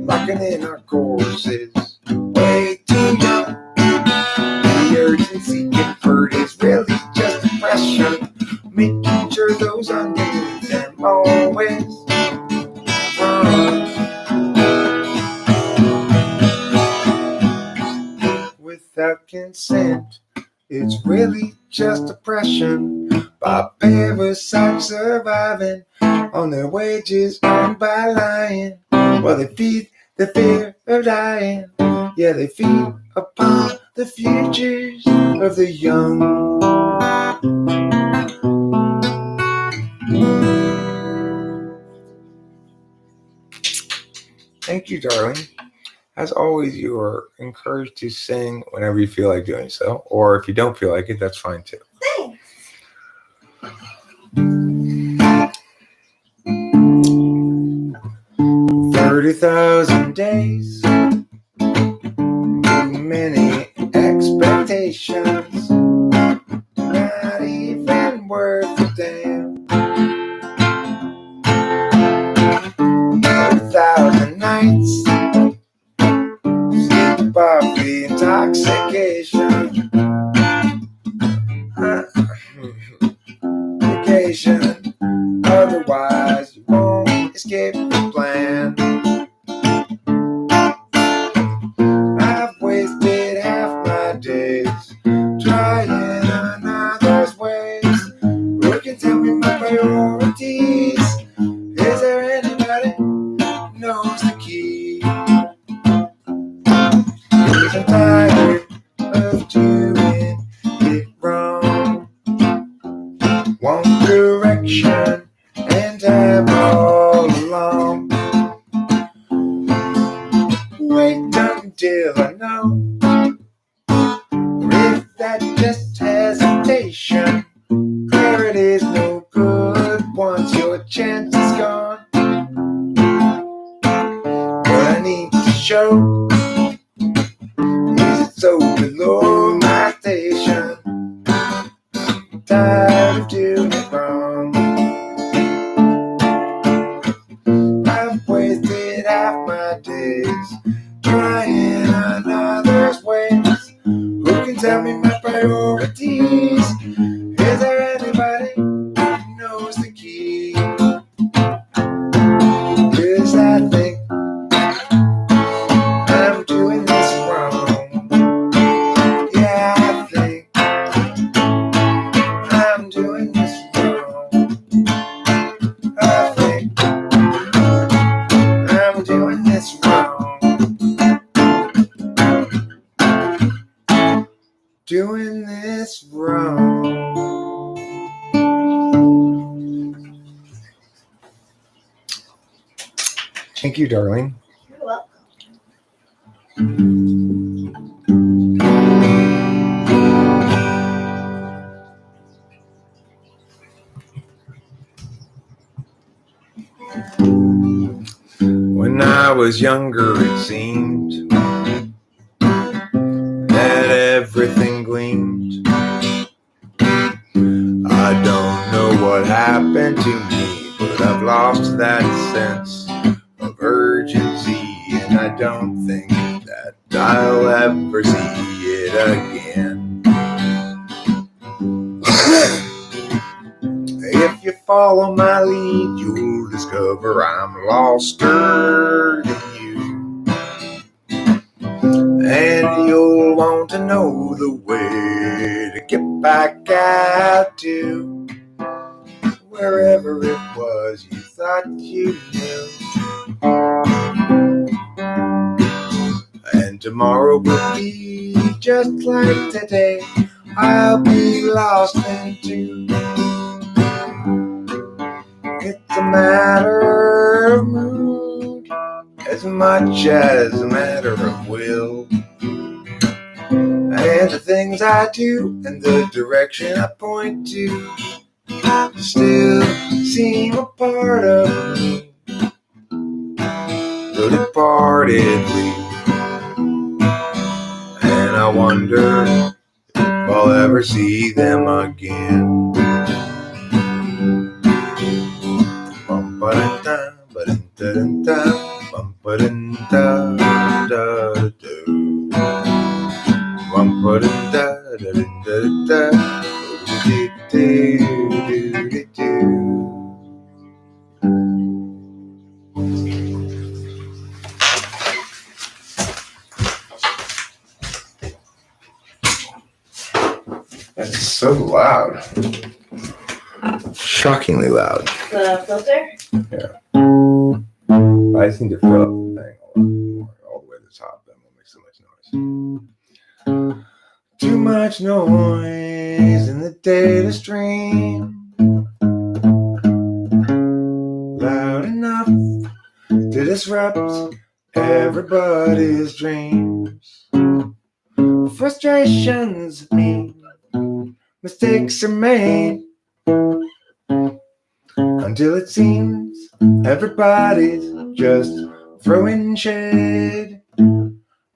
Locking in our courses. Way too young. The urgency conferred is really just depression. Making sure those underneath them always run. Without consent, it's really just oppression. By parasites surviving on their wages earned by lying. Well, they feed the fear of dying. Yeah, they feed upon the futures of the young. Thank you, darling. As always, you are encouraged to sing whenever you feel like doing so, or if you don't feel like it, that's fine too. Thanks. 30,000 days, too many expectations, not even worth a damn. 30,000 nights, sleep off the intoxication, vacation, otherwise you won't escape the plan. I've wasted half my days trying another's ways. Who can tell me my priorities? Is there anybody who knows the key? 'Cause I'm tired of doing it wrong. Want direction and have all along. Wait until I know. Or is that just hesitation? Clarity's no good once your chance is gone. What I need to show is it so below my station. I'm tired of doing it wrong. I've wasted half my days trying another's ways. Who can tell me my priorities? Is there anybody who knows the key? 'Cause I think I'm doing this wrong. Yeah, I think I'm doing this wrong. I think I'm doing this wrong. Doing this wrong. Thank you, darling. You're welcome. When I was younger, it seemed that everything gleamed. I don't know what happened to me, but I've lost that sense of urgency, and I don't think that I'll ever see it again. If you follow my lead, you'll discover I'm loster than you. And you'll want to know the way to get back out to wherever it was you thought you knew. And tomorrow will be just like today. I'll be lost in too. It's a matter of mood as much as a matter of will. And the things I do and the direction I point to still seem a part of me, though departedly. And I wonder if I'll ever see them again. That's so loud. Shockingly loud. The filter? Yeah. I just need to fill up the thing all the way to the top. Then we'll make so much noise. Too much noise in the data stream. Loud enough to disrupt everybody's dreams. Frustrations mean mistakes are made until it seems everybody's just throwing shade.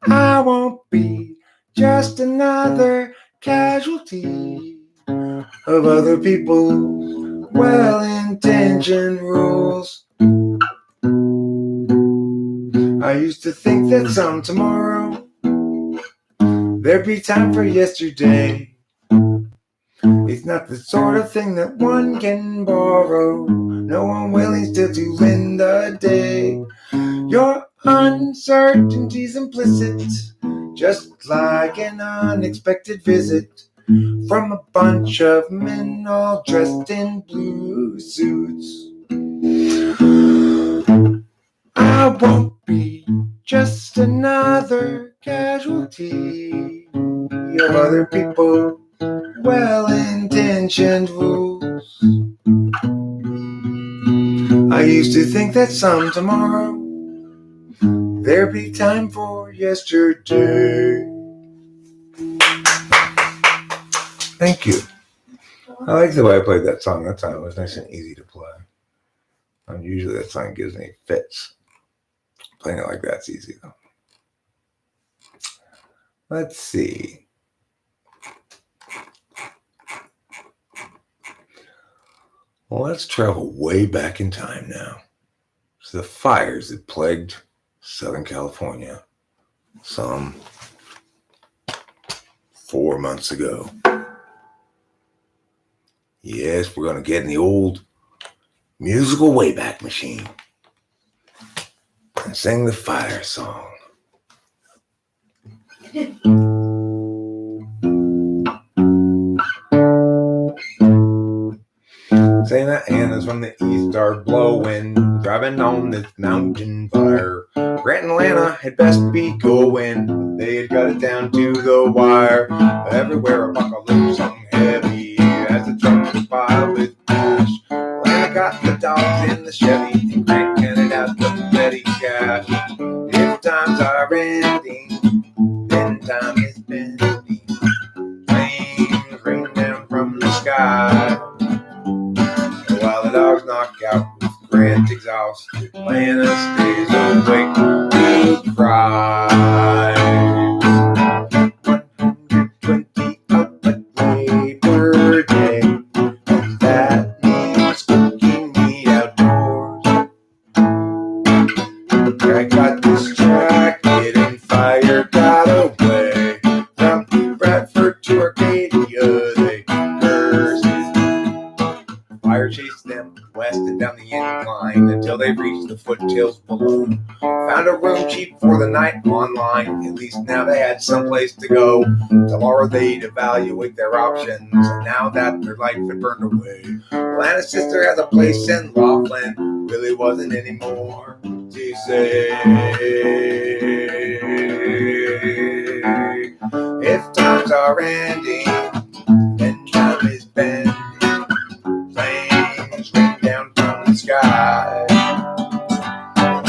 I won't be just another casualty of other people's well-intentioned rules. I used to think that some tomorrow there'd be time for yesterday. It's not the sort of thing that one can borrow. No one willing still to win the day. Your uncertainty's implicit, just like an unexpected visit from a bunch of men all dressed in blue suits. I won't be just another casualty of other people well-intentioned rules. I used to think that some tomorrow there'd be time for yesterday. Thank you. I like the way I played that song. That time it was nice and easy to play. Usually that song gives me fits. Playing it like that's easy though. Let's see. Well, let's travel way back in time now to the fires that plagued Southern California some 4 months ago. Yes, we're going to get in the old musical Wayback Machine and sing the fire song. Santa Ana's from the east are blowing, driving on this mountain fire. Grant and Atlanta had best be going, they had got it down to the wire. Everywhere apocalypse hung heavy as the trucks were piled with cash. Atlanta got the dogs in the Chevy and Grant counted out the petty cash. If times are ending, then time is bending. Flames rain down from the sky. While the dogs knock out with Grant exhaust, Atlanta stays awake to cry. 120 up at Labor Day, and that means cooking meat outdoors. I got this track west and down the incline until they reached the foothills below. Found a room cheap for the night online. At least now they had someplace to go. Tomorrow they'd evaluate their options. Now that their life had burned away, Lana's sister has a place in Laughlin. Really wasn't anymore to say. If times are ending and time is bending, flames rain down from the sky,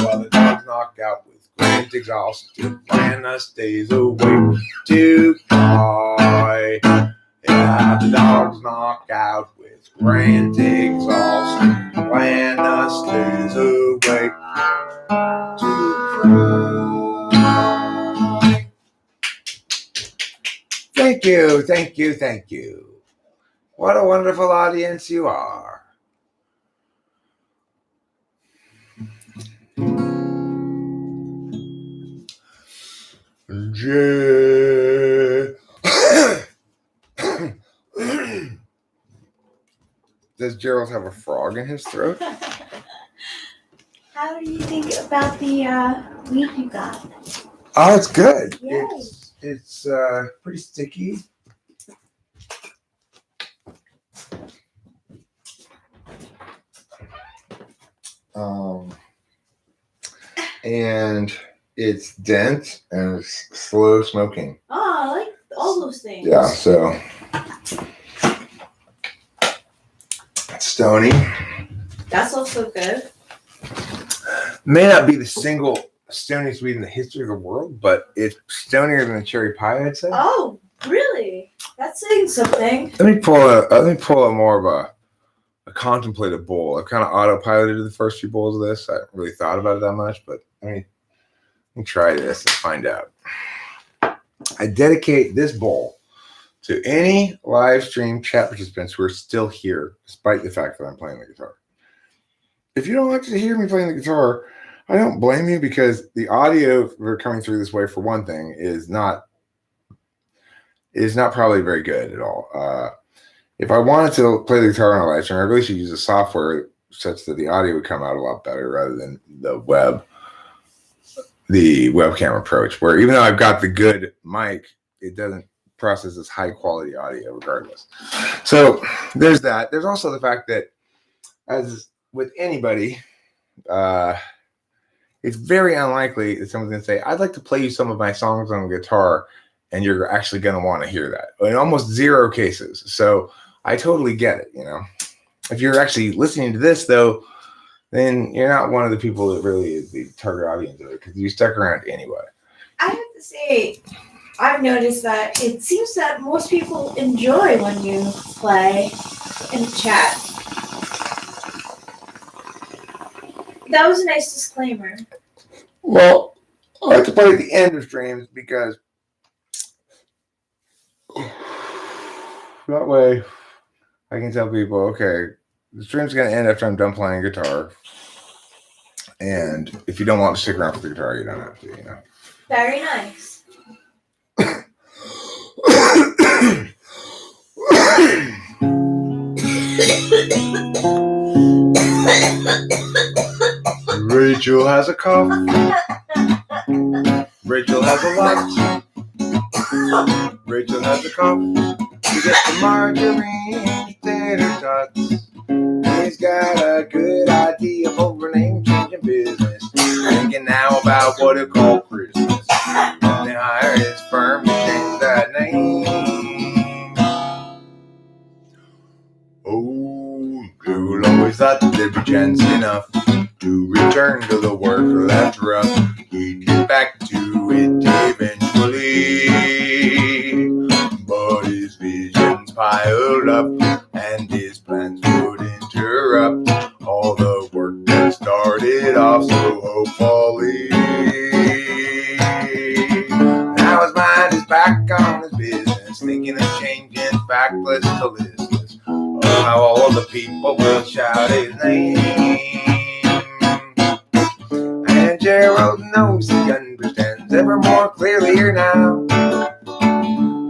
while the dogs knock out with great exhaustion, Lana stays awake to cry. Yeah, the dogs knock out with grand exhaustion, Lana stays awake to cry. Thank you, thank you, thank you. What a wonderful audience you are. Does Gerald have a frog in his throat? How do you think about the weed you got? Oh, it's good. Yay. It's pretty sticky. And it's dense and it's slow smoking. Oh, I like all those things. Yeah, so Stony. That's also good. May not be the single stoniest weed in the history of the world, but it's stonier than a cherry pie, I'd say. Oh, really? That's saying something. Let me pull a more of a contemplative bowl. I've kind of autopiloted the first few bowls of this. I haven't really thought about it that much, but let me try this and find out. I dedicate this bowl to any live stream chat participants who are still here, despite the fact that I'm playing the guitar. If you don't like to hear me playing the guitar, I don't blame you, because the audio for coming through this way, for one thing, is not probably very good at all. If I wanted to play the guitar on a live stream, I really should use a software such that the audio would come out a lot better rather than the webcam approach, where even though I've got the good mic, it doesn't process as high quality audio regardless. So there's that. There's also the fact that, as with anybody, it's very unlikely that someone's going to say, I'd like to play you some of my songs on the guitar, and you're actually going to want to hear that. In almost zero cases. So I totally get it, you know. If you're actually listening to this, though, then you're not one of the people that really is the target audience of it, because you stuck around anyway. I have to say, I've noticed that it seems that most people enjoy when you play in the chat. That was a nice disclaimer. Well, I like to play at the end of streams because that way I can tell people, okay, the stream's going to end after I'm done playing guitar. And if you don't want to stick around for the guitar, you don't have to, you know. Very nice. Rachel has a cough. Rachel has a lot. Rachel has a cough. She gets the margarine tater tots. He's got a good idea for a name changing business. Thinking now about what to call Christmas. And they hire his firm to change that name. Oh, Google always thought there'd be chance enough to return to the work that's rough. He'd get back to it eventually, but his visions piled up and his plans would interrupt all the work that started off so hopefully. Now his mind is back on his business, thinking of changing factless to listless. Oh, how all the people will shout his name. And Gerald knows he understands ever more clearly here now.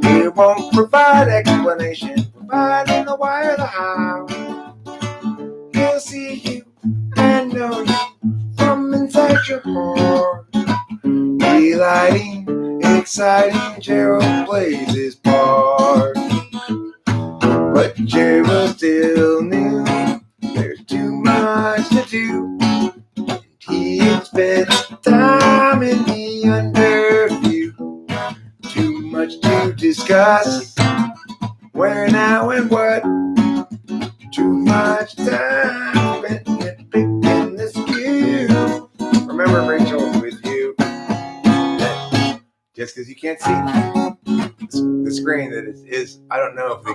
He won't provide explanation, providing the why or the how. He'll wanna see you and know you from inside your heart. Delighting, exciting, Gerald plays his part. But Gerald still knew there's too much to do. He had spent time in the underview. Too much to discuss. Where, now, and what? Too much time spent nitpicking this view. Remember, Rachel, with you, just because you can't see the screen that is I don't know if they,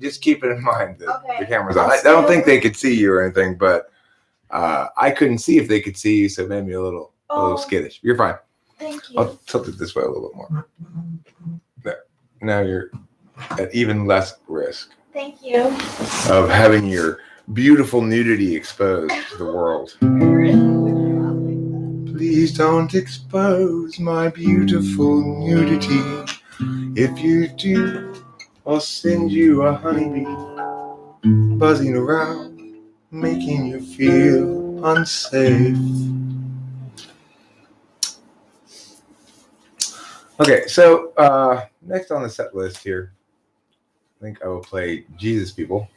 just keep it in mind that the camera's on. I don't think they could see you or anything, but I couldn't see if they could see you, so it made me a little skittish. You're fine. Thank you. I'll tilt it this way a little bit more. There. Now you're at even less risk. Thank you. Of having your beautiful nudity exposed to the world. Please don't expose my beautiful nudity. If you do, I'll send you a honeybee buzzing around, making you feel unsafe. Okay, so next on the set list here, I think I will play Jesus People.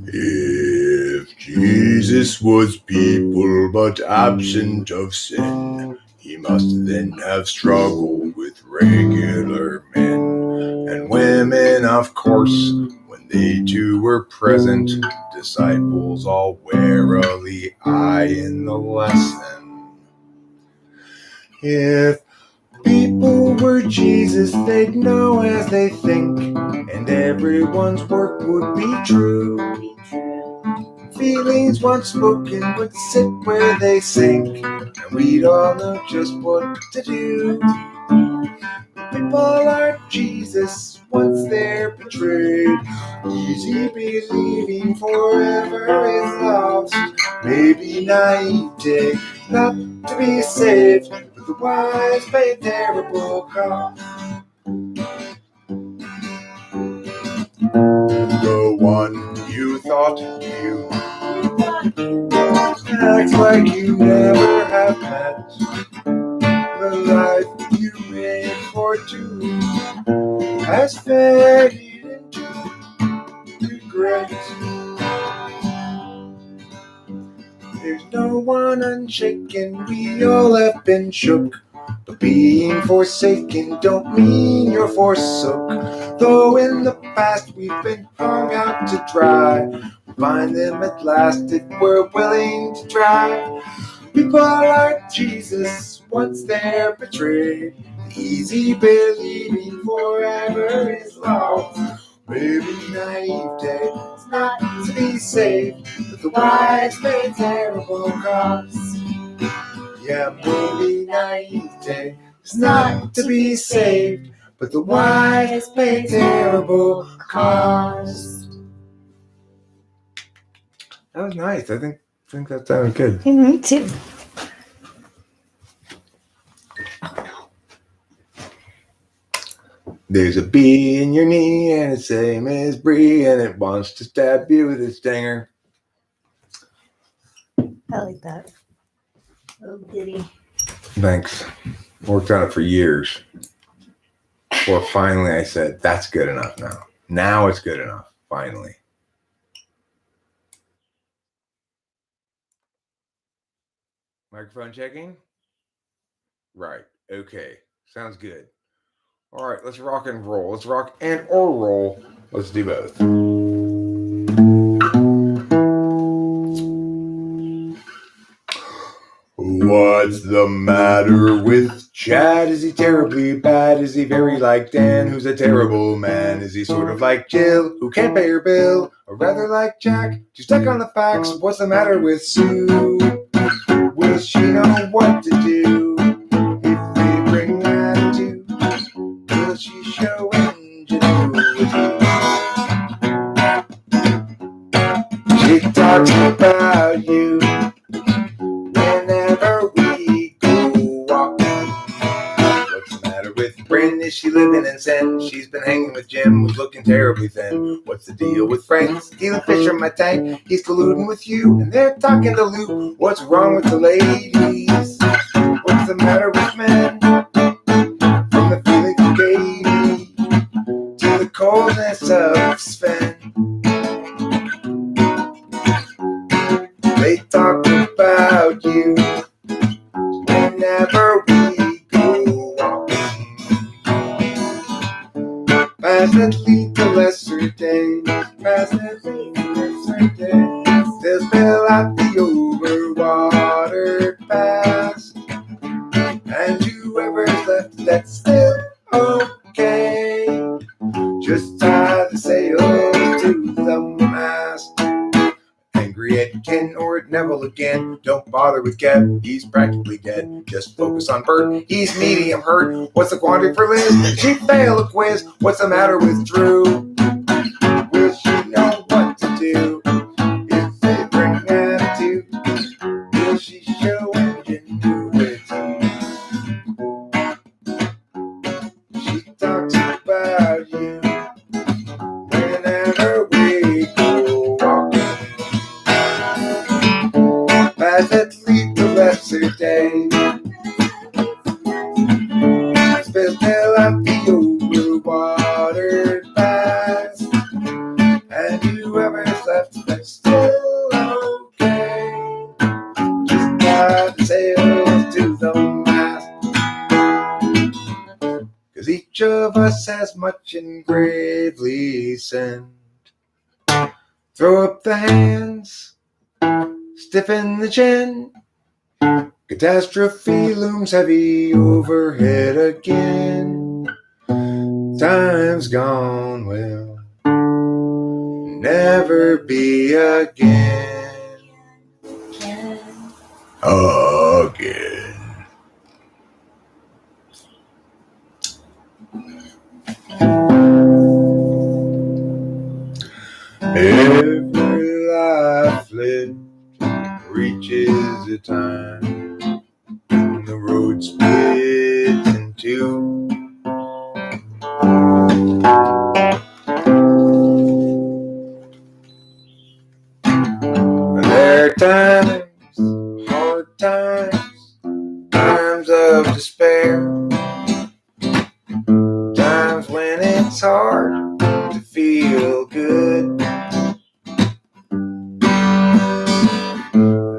If Jesus was people but absent of sin, he must then have struggled with regular men and women, of course, when they too were present, disciples all warily eyeing the lesson. If people were Jesus, they'd know as they think, and everyone's work would be true. Feelings once spoken would sit where they sink, and we'd all know just what to do. People aren't Jesus once they're betrayed. Easy believing forever is lost. Maybe naivete not to be saved, but the wise pay terrible cost. The one you thought you acts like you never have met. The life you made for two has faded into regret. There's no one unshaken, we all have been shook. But being forsaken don't mean you're forsook. Though in the past we've been hung out to dry, we'll find them at last if we're willing to try. People aren't Jesus once they're betrayed. The easy believing forever is lost. Maybe naivete is not to be saved, but the wise pay terrible costs. Yeah, maybe naivete is not to be saved, but the wise pay terrible cost. That was nice. I think that sounded good. Me too. There's a bee in your knee, and its name is Bree, and it wants to stab you with its stinger. I like that. Oh, ditty. Thanks. Worked on it for years. Before finally I said, that's good enough now. Now it's good enough. Finally. Microphone checking? Right. Okay. Sounds good. All right. Let's rock and roll. Let's rock and or roll. Let's do both. What's the matter with Chad? Is he terribly bad? Is he very like Dan, who's a terrible man? Is he sort of like Jill, who can't pay her bill? Or rather like Jack, too stuck on the facts? What's the matter with Sue? Will she know what to do if they bring attitude? Will she show ingenuity? She talks about you whenever we go walking. What's the matter with Bryn? Is she living in sin? She's been hanging with Jim, who's looking terribly thin. What's the deal with Frank? Stealing fish from my tank. He's colluding with you, and they're talking to Lou. What's wrong with the ladies? What's the matter with men? From the feelings of Katie to the coldness of Sven. They talk about you whenever we go walking. Paths that lead to lesser days. Paths that lead to lesser days. They'll spell out the overwatered past. And whoever's left, that's still okay. Just tie the sails to the mast. Angry at Ken or at Neville again. Don't bother with Kev, he's practically dead. Just focus on Bert, he's medium hurt. What's the quandary for Liz? Did she fail a quiz? What's the matter with Drew? Will she know what to do? If they bring attitude, will she show ingenuity? She talks about you whenever we go walking. Paths that lead to lesser days. Spell out the overwatered past. And whoever's left, that's still okay. Just tie the sails to the mast. 'Cause each of us has much engravely sinned. Throw up the hands, stiffen the chin. Catastrophe looms heavy overhead again. Time's gone will never be again. Again. Every life lived reaches a time when the road splits in two. There are times, hard times, times of despair, times when it's hard to feel good.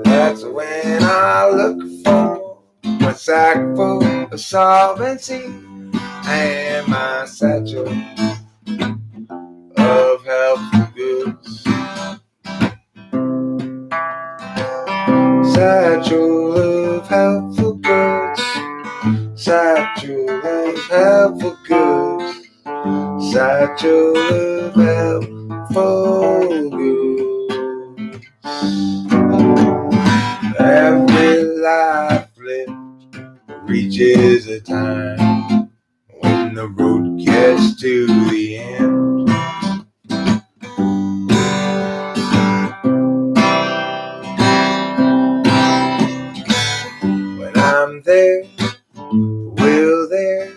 That's when I look for my sack full of solvency and my satchel of helpful goods. Satchel of helpful goods. Satchel of helpful goods. Satchel of helpful goods. Every life lived reaches a time when the road gets to the end. When I'm there, will there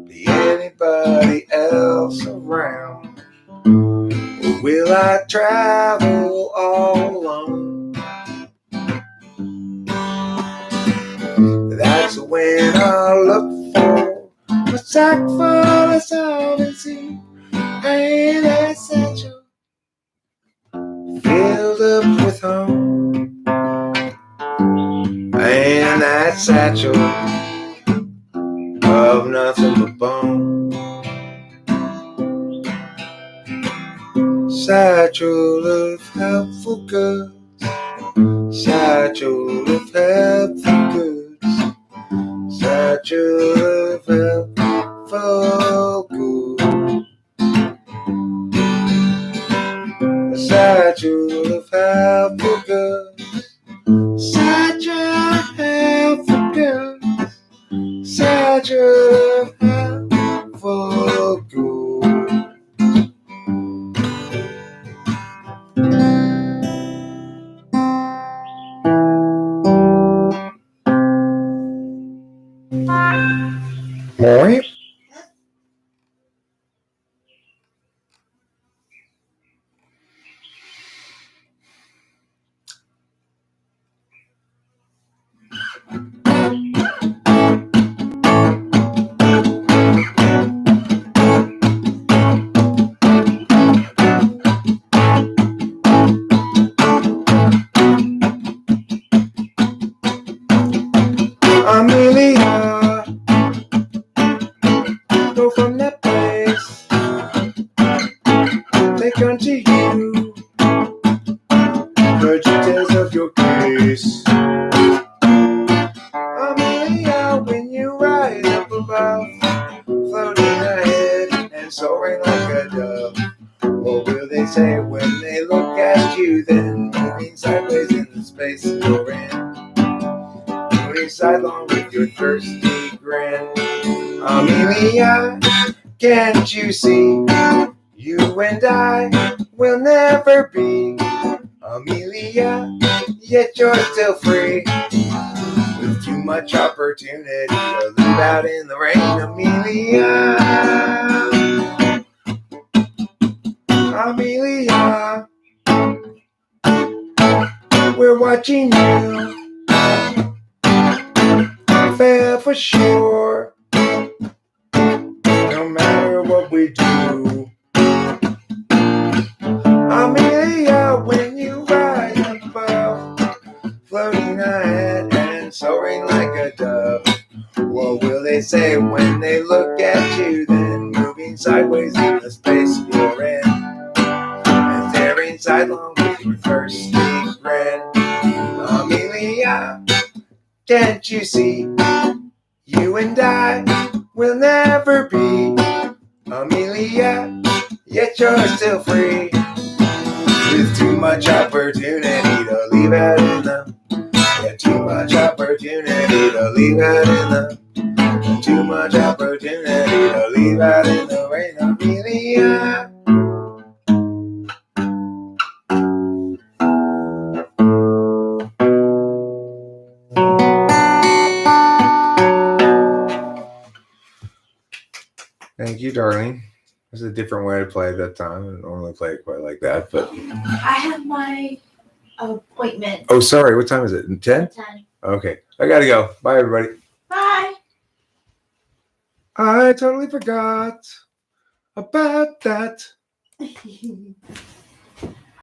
be anybody else around? Or will I travel all alone? That's when I look for a sack full of solvency and a satchel filled up with home. And that satchel of nothing but bone. Satchel of helpful goods. Satchel of helpful goods. Satchel of helpful goods. Satchel of helpful goods. Satchel of helpful goods. Satchel of helpful goods. Boy. Amelia, go from that place. Take unto you the details of your case. Amelia, when you rise up above, floating ahead and soaring like a dove. What will they say when they look at you then? Moving sideways in the space you're in. Moving sidelong with your thirsty grin. Amelia, can't you see? You and I will never be Amelia, yet you're still free. With too much opportunity to live out in the rain, Amelia. Amelia, we're watching you. Fair for sure. No matter what we do. Amelia, when you rise above, floating ahead and soaring like a dove. What will they say when they look at you then? Moving sideways in the space you're in. And staring sidelong with your thirsty grin. Amelia, can't you see? You and I will never be Amelia, yet you're still free. With too much opportunity to leave out in the. Yeah, too much opportunity to leave out in the. Too much opportunity to leave out in the rain, Amelia. Thank you, darling. There's a different way to play it that time. I don't normally play it quite like that, but I have my appointment. oh, sorry. What time is it? 10? 10. Okay. I gotta go. Bye, everybody. Bye. I totally forgot about that.